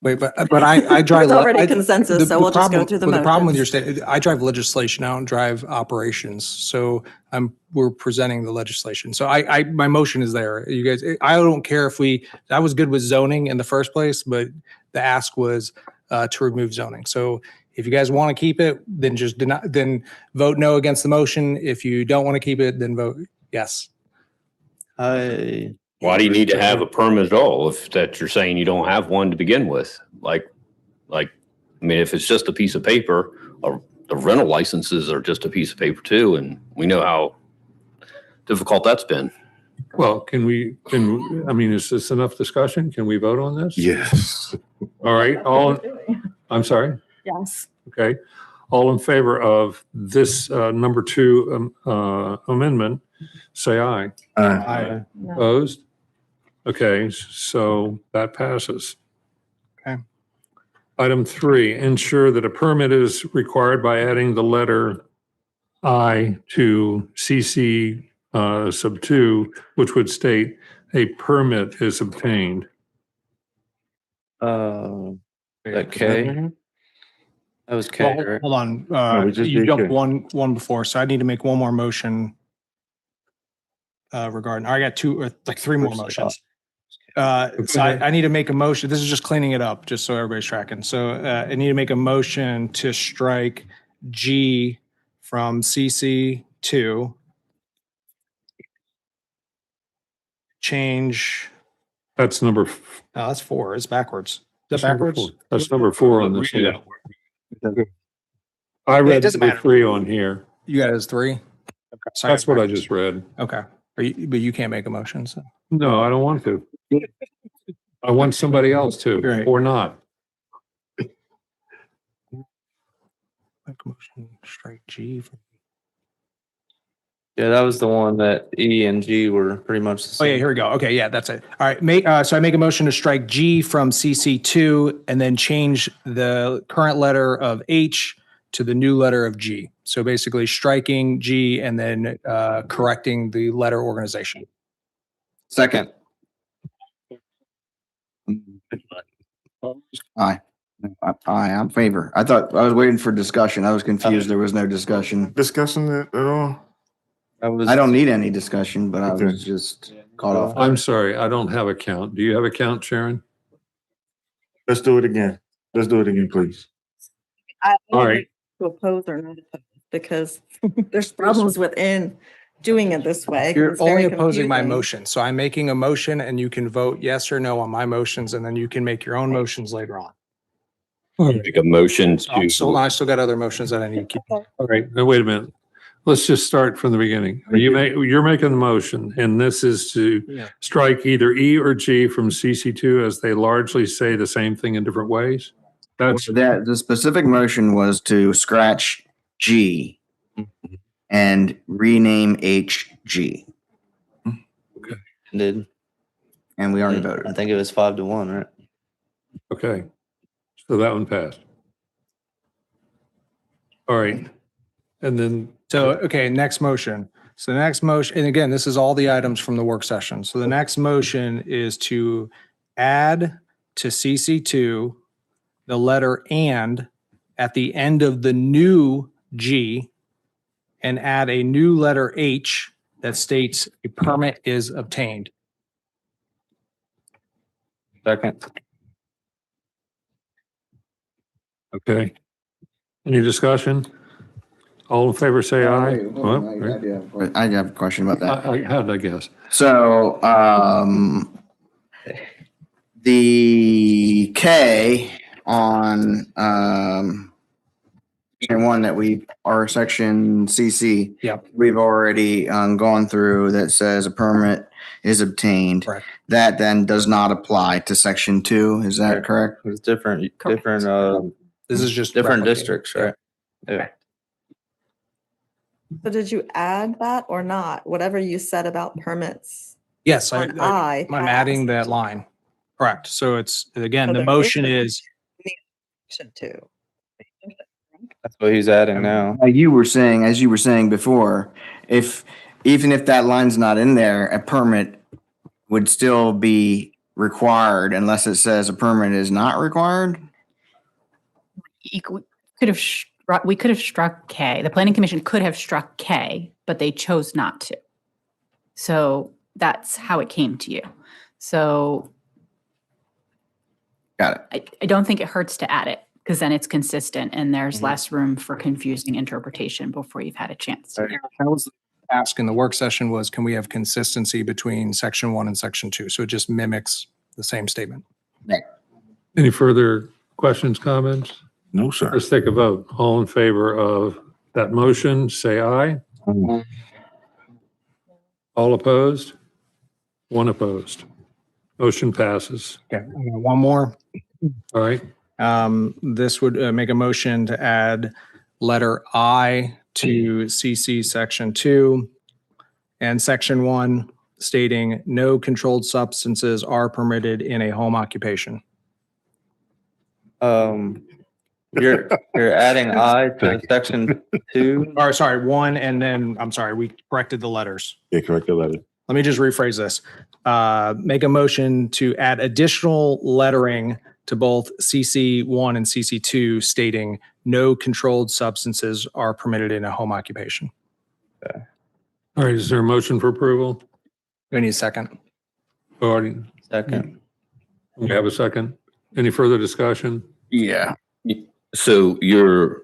Wait, but I drive. There's already consensus, so we'll just go through the The problem with your motions. state, I drive legislation, I don't drive operations. So we're presenting the legislation. So my motion is there. You guys, I don't care if I was good with zoning in the first place, but the ask was to remove zoning. So if you guys want to keep it, then then vote no against the motion. If you don't want to keep it, then vote yes. Why do you need to have a permit at all if that you're saying you don't have one to begin with? I mean, if it's just a piece of paper, the rental licenses are just a piece of paper too, and we know how difficult that's been. Well, I mean, is this enough discussion? Can we vote on this? Yes. All right, I'm sorry? Yes. Okay. All in favor of this number 2 amendment, say aye. Aye. Opposed? Okay, so that passes. Okay. Item 3, ensure that a permit is required by adding the letter I to CC sub 2, which would state a permit is obtained. Okay. That was K, Well, right? hold on. No, we just You did jumped K. one before, so I need to make one more motion regarding, I got 2 or 3 more motions. So I need to make a motion. This is just cleaning it up, just so everybody's tracking. So I need to make a motion to strike G from CC 2. Change, That's number, oh, that's 4. It's backwards. Is that's that number backwards? 4. That's number 4 on this. Yeah. I It read doesn't number matter. 3 on here. You got it as 3? Okay. Sorry, That's what I backwards. just read. Okay. But you can't make a motion, so. No, I don't want to. I want somebody else to, Right. or not. Make a motion, strike G from. Yeah, that was the one that E and G were pretty much the Oh yeah, same. here we go. Okay, yeah, that's it. All right, so I make a motion to strike G from CC2 and then change the current letter of H to the new letter of G. So basically striking G and then correcting the letter organization. Second. Aye. I'm in favor. I thought I was waiting for discussion. I was confused. There was no discussion. Discussing it at all? I don't need any discussion, but I Okay. was just caught off. I'm sorry, I don't have a count. Do you have a count, Sharon? Let's do it again. Let's do it again, please. All right. To oppose or not oppose, because there's problems within doing it this way. You're It's only very opposing my confusing. motion. So I'm making a motion and you can vote yes or no on my motions, and then you can make your own motions later on. Make a motion to. I still got other motions that I need to keep. All right, now wait a minute. Let's just start from the beginning. You're making the motion, and this is to Yeah. strike either E or G from CC2 as they largely say the same thing in different ways? That's, That the specific motion was to scratch G and rename HG, Did. and we already I voted. think it was 5-1, right? okay. So that one passed. All right. And then, So, okay, next motion. So the next motion, and again, this is all the items from the work session. So the next motion is to add to CC2 the letter and at the end of the new G and add a new letter H that states a permit is obtained. Second. okay. Any discussion? All in favor, say aye. Well, right. I have a question about that. How did I guess? So, the K on, section one that our section CC. Yep. We've already, gone through that says a permit is obtained. Correct. That then does not apply to section 2. Is that correct? It's different, This is just different replicating. districts, right? Yeah. So did you add that or not? Whatever you said about permits. Yes, on I I'm adding that line. Correct. So it's, again, So the there motion is is, Section 2. That's what he's adding now. As you were saying before, even if that line's not in there, a permit would still be required unless it says a permit is not required? We could have struck K. The planning commission could have struck K, but they chose not to. So that's how it came to you. So got it. I don't think it hurts to add it because then it's consistent and there's less room for confusing interpretation before you've had a chance. that was the ask in the work session was, can we have consistency between section 1 and section 2? So it just mimics the same statement. Any further questions, comments? No, sir. Let's take a vote. All in favor of that motion, say aye. All opposed? One opposed. Motion passes. Okay, I got one more. All right. This would make a motion to add letter I to CC section 2 and section 1 stating no controlled substances are permitted in a home occupation. You're adding I to section 2. Or sorry, 1, and then, I'm sorry, we corrected the letters. Yeah, correct the letter. Let me just rephrase this. Make a motion to add additional lettering to both CC1 and CC2 stating no controlled substances are permitted in a home occupation. All right, is there a motion for approval? We need a second. Already, Second. we have a second. Any further discussion? Yeah. So your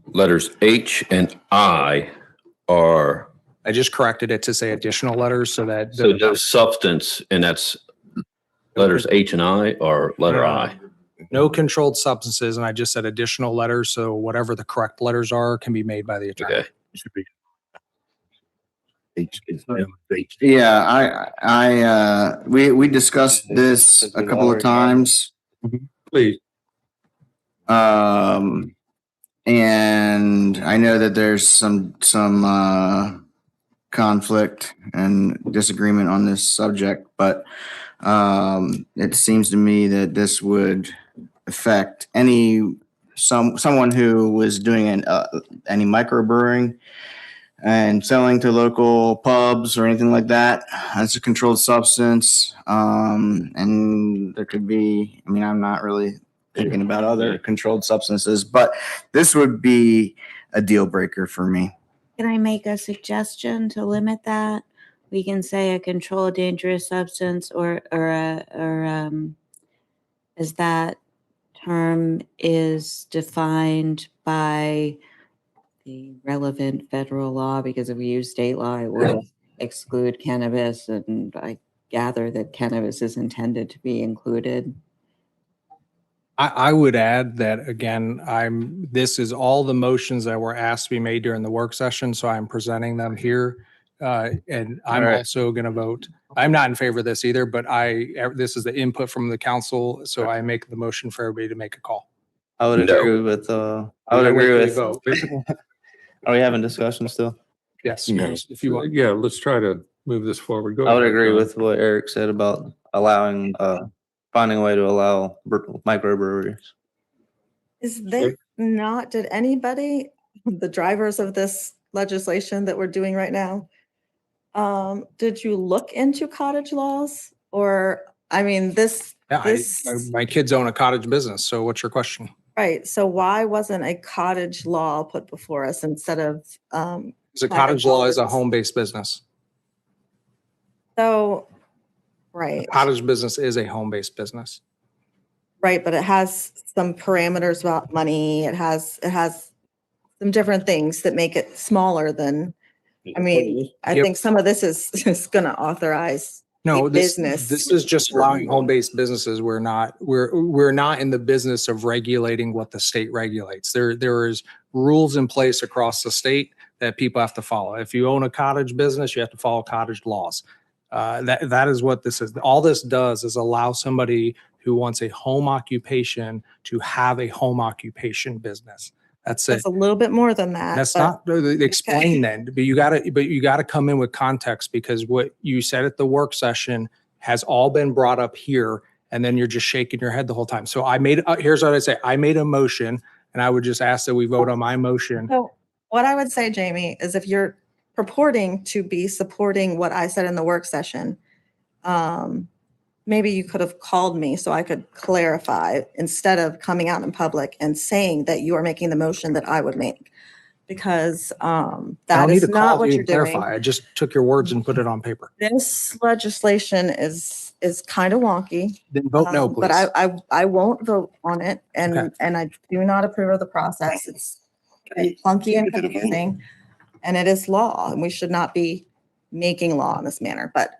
letters H and I are, I just corrected it to say additional letters so that. so no substance, and that's letters H and I or letter I? No controlled substances, and I just said additional letters, so whatever the correct letters are can be made by the attorney. Okay. Should be H. Yeah, we discussed this a couple of times. Please. And I know that there's some conflict and disagreement on this subject, but it seems to me that this would affect someone who was doing any microbrewing and selling to local pubs or anything like that. That's a controlled substance. And there could be, I mean, I'm not really thinking about other controlled substances, but this would be a deal breaker for me. Can I make a suggestion to limit that? We can say a controlled dangerous substance or as that term is defined by the relevant federal law, because if we use state law, it would exclude cannabis, and I gather that cannabis is intended to be included. I would add that again, this is all the motions that were asked to be made during the work session, so I'm presenting them here. And I'm All right. also going to vote. I'm not in favor of this either, but this is the input from the council, so I make the motion for everybody to make a call. I would No. agree with, I would Wait agree till you with, vote. are we having discussion still? Yes, No. if you want. Yeah, let's try to move this forward. Go I would ahead, agree John. with what Eric said about allowing, finding a way to allow microbreweries. Is there not, did anybody, the drivers of this legislation that we're doing right now, did you look into cottage laws? Or, I mean, Yeah, my kids own a cottage business, so what's your question? right, so why wasn't a cottage law put before us instead of? Because a cottage law is a home-based business. So, right. Cottage business is a home-based business. Right, but it has some parameters about money. It has some different things that make it smaller than, I mean, I Yep. think some of this is going to authorize No, a business. this is just allowing home-based businesses. We're not in the business of regulating what the state regulates. There is rules in place across the state that people have to follow. If you own a cottage business, you have to follow cottage laws. That is what this is. All this does is allow somebody who wants a home occupation to have a home occupation business. That's it. It's a little bit more than that. That's but- not explain then, but you gotta come in with context, because what you said at the work session has all been brought up here, and then you're just shaking your head the whole time. So here's what I say. I made a motion, and I would just ask that we vote on my motion. So what I would say, Jamie, is if you're purporting to be supporting what I said in the work session, maybe you could have called me so I could clarify instead of coming out in public and saying that you are making the motion that I would make. Because I don't that need is to not call what you you're and doing. clarify. I just took your words and put it on paper. This legislation is kind of wonky. Then vote no, please. But I won't vote on it, and Okay. and I do not approve of the process. It's clunky and confusing, and it is law, and we should not be making law in this manner. But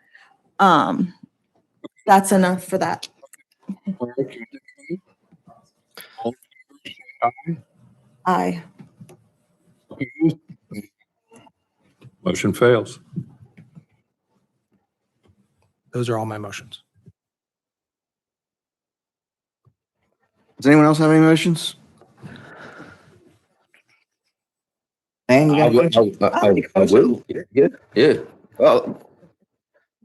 that's enough for that. Aye. Motion fails. Those are all my motions. Does anyone else have any motions? And you got a motion? I will. Yeah. Well,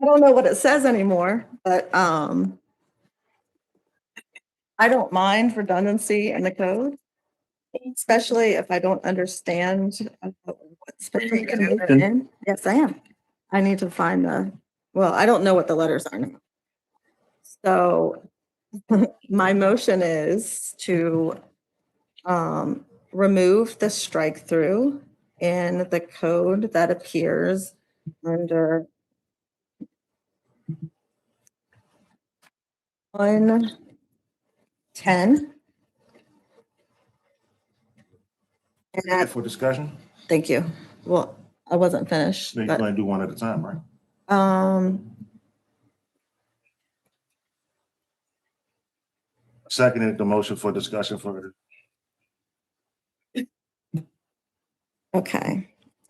I don't know what it says anymore, but I don't mind redundancy in the code, especially if I don't understand what's specifically in. Yes, I am. I need to find I don't know what the letters are now. So my motion is to remove the strike through in the code that appears under 110. And For discussion, thank you. Well, I wasn't finished, you're but going to do one at a time, right? Seconded the motion for discussion further. okay.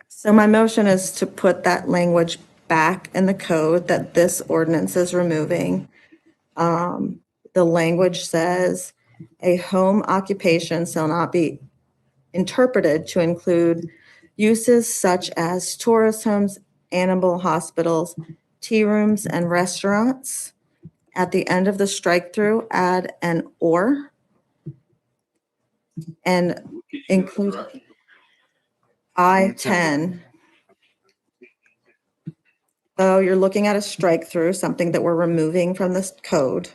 So my motion is to put that language back in the code that this ordinance is removing. The language says a home occupation shall not be interpreted to include uses such as tourist homes, animal hospitals, tea rooms, and restaurants. At the end of the strike through, add an or and include I-10. So you're looking at a strike through, something that we're removing from this code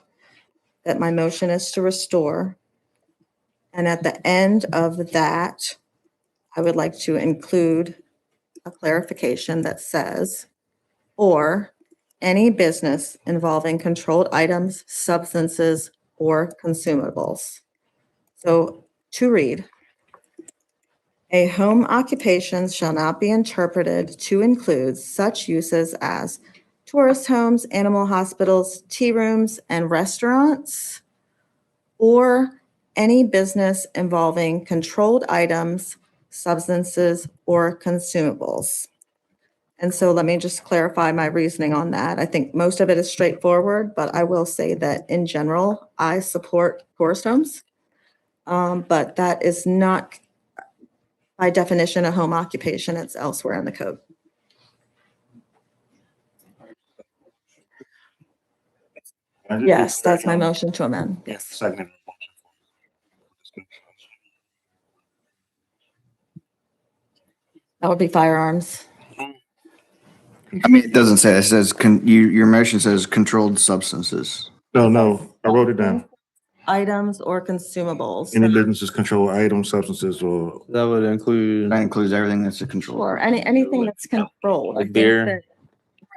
that my motion is to restore. And at the end of that, I would like to include a clarification that says, or any business involving controlled items, substances, or consumables. So to read, a home occupation shall not be interpreted to include such uses as tourist homes, animal hospitals, tea rooms, and restaurants, or any business involving controlled items, substances, or consumables. And so let me just clarify my reasoning on that. I think most of it is straightforward, but I will say that in general, I support tourist homes. But that is not by definition a home occupation. It's elsewhere in the code. Yes, that's my motion to amend. Yes. Second. That would be firearms. I mean, it doesn't say, it says, your motion says controlled substances. No, I wrote it down. Items or consumables. Any businesses control items, substances, or That would include That includes everything that's a control. Or anything that's controlled. I like think beer. that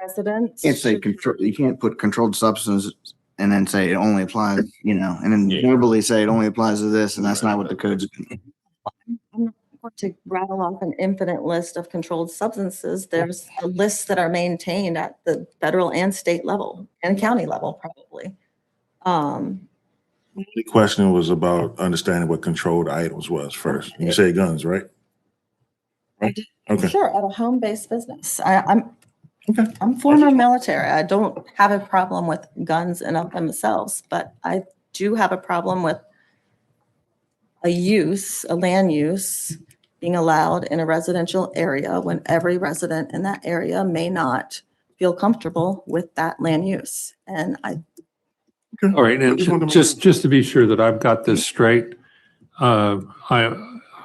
Residents. You can't say control, you can't put controlled substance and then say it only applies, and then verbally say it only applies to this, and that's not what the code's. I'm not going to rattle off an infinite list of controlled substances. There's lists that are maintained at the federal and state level and county level, probably. the question was about understanding what controlled items was first. You say guns, right? Right? Okay. Sure, at a home-based business. I'm former military. I don't have a problem with guns in of themselves, but I do have a problem with a land use being allowed in a residential area when every resident in that area may not feel comfortable with that land use. And All right, and just to be sure that I've got this straight,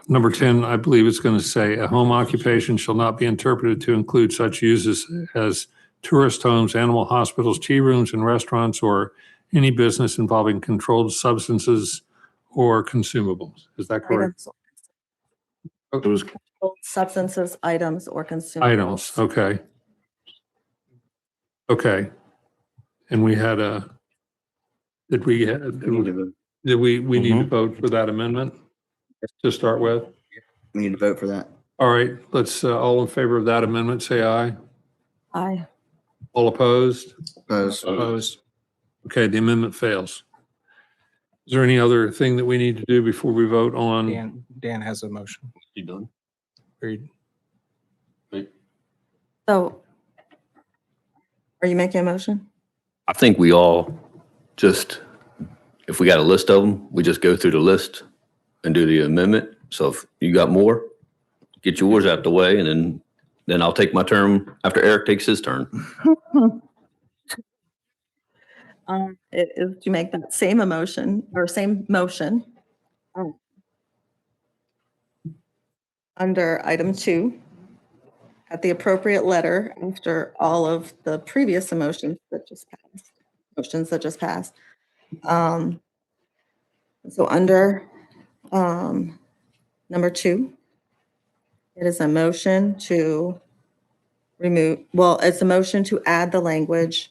number 10, I believe it's going to say, a home occupation shall not be interpreted to include such uses as tourist homes, animal hospitals, tea rooms, and restaurants, or any business involving controlled substances or consumables. Is that correct? substances, items, or consumables. Items, okay. Okay. And we had did we need to vote for that amendment to start with? We need to vote for that. All right, let's, all in favor of that amendment, say aye. Aye. All opposed? Opposed. Okay, the amendment fails. Is there any other thing that we need to do before we vote on? Dan has a motion. You done? Agreed. So are you making a motion? I think we all just, if we got a list of them, we just go through the list and do the amendment. So if you got more, get yours out the way, and then I'll take my turn after Eric takes his turn. It is to make that same motion. Under item 2, at the appropriate letter after all of the previous motions that just passed. So under number 2, it is a motion to it's a motion to add the language,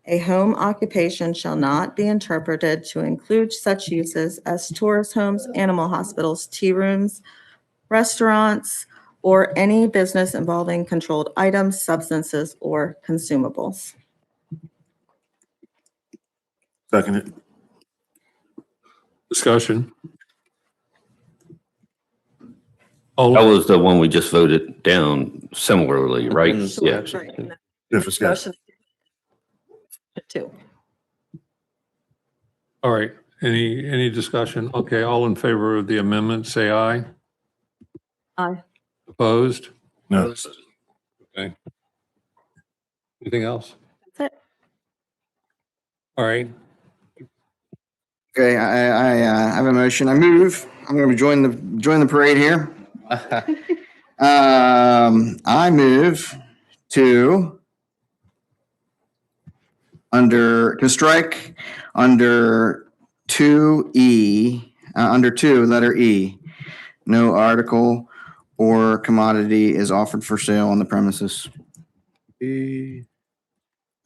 a home occupation shall not be interpreted to include such uses as tourist homes, animal hospitals, tea rooms, restaurants, or any business involving controlled items, substances, or consumables. Second. Discussion. That was the one we just voted down similarly, right? Yeah. Different Motion 2. All right, any discussion? Okay, all in favor of the amendment, say aye. Aye. Opposed? No. Okay. Anything else? That's it. All right, Okay, I have a motion. I'm going to join the parade here. I move to strike under 2E, under 2, letter E, no article or commodity is offered for sale on the premises.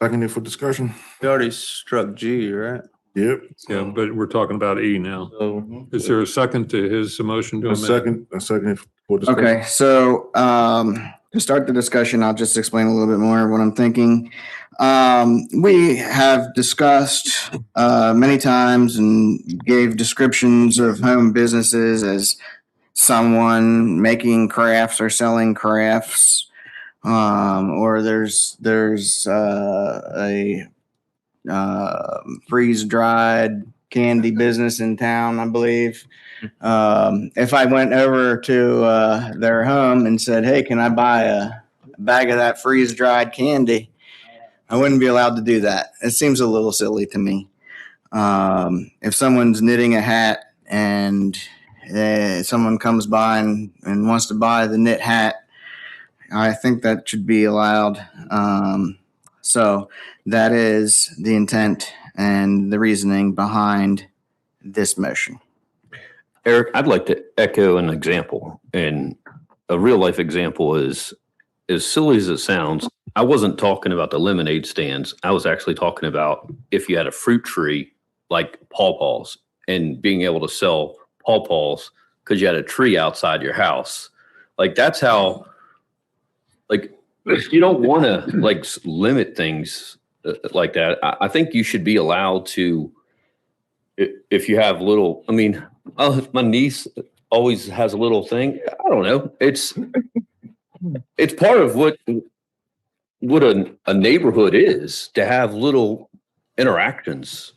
Seconded for discussion. We already struck G, right? Yep. Yeah, but we're talking about E now. So Is there a second to his motion to amend? A second for discussion. Okay, so to start the discussion, I'll just explain a little bit more of what I'm thinking. We have discussed many times and gave descriptions of home businesses as someone making crafts or selling crafts, or there's a freeze dried candy business in town, I believe. If I went over to their home and said, "Hey, can I buy a bag of that freeze dried candy?" I wouldn't be allowed to do that. It seems a little silly to me. If someone's knitting a hat and someone comes by and wants to buy the knit hat, I think that should be allowed. So that is the intent and the reasoning behind this motion. Eric, I'd like to echo an example, and a real life example is, as silly as it sounds, I wasn't talking about the lemonade stands. I was actually talking about if you had a fruit tree like pawpaws and being able to sell pawpaws because you had a tree outside your house. Like, that's how, like, you don't want to like limit things like that. I think you should be allowed to, if you have little, I mean, my niece always has a little thing. I don't know. It's part of what a neighborhood is, to have little interactions.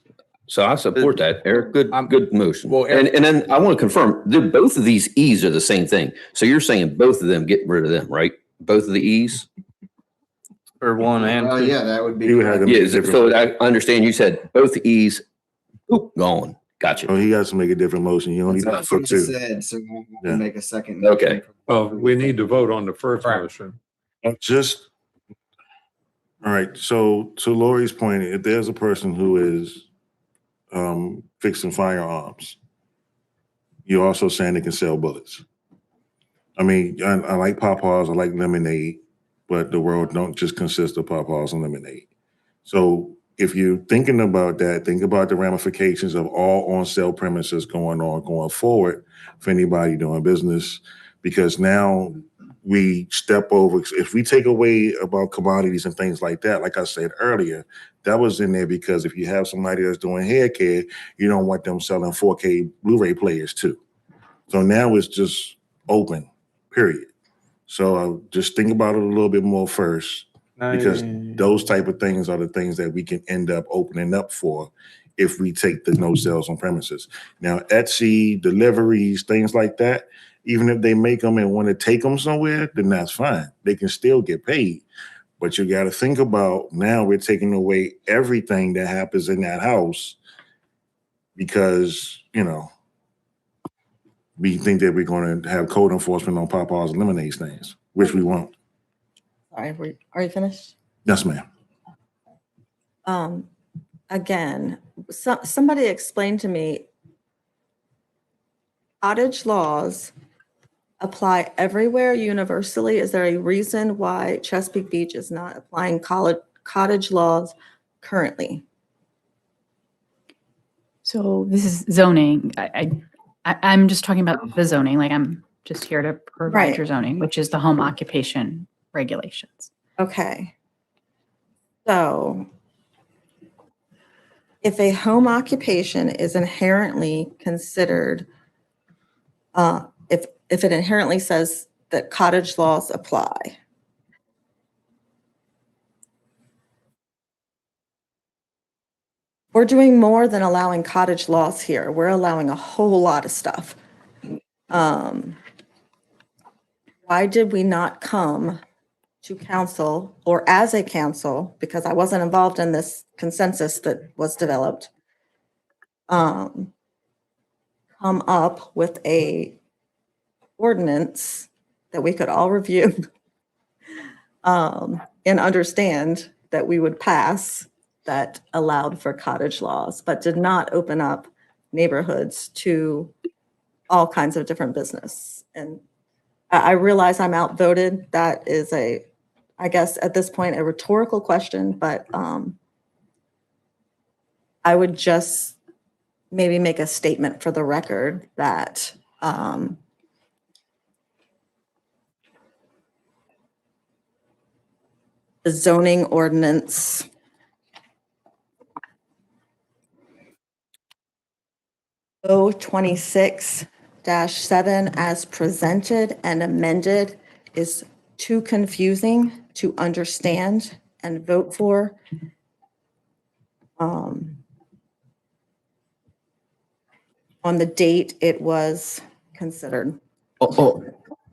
So I support that, Eric. Good motion. Well, and then I want to confirm that both of these E's are the same thing. So you're saying both of them, get rid of them, right? Both of the E's? for one and two. Yeah, that would be. Yeah, so I understand you said both E's, gone. Gotcha. Oh, he has to make a different motion. You only That's for what I two. said, so we'll Yeah. make a second. Okay. Well, we need to vote on the first motion. Just, all right, so to Lori's point, if there's a person who is fixing firearms, you're also saying they can sell bullets. I mean, I like Pawpaws, I like lemonade, but the world don't just consist of Pawpaws and lemonade. So if you're thinking about that, think about the ramifications of all on-sale premises going forward for anybody doing business, because now we step over. If we take away about commodities and things like that, like I said earlier, that was in there because if you have somebody that's doing hair care, you don't want them selling 4K Blu-ray players too. So now it's just open, period. So just think about it a little bit more first, because those type of things are the things that we can end up opening up for if we take the no sales on premises. Now, Etsy, deliveries, things like that, even if they make them and want to take them somewhere, then that's fine. They can still get paid. But you got to think about, now we're taking away everything that happens in that house because, you know, we think that we're going to have code enforcement on Pawpaws and lemonade stands, which we won't. Sorry, are you finished? Yes, ma'am. Again, somebody explained to me, cottage laws apply everywhere universally. Is there a reason why Chesapeake Beach is not applying cottage laws currently? So this is zoning. I'm just talking about the zoning, like I'm just here to provide Right. your zoning, which is the home occupation regulations. Okay. So if a home occupation is inherently considered, if it inherently says that cottage laws apply, we're doing more than allowing cottage laws here. We're allowing a whole lot of stuff. Why did we not come to council, or as a council, because I wasn't involved in this consensus that was developed, come up with a ordinance that we could all review and understand that we would pass, that allowed for cottage laws, but did not open up neighborhoods to all kinds of different business and I realize I'm outvoted. That is I guess at this point, a rhetorical question, but I would just maybe make a statement for the record that the zoning ordinance O26-7 as presented and amended is too confusing to understand and vote for. On the date it was considered. Hold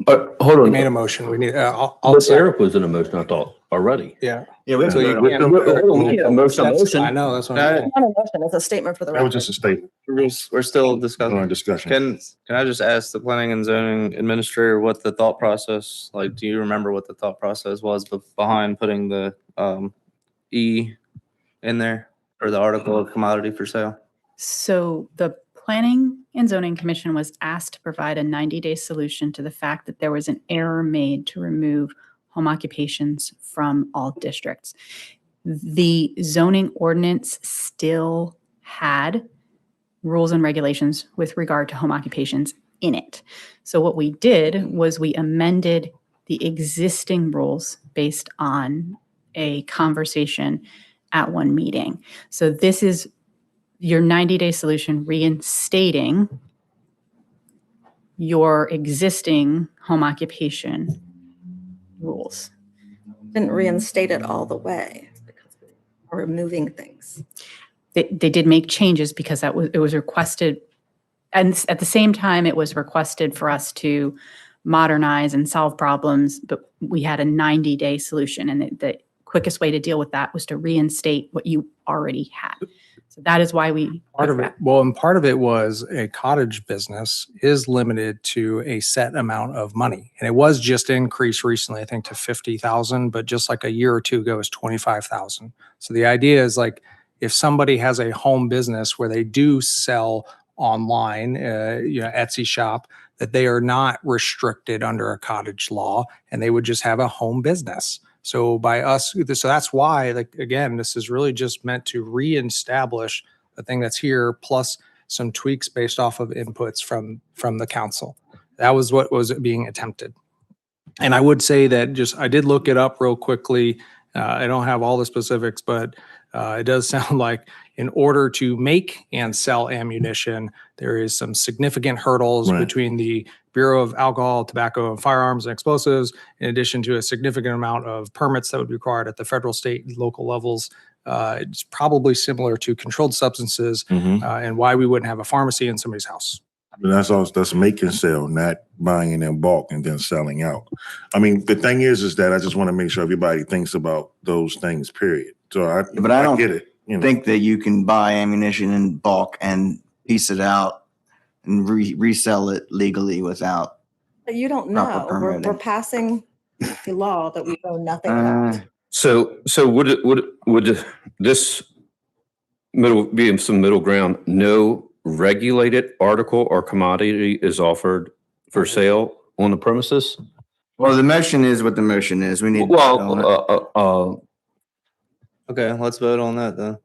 on. We made a motion. We need, I'll But Eric was in a motion, I thought, already. Yeah. Yeah, we have So to you vote on can't- A motion, I know, that's what I'm saying. Not a motion, it's a statement for the That was record. just a statement. We're still discussing. During discussion. Can I just ask the planning and zoning administrator what the thought process, like, do you remember what the thought process was behind putting the E in there, or the article of commodity for sale? So the Planning and Zoning Commission was asked to provide a 90-day solution to the fact that there was an error made to remove home occupations from all districts. The zoning ordinance still had rules and regulations with regard to home occupations in it. So what we did was we amended the existing rules based on a conversation at one meeting. So this is your 90-day solution reinstating your existing home occupation rules. Didn't reinstate it all the way because we're removing things. They did make changes because it was requested, and at the same time, it was requested for us to modernize and solve problems, but we had a 90-day solution, and the quickest way to deal with that was to reinstate what you already had. So that is why we. Part of it, well, and part of it was a cottage business is limited to a set amount of money. And it was just increased recently, I think, to 50,000, but just like a year or two ago, it was 25,000. So the idea is like, if somebody has a home business where they do sell online, Etsy shop, that they are not restricted under a cottage law and they would just have a home business. So by us, so that's why, like, again, this is really just meant to reestablish the thing that's here, plus some tweaks based off of inputs from the council. That was what was being attempted. And I would say that I did look it up real quickly. I don't have all the specifics, but it does sound like in order to make and sell ammunition, there is some significant hurdles Right. between the Bureau of Alcohol, Tobacco, and Firearms and Explosives, in addition to a significant amount of permits that would be required at the federal, state, and local levels. It's probably similar to controlled substances and why we wouldn't have a pharmacy in somebody's house. But that's make and sell, not buying in bulk and then selling out. I mean, the thing is that I just want to make sure everybody thinks about those things, period. So I don't get it. think that you can buy ammunition in bulk and piece it out and resell it legally without. But you don't Proper know. We're permitting. passing a law that we know nothing about. So would this be some middle ground? No regulated article or commodity is offered for sale on the premises? Well, the motion is what the motion is. We need. to vote on it. Okay, let's vote on that then.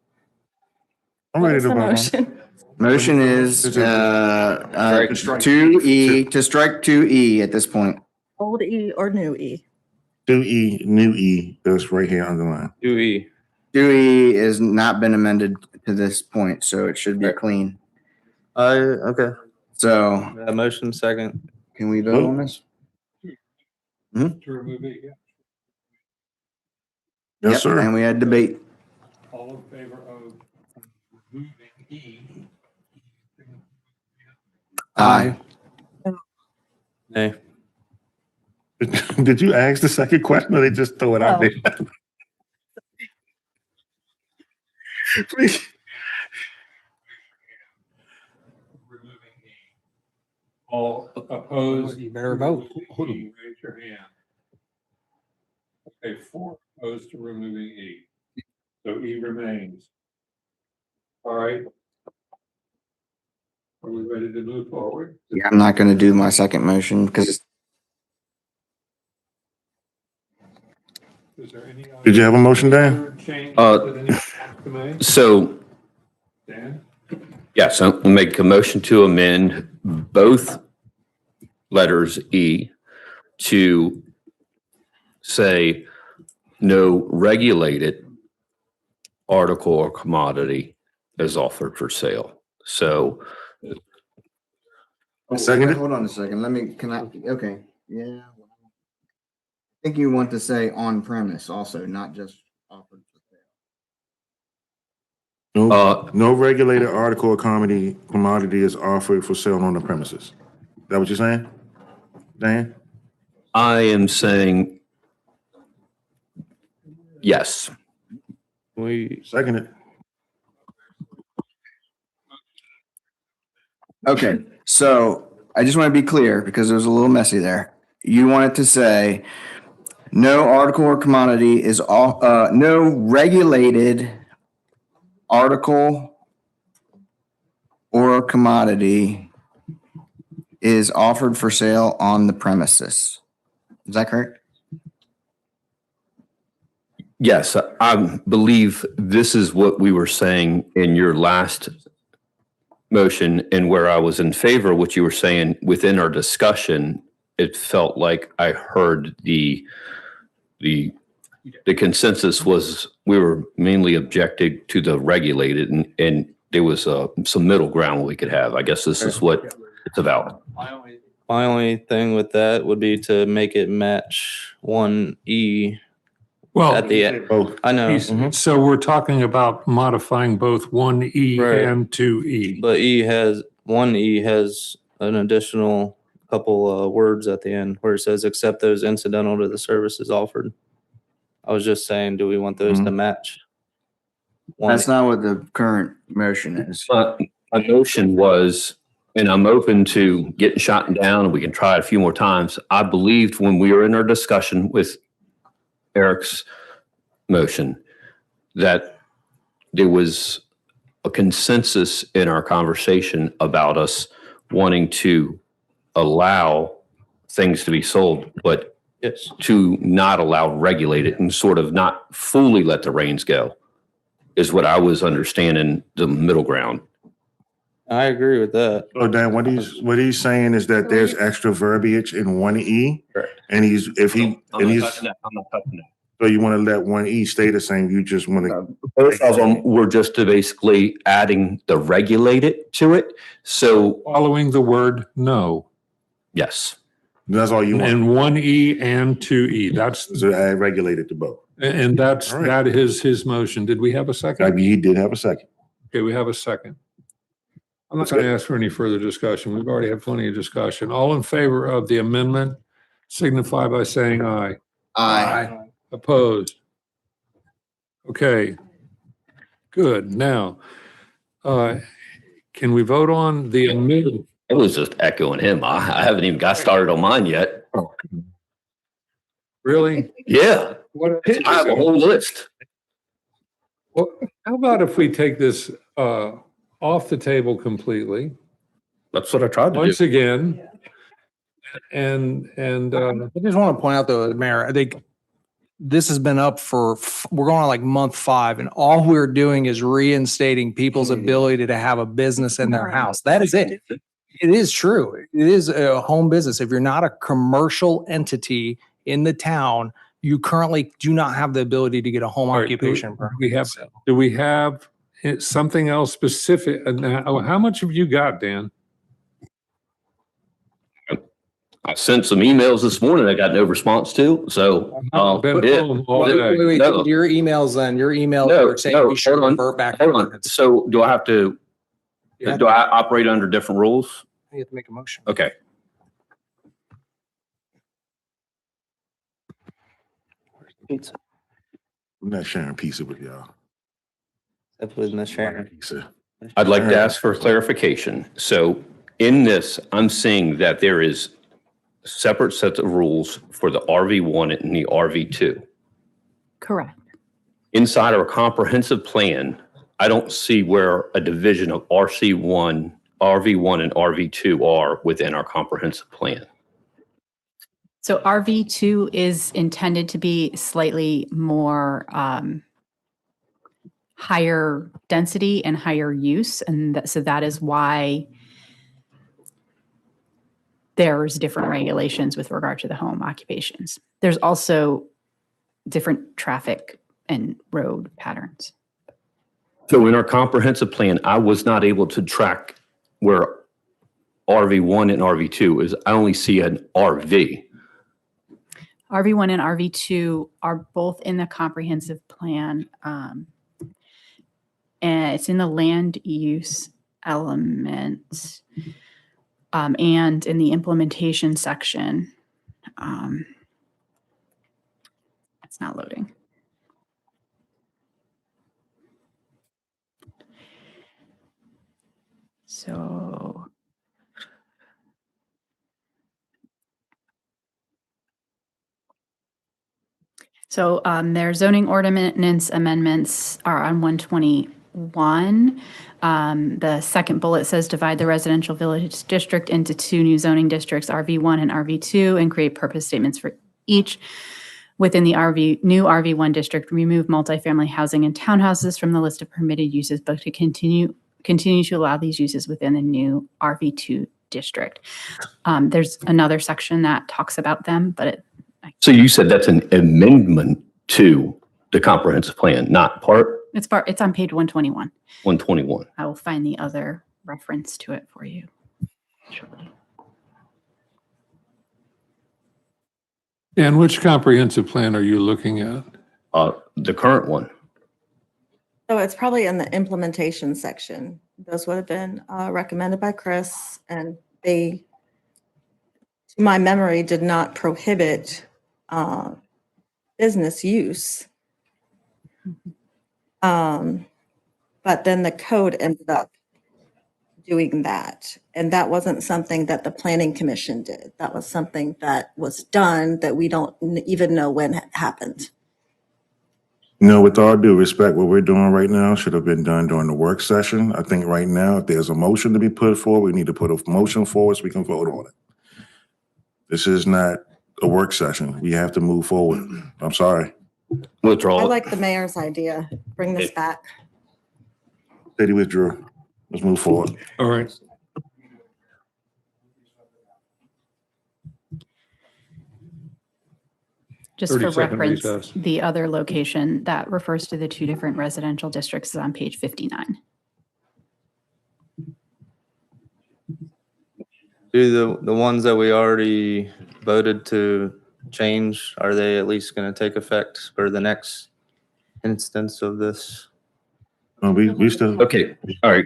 I'm ready to What's the vote. motion? Motion is Strike 2E, to strike 2E at this point. Old E or new E? 2E, new E, that's right here underlined. 2E. 2E has not been amended to this point, so it should be clean. Okay. So Motion second. can we vote on this? To remove it, yeah. Yes, Yep, sir. And we had debate. All in favor of removing E? Aye. Nay. Did you ask the second question or they just throw it out there? Please. Removing E. All opposed? You better vote. E, raise your hand. Okay, 4 opposed to removing E. So E remains. All right. Are we ready to move forward? Yeah, I'm not going to do my second motion because Did you have a motion, Dan? So, yes, I'll make a motion to amend both letters E to say no regulated article or commodity is offered for sale. So, Second. Hold on a second. Okay, yeah. I think you want to say on premise also, not just offered for sale. No regulated article or commodity is offered for sale on the premises. Is that what you're saying, Dan? I am saying yes. We Second it. Okay, so I just want to be clear because it was a little messy there. You wanted to say no article or commodity is no regulated article or commodity is offered for sale on the premises. Is that correct? Yes, I believe this is what we were saying in your last motion, and where I was in favor of what you were saying within our discussion. It felt like I heard the consensus was we were mainly objecting to the regulated, and there was some middle ground we could have. I guess this is what it's about. My only thing with that would be to make it match 1E Well, at the end. I know. Mhm. So we're talking about modifying both 1E Right. and 2E. But 1E has an additional couple words at the end where it says, except those incidental to the services offered. I was just saying, do we want those to match? That's not what the current motion is. But my motion was, and I'm open to getting shot down, and we can try it a few more times. I believed when we were in our discussion with Eric's motion that there was a consensus in our conversation about us wanting to allow things to be sold, but yes, to not allow regulated and sort of not fully let the reins go is what I was understanding the middle ground. I agree with that. So Dan, what he's saying is that there's extra verbiage in 1E. Correct. And he's I'm not touching that. so you want to let 1E stay the same. You just want to. Both of them were just to basically adding the regulated to it. So Following the word no. yes. That's all you want. And 1E and 2E. That's, So add regulated to both. and that's, All right. that is his motion. Did we have a second? I mean, he did have a second. Okay, we have a second. I'm not going to ask for any further discussion. We've already had plenty of discussion. All in favor of the amendment signify by saying aye. Aye. Opposed? Okay. Good. Now, can we vote on the amendment? I was just echoing him. I haven't even got started on mine yet. Really? Yeah. What? I have a whole list. Well, how about if we take this off the table completely? That's what I tried to Once do. again, and I just want to point out though, Mayor, I think this has been up for, we're going on like month 5, and all we're doing is reinstating people's ability to have a business in their house. That is it. It is true. It is a home business. If you're not a commercial entity in the town, you currently do not have the ability to get a home All right, occupation permit. do we have something else specific? How much have you got, Dan? I sent some emails this morning. I got no response to. So, Been yeah. home all Wait, day. wait, No. your emails then, your emails No, are saying no, we should hold on, revert back. Hold on. So do I have to, You have do I operate under different rules? You have to make a motion. Okay. Pizza. I'm not sharing pizza with y'all. That's with Miss Sharon. Pizza. I'd like to ask for clarification. So in this, I'm seeing that there is separate sets of rules for the RV1 and the RV2. Correct. Inside our comprehensive plan, I don't see where a division of RV1 and RV2 are within our comprehensive plan. So RV2 is intended to be slightly more higher density and higher use. And so that is why there's different regulations with regard to the home occupations. There's also different traffic and road patterns. So in our comprehensive plan, I was not able to track where RV1 and RV2 is. I only see an RV. RV1 and RV2 are both in the comprehensive plan. And it's in the land use element and in the implementation section. It's not loading. So their zoning ordinance amendments are on 121. The second bullet says divide the residential village district into 2 new zoning districts, RV1 and RV2, and create purpose statements for each. Within the new RV1 district, remove multifamily housing and townhouses from the list of permitted uses, but to continue to allow these uses within the new RV2 district. There's another section that talks about them, but So you said that's an amendment to the comprehensive plan, not part it's on page 121. 121. I will find the other reference to it for you. And which comprehensive plan are you looking at? The current one. So it's probably in the implementation section. Those would have been recommended by Chris, and they, to my memory, did not prohibit business use. But then the code ended up doing that. And that wasn't something that the Planning Commission did. That was something that was done that we don't even know when it happened. With all due respect, what we're doing right now should have been done during the work session. I think right now, if there's a motion to be put forward, we need to put a motion forward so we can vote on it. This is not a work session. We have to move forward. I'm sorry. Withdraw. I like the mayor's idea. Bring this back. Katie withdrew. Let's move forward. All right. Just for 30-second reference, recess. the other location that refers to the 2 different residential districts is on page 59. Do the ones that we already voted to change, are they at least going to take effect for the next instance of this? We still. Okay. All right.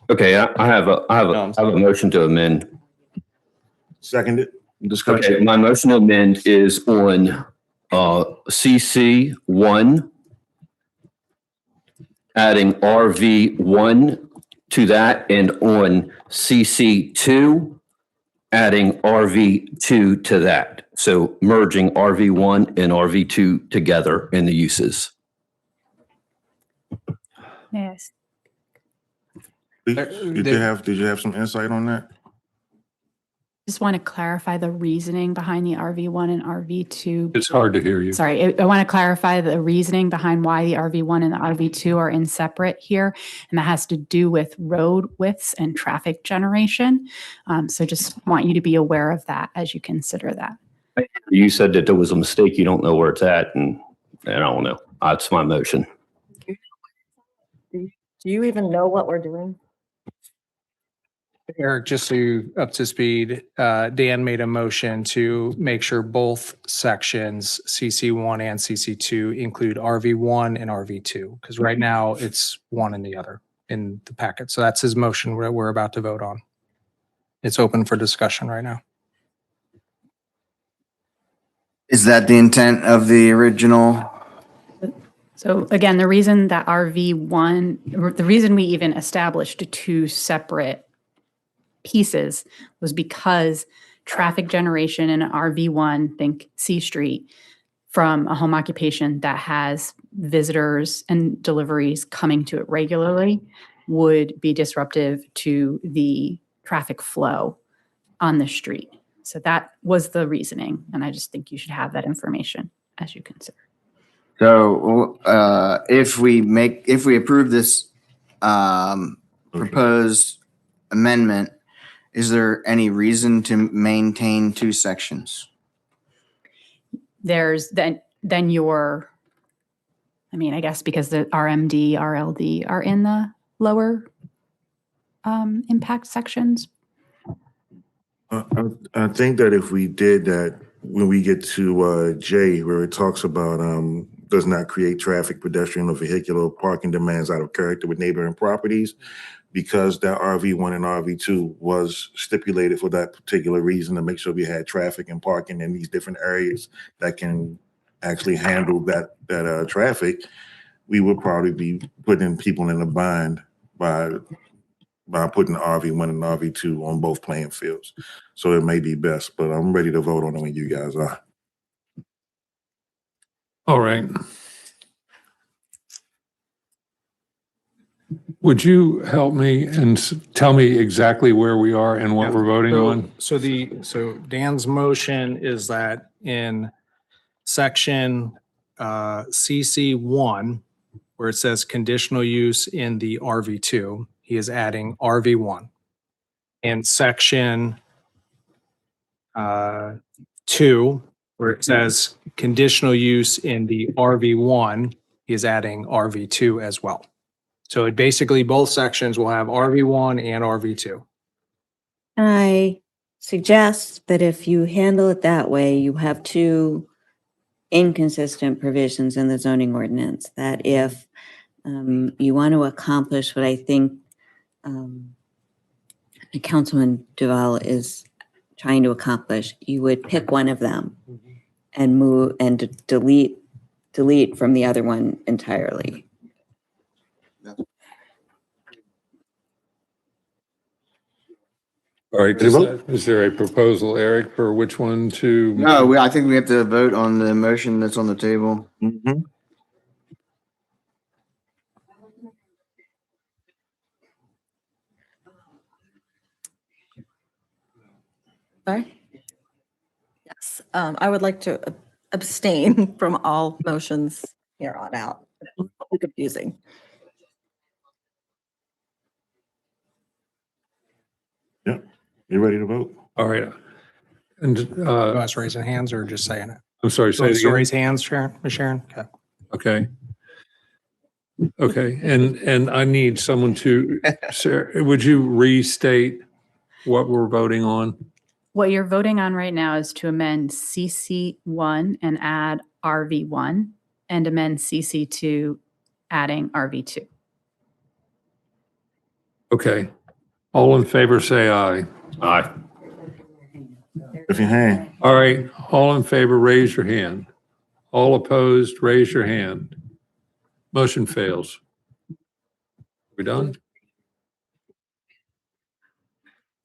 Okay. I have a motion to amend. Seconded. Discussion. Okay. My motion to amend is on CC1, adding RV1 to that, and on CC2, adding RV2 to that. So merging RV1 and RV2 together in the uses. Yes. Did you have some insight on that? Just want to clarify the reasoning behind the RV1 and RV2. It's hard to hear you. Sorry, I want to clarify the reasoning behind why the RV1 and the RV2 are in separate here. And that has to do with road widths and traffic generation. So just want you to be aware of that as you consider that. You said that there was a mistake. You don't know where it's at. And I don't know. That's my motion. Do you even know what we're doing? Eric, just so you're up to speed, Dan made a motion to make sure both sections, CC1 and CC2, include RV1 and RV2, because right now it's one and the other in the packet. So that's his motion we're about to vote on. It's open for discussion right now. Is that the intent of the original? So again, the reason that RV1, the reason we even established 2 separate pieces was because traffic generation in RV1, think C Street, from a home occupation that has visitors and deliveries coming to it regularly would be disruptive to the traffic flow on the street. So that was the reasoning. And I just think you should have that information as you consider. So if we approve this proposed amendment, is there any reason to maintain two sections? There's then I guess because the RMD, RLD are in the lower impact sections. I think that if we did that, when we get to J, where it talks about does not create traffic, pedestrian, or vehicular parking demands out of character with neighboring properties, because that RV1 and RV2 was stipulated for that particular reason, to make sure we had traffic and parking in these different areas that can actually handle that traffic, we would probably be putting people in a bind by putting RV1 and RV2 on both playing fields. So it may be best, but I'm ready to vote on it when you guys are. All right. Would you help me and tell me exactly where we are and what we're voting on? So Dan's motion is that in section CC1, where it says conditional use in the RV2, he is adding RV1. In section 2, where it says conditional use in the RV1, he is adding RV2 as well. So it basically, both sections will have RV1 and RV2. And I suggest that if you handle it that way, you have two inconsistent provisions in the zoning ordinance, that if you want to accomplish what I think Councilman Duval is trying to accomplish, you would pick one of them and move and delete from the other one entirely. All right, is there a proposal, Eric, for which one to? No, I think we have to vote on the motion that's on the table. Mm-hmm. Sorry? Yes, I would like to abstain from all motions here on out. It's confusing. Yep. You ready to vote? All right. And Us raising hands or just saying it? I'm sorry, say it So again. raise hands, Sharon, Ms. Sharon? Okay. Okay. Okay, and I need someone to, Sarah, would you restate what we're voting on? What you're voting on right now is to amend CC1 and add RV1 and amend CC2 adding RV2. Okay. All in favor, say aye. Aye. If you hang. All right, all in favor, raise your hand. All opposed, raise your hand. Motion fails. We done?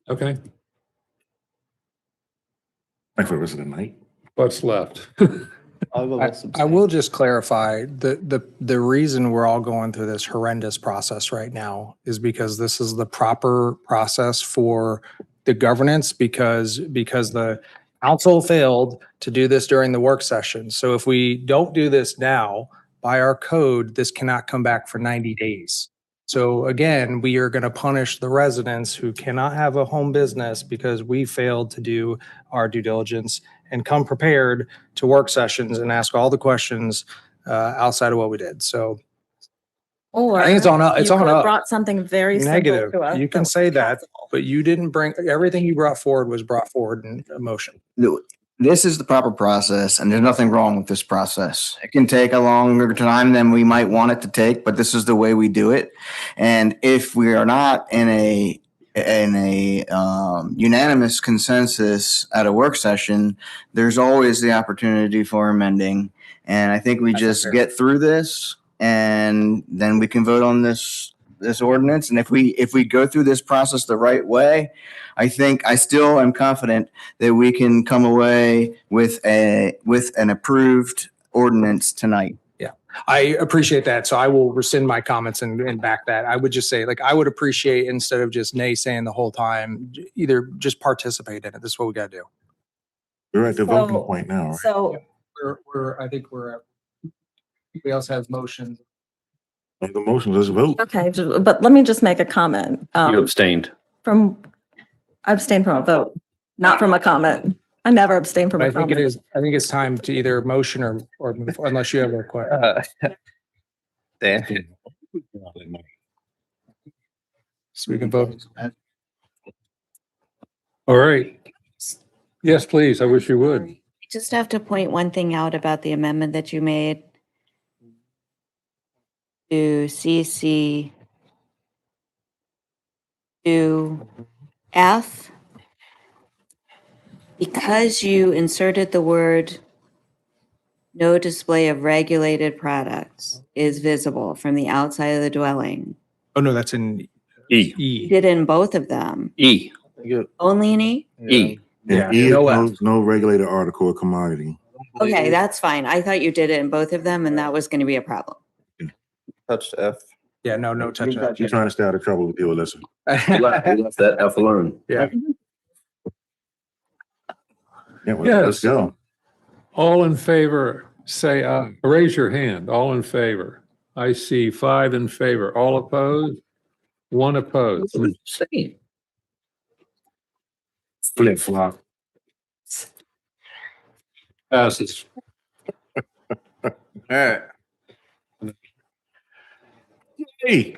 Okay, Thanks for the rest of the night. what's left? I will just clarify, the reason we're all going through this horrendous process right now is because this is the proper process for the governance, because the council failed to do this during the work session. So if we don't do this now, by our code, this cannot come back for 90 days. So again, we are going to punish the residents who cannot have a home business because we failed to do our due diligence and come prepared to work sessions and ask all the questions outside of what we did. So Or I think it's on you it's on could have up. brought something very simple Negative. to us You can that say was that, passable. but you didn't bring, everything you brought forward was brought forward in a motion. This is the proper process, and there's nothing wrong with this process. It can take a longer time than we might want it to take, but this is the way we do it. And if we are not in a unanimous consensus at a work session, there's always the opportunity for amending. And I think we just get through this, and then we can vote on this ordinance. And if we go through this process the right way, I still am confident that we can come away with an approved ordinance tonight. Yeah, I appreciate that. So I will rescind my comments and back that. I would just say, like, I would appreciate, instead of just naysaying the whole time, either just participate in it. This is what we got to do. We're at the voting So- point now, right? So, I think we're at, anybody else has motions? The motion, let's vote. Okay, but let me just make a comment. You abstained. I abstain from a vote, not from a comment. I never abstain from But a I think it comment. is, I think it's time to either motion or move forward, unless you have a question. Dan. So we can vote. All right. Yes, please. I wish you would. I just have to point one thing out about the amendment that you made to CC to F. Because you inserted the word no display of regulated products is visible from the outside of the dwelling. Oh, no, that's in E. You did in both of them. E. Only in E? E. Yeah, And E is no F. no regulated article or commodity. Okay, that's fine. I thought you did it in both of them and that was going to be a problem. Touched F. Yeah, no touch that. You're trying to stay out of trouble with you, Alyssa. We left that F alone. Yeah. Yeah, well, Yes. let's go. All in favor, say, raise your hand. All in favor. I see 5 in favor. All opposed? 1 opposed. Flip flop. Passes. All right. Hey.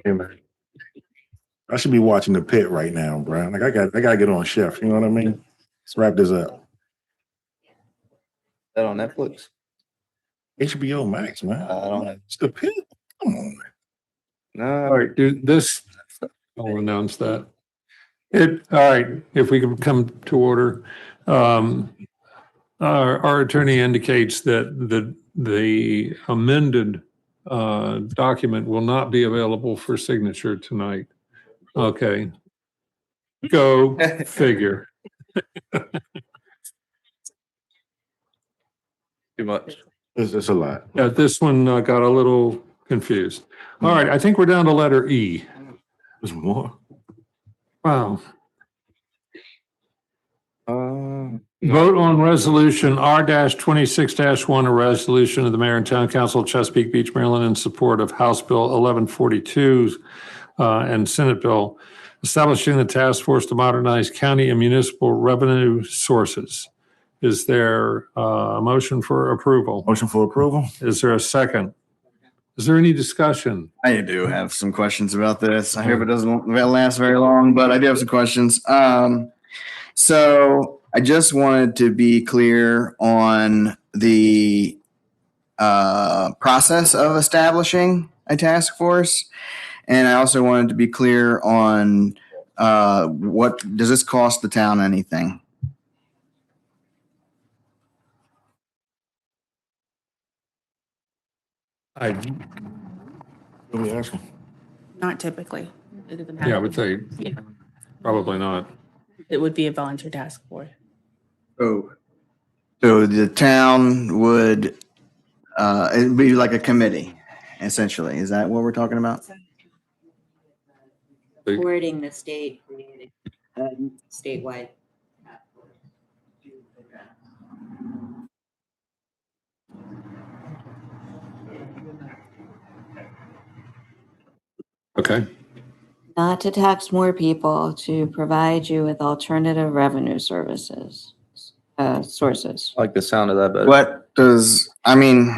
Hey, man. I should be watching The Pit right now, bro. Like I gotta get on Chef. You know what I mean? Let's wrap this up. That on Netflix? HBO Max, man. I don't know. It's The Pit. Come on, man. No. All right, do this, I'll announce that. All right, if we can come to order. Our attorney indicates that the amended document will not be available for signature tonight. Okay. Go figure. Too much. It's a lot. Yeah, this one got a little confused. All right, I think we're down to letter E. There's more. Wow. Vote on resolution R-26-1, a resolution of the mayor and town council of Chesapeake Beach, Maryland, in support of House Bill 1142 and Senate Bill establishing the task force to modernize county and municipal revenue sources. Is there a motion for approval? Motion for approval. Is there a second? Is there any discussion? I do have some questions about this. I hope it doesn't last very long, but I do have some questions. So I just wanted to be clear on the process of establishing a task force. And I also wanted to be clear on what does this cost the town anything? Let me ask him. Not typically. It doesn't Yeah, I have- would say Yeah. probably not. It would be a volunteer task force. Oh. So the town would, it'd be like a committee, essentially. Is that what we're talking about? Supporting the state creating statewide. Okay. Not to tax more people, to provide you with alternative revenue services, sources. I like the sound of that better. What does, I mean,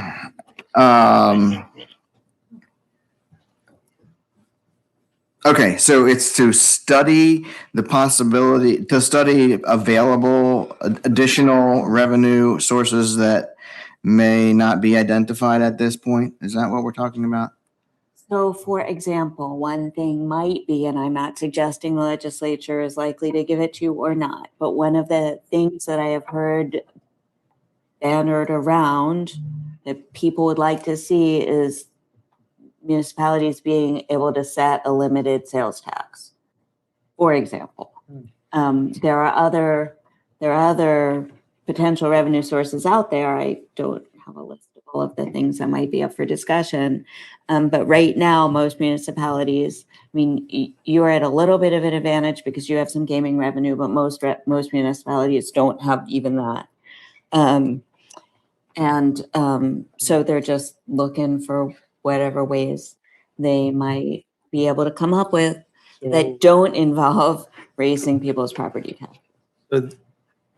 okay, so it's to study the possibility, to study available additional revenue sources that may not be identified at this point? Is that what we're talking about? So for example, one thing might be, and I'm not suggesting the legislature is likely to give it to you or not, but one of the things that I have heard bannered around that people would like to see is municipalities being able to set a limited sales tax, for example. There are other potential revenue sources out there. I don't have a list of all of the things that might be up for discussion. But right now, most municipalities, I mean, you're at a little bit of an advantage because you have some gaming revenue, but most municipalities don't have even that. So they're just looking for whatever ways they might be able to come up with that don't involve raising people's property tax. So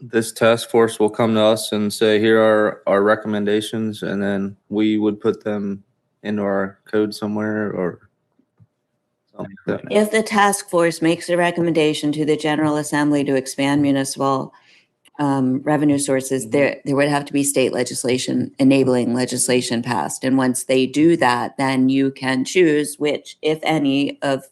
this task force will come to us and say, here are our recommendations, and then we would put them into our code somewhere or something like that. If the task force makes a recommendation to the General Assembly to expand municipal revenue sources, there would have to be state legislation, enabling legislation passed. And once they do that, then you can choose which, if any, of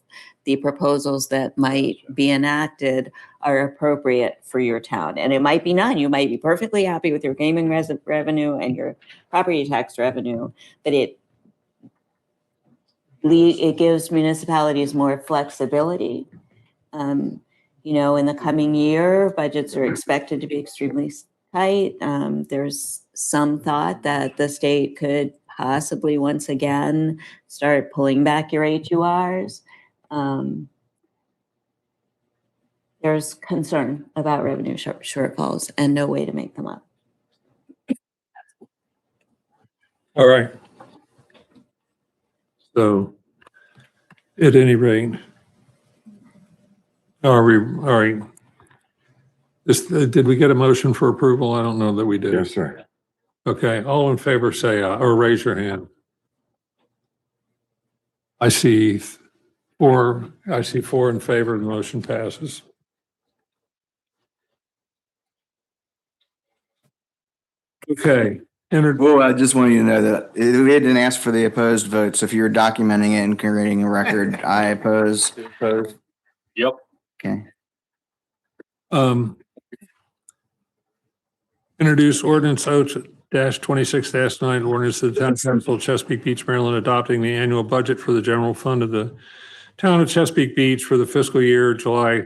the proposals that might be enacted are appropriate for your town. And it might be none. You might be perfectly happy with your gaming revenue and your property tax revenue, but it gives municipalities more flexibility. In the coming year, budgets are expected to be extremely tight. There's some thought that the state could possibly once again start pulling back your HURs. There's concern about revenue shortfalls and no way to make them up. All right. So at any rate, all right. Did we get a motion for approval? I don't know that we did. Yes, sir. Okay, all in favor say aye, or raise your hand. I see four in favor, the motion passes. Okay. Well, I just want you to know that we didn't ask for the opposed vote. So if you're documenting it and creating a record, I oppose. Yep. Okay. Introduce ordinance O-26-9, ordinance of the Town Council of Chesapeake Beach, Maryland, adopting the annual budget for the general fund of the Town of Chesapeake Beach for the fiscal year July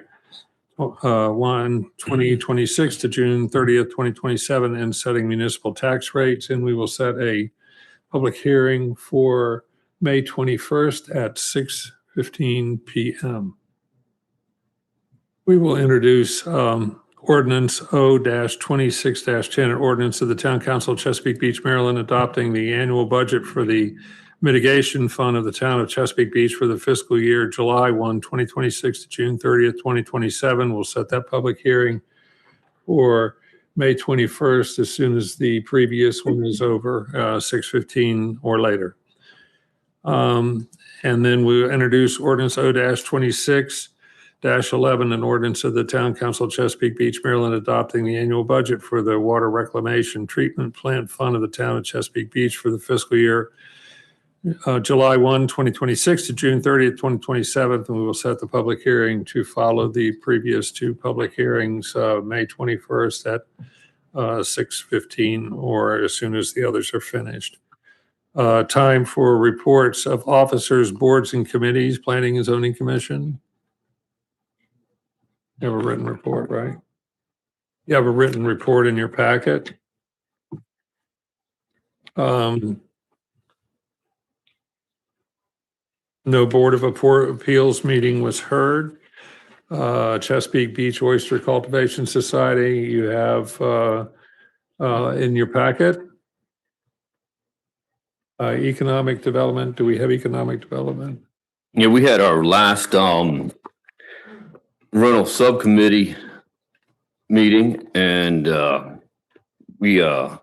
1, 2026 to June 30th, 2027, and setting municipal tax rates. And we will set a public hearing for May 21st at 6:15 p.m. We will introduce ordinance O-26-10, an ordinance of the Town Council of Chesapeake Beach, Maryland, adopting the annual budget for the mitigation fund of the Town of Chesapeake Beach for the fiscal year July 1, 2026 to June 30th, 2027. We'll set that public hearing for May 21st as soon as the previous one is over, 6:15 or later. And then we'll introduce ordinance O-26-11, an ordinance of the Town Council of Chesapeake Beach, Maryland, adopting the annual budget for the Water Reclamation Treatment Plant Fund of the Town of Chesapeake Beach for the fiscal year July 1, 2026 to June 30th, 2027. And we will set the public hearing to follow the previous two public hearings, May 21st at 6:15 or as soon as the others are finished. Time for reports of officers, boards, and committees. Planning and Zoning Commission. You have a written report, right? You have a written report in your packet. No Board of Appeals meeting was heard. Chesapeake Beach Oyster Cultivation Society, you have in your packet. Economic development, do we have economic development? Yeah, we had our last rental subcommittee meeting, and we will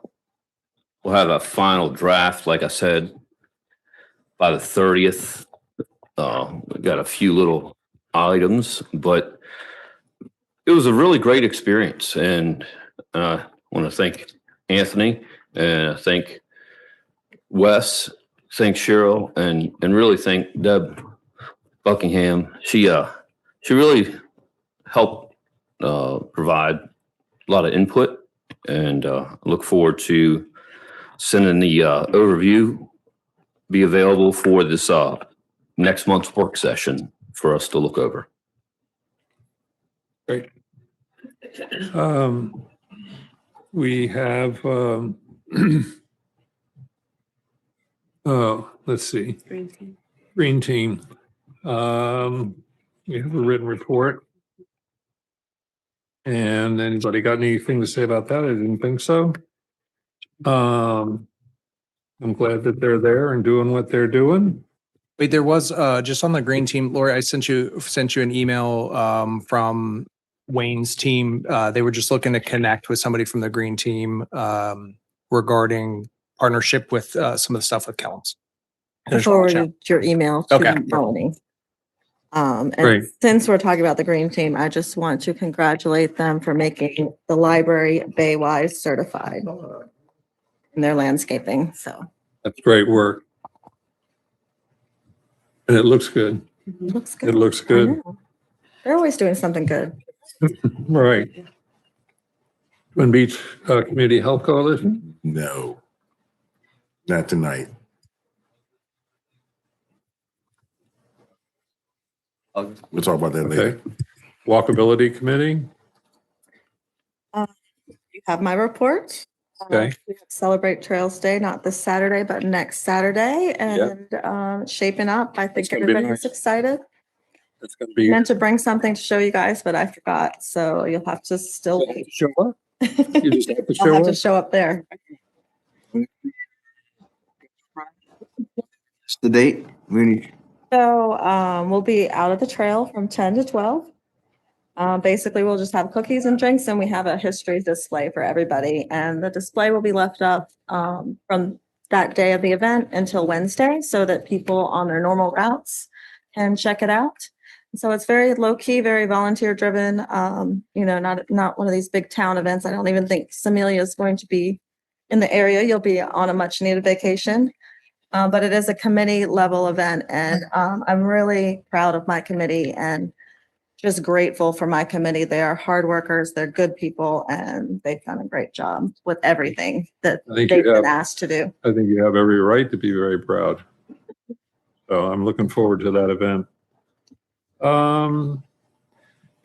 have a final draft, like I said, by the 30th. We got a few little items, but it was a really great experience, and I want to thank Anthony, and I thank Wes, thank Cheryl, and really thank Deb Buckingham. She really helped provide a lot of input, and look forward to sending the overview be available for this next month's work session for us to look over. Great. We have Oh, let's see. Green team. Green team. We have a written report. And anybody got anything to say about that? I didn't think so. I'm glad that they're there and doing what they're doing. Wait, there was just on the green team, Lori, I sent you an email from Wayne's team. They were just looking to connect with somebody from the green team regarding partnership with some of the stuff with Kellums. I forwarded your email to Okay. Melanie. And Great. since we're talking about the green team, I just want to congratulate them for making the library Baywise certified in their landscaping. So That's great work. And it looks good. it looks good. It looks I good. know. They're always doing something good. Right. Twin Beach Community Health Coalition? No, not tonight. We'll talk about that later. Okay. Walkability Committee? You have my report. Okay. We have Celebrate Trails Day, not this Saturday, but next Saturday, and shaping up. I think It's gonna be everybody's nice. excited. It's going to be. Meant to bring something to show you guys, but I forgot. So you'll have to still wait. Show up? You just have to I'll show have up? to show up there. What's the date? We need, So we'll be out at the trail from 10 to 12. Basically, we'll just have cookies and drinks, and we have a history display for everybody. And the display will be left up from that day of the event until Wednesday, so that people on their normal routes can check it out. So it's very low key, very volunteer driven. Not one of these big town events. I don't even think Samelia is going to be in the area. You'll be on a much needed vacation. But it is a committee level event, and I'm really proud of my committee and just grateful for my committee. They are hard workers, they're good people, and they've done a great job with everything that I think they've you been have- asked to do. I think you have every right to be very proud. So I'm looking forward to that event. The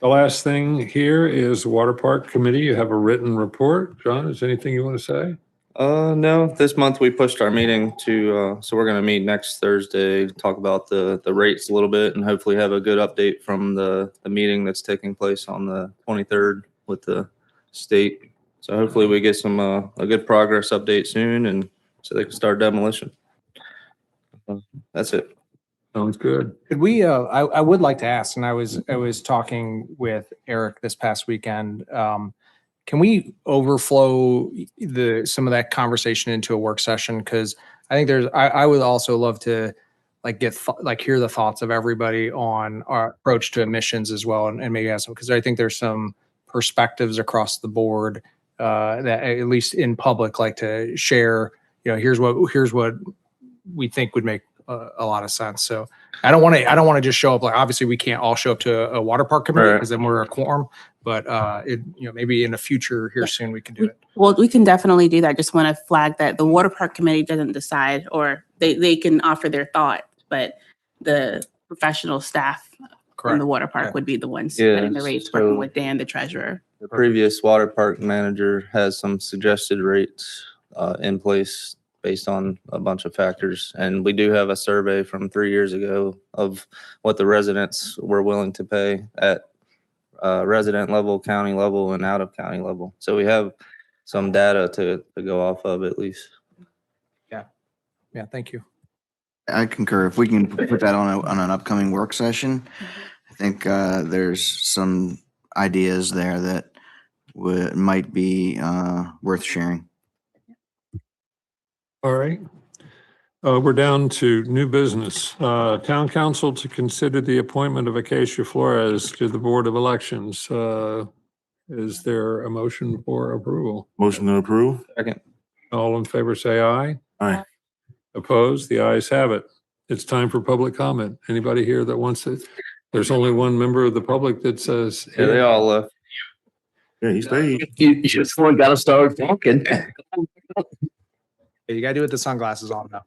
last thing here is Water Park Committee. You have a written report. John, is there anything you want to say? No, this month we pushed our meeting to, so we're gonna meet next Thursday, talk about the rates a little bit and hopefully have a good update from the meeting that's taking place on the 23rd with the state. So hopefully we get some, a good progress update soon and so they can start demolition. That's it. Sounds good. Could we, I would like to ask, and I was talking with Eric this past weekend. Can we overflow some of that conversation into a work session? Because I think I would also love to hear the thoughts of everybody on our approach to emissions as well, and maybe ask them, because I think there's some perspectives across the board that at least in public like to share. Here's what we think would make a lot of sense. So I don't want to just show up. Like, obviously we can't all show up to a water park committee because then we're a quorum, but maybe in the future here soon we can do it. Well, we can definitely do that. Just want to flag that the water park committee doesn't decide, or they can offer their thought, but the professional staff from the water park would be the ones setting the rates, working with Dan, the treasurer. The previous water park manager has some suggested rates in place based on a bunch of factors. And we do have a survey from 3 years ago of what the residents were willing to pay at resident level, county level, and out of county level. So we have some data to go off of at least. Yeah, thank you. I concur. If we can put that on an upcoming work session, I think there's some ideas there that might be worth sharing. All right. We're down to new business. Town council to consider the appointment of Acacia Flores to the Board of Elections. Is there a motion for approval? Motion to approve? Second. All in favor, say aye. Aye. Opposed? The ayes have it. It's time for public comment. Anybody here that wants it? There's only one member of the public that says. Yeah, they all left. Yeah, he stayed. You just got to start talking. You gotta do it with the sunglasses on though.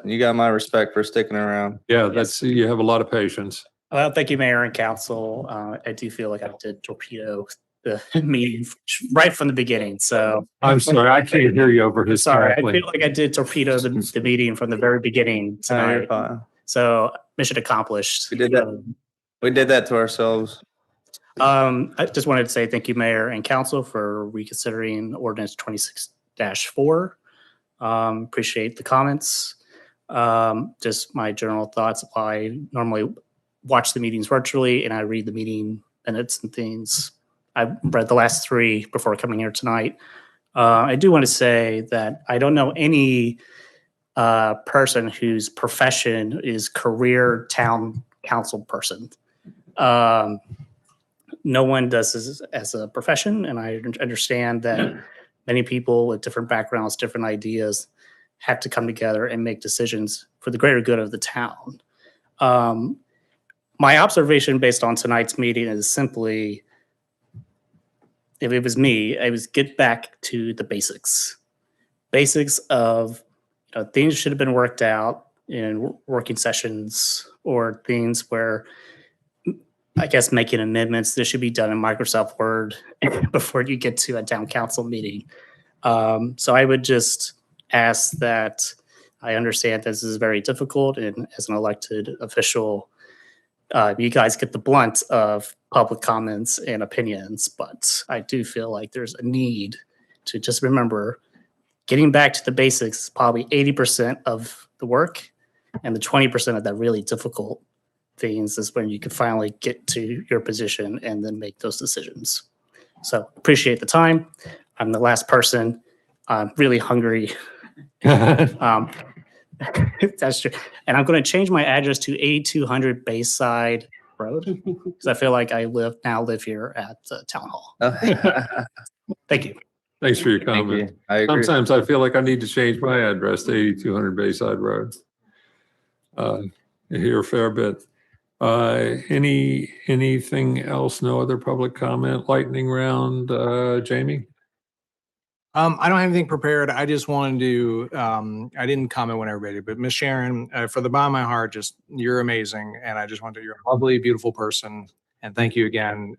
You got my respect for sticking around. Yeah, you have a lot of patience. Well, thank you, Mayor and Council. I do feel like I have to torpedo the meeting right from the beginning. So I'm sorry, I can't hear you over his. sorry, I cackling. feel like I did torpedo the meeting from the very beginning No, you're tonight. fine. So mission accomplished. We did that. We did that to ourselves. I just wanted to say thank you, Mayor and Council, for reconsidering ordinance 26-4. Appreciate the comments. Just my general thoughts. I normally watch the meetings virtually and I read the meeting minutes and things. I read the last 3 before coming here tonight. I do want to say that I don't know any person whose profession is career town council person. No one does this as a profession, and I understand that many people with different backgrounds, different ideas have to come together and make decisions for the greater good of the town. My observation based on tonight's meeting is simply, if it was me, I was get back to the basics. Basics of things should have been worked out in working sessions, or things where I guess making amendments, this should be done in Microsoft Word before you get to a town council meeting. So I would just ask that, I understand this is very difficult, and as an elected official, you guys get the blunt of public comments and opinions, but I do feel like there's a need to just remember getting back to the basics is probably 80% of the work, and the 20% of that really difficult things is when you can finally get to your position and then make those decisions. So appreciate the time. I'm the last person. I'm really hungry. That's true. And I'm going to change my address to 8200 Bayside Road because I feel like I now live here at the town hall. Thank you. Thanks for your comment. I agree. Sometimes I feel like I need to change my address to 8200 Bayside Road. I hear a fair bit. Anything else? No other public comment? Lightning round, Jamie? I don't have anything prepared. I just wanted to, I didn't comment when everybody did, but Miss Sharon, for the bottom of my heart, just, you're amazing. And I just want to, you're a lovely, beautiful person. And thank you again.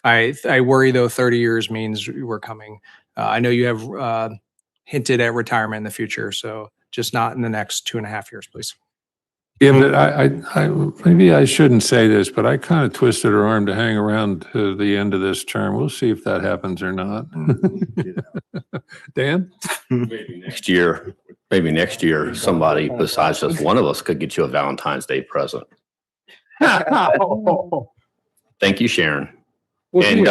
I worry though 30 years means we're coming. I know you have hinted at retirement in the future, so just not in the next 2.5 years, please. Yeah, but I maybe I shouldn't say this, but I kind of twisted her arm to hang around to the end of this term. We'll see if that happens or not. Dan? Maybe next year, somebody besides just one of us could get you a Valentine's Day present. Thank you, Sharon. Well, And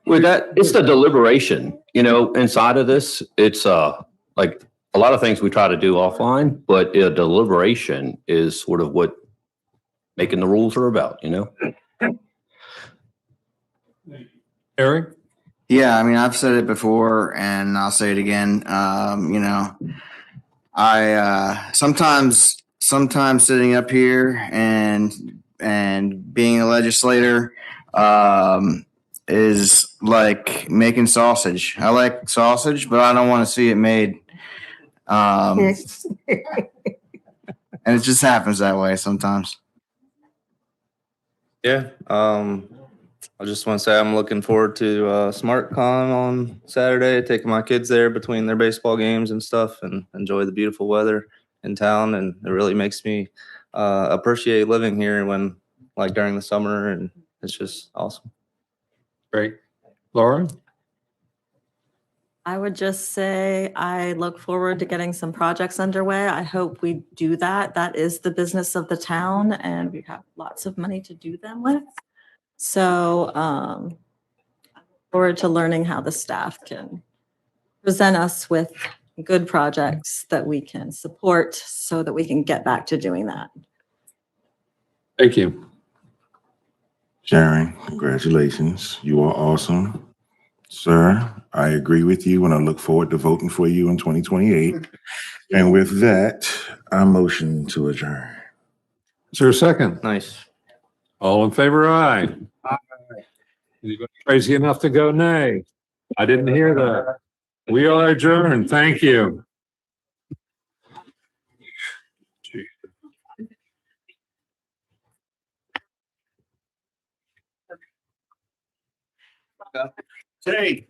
with that, it's the deliberation, inside of this, it's like a lot of things we try to do offline, but deliberation is sort of what making the rules are about, Eric? Yeah, I mean, I've said it before and I'll say it again. I sometimes sitting up here and being a legislator is like making sausage. I like sausage, but I don't want to see it made. And it just happens that way sometimes. Yeah. I just want to say I'm looking forward to SmartCon on Saturday, taking my kids there between their baseball games and stuff and enjoy the beautiful weather in town. And it really makes me appreciate living here during the summer, and it's just awesome. Great. Laura? I would just say I look forward to getting some projects underway. I hope we do that. That is the business of the town, and we have lots of money to do them with. So I look forward to learning how the staff can present us with good projects that we can support so that we can get back to doing that. Thank you. Sharon, congratulations. You are awesome. Sir, I agree with you and I look forward to voting for you in 2028. And with that, I motion to adjourn. Is there a second? Nice. All in favor, aye. Aye. Anybody crazy enough to go nay? I didn't hear that. We are adjourned. Thank you. Hey.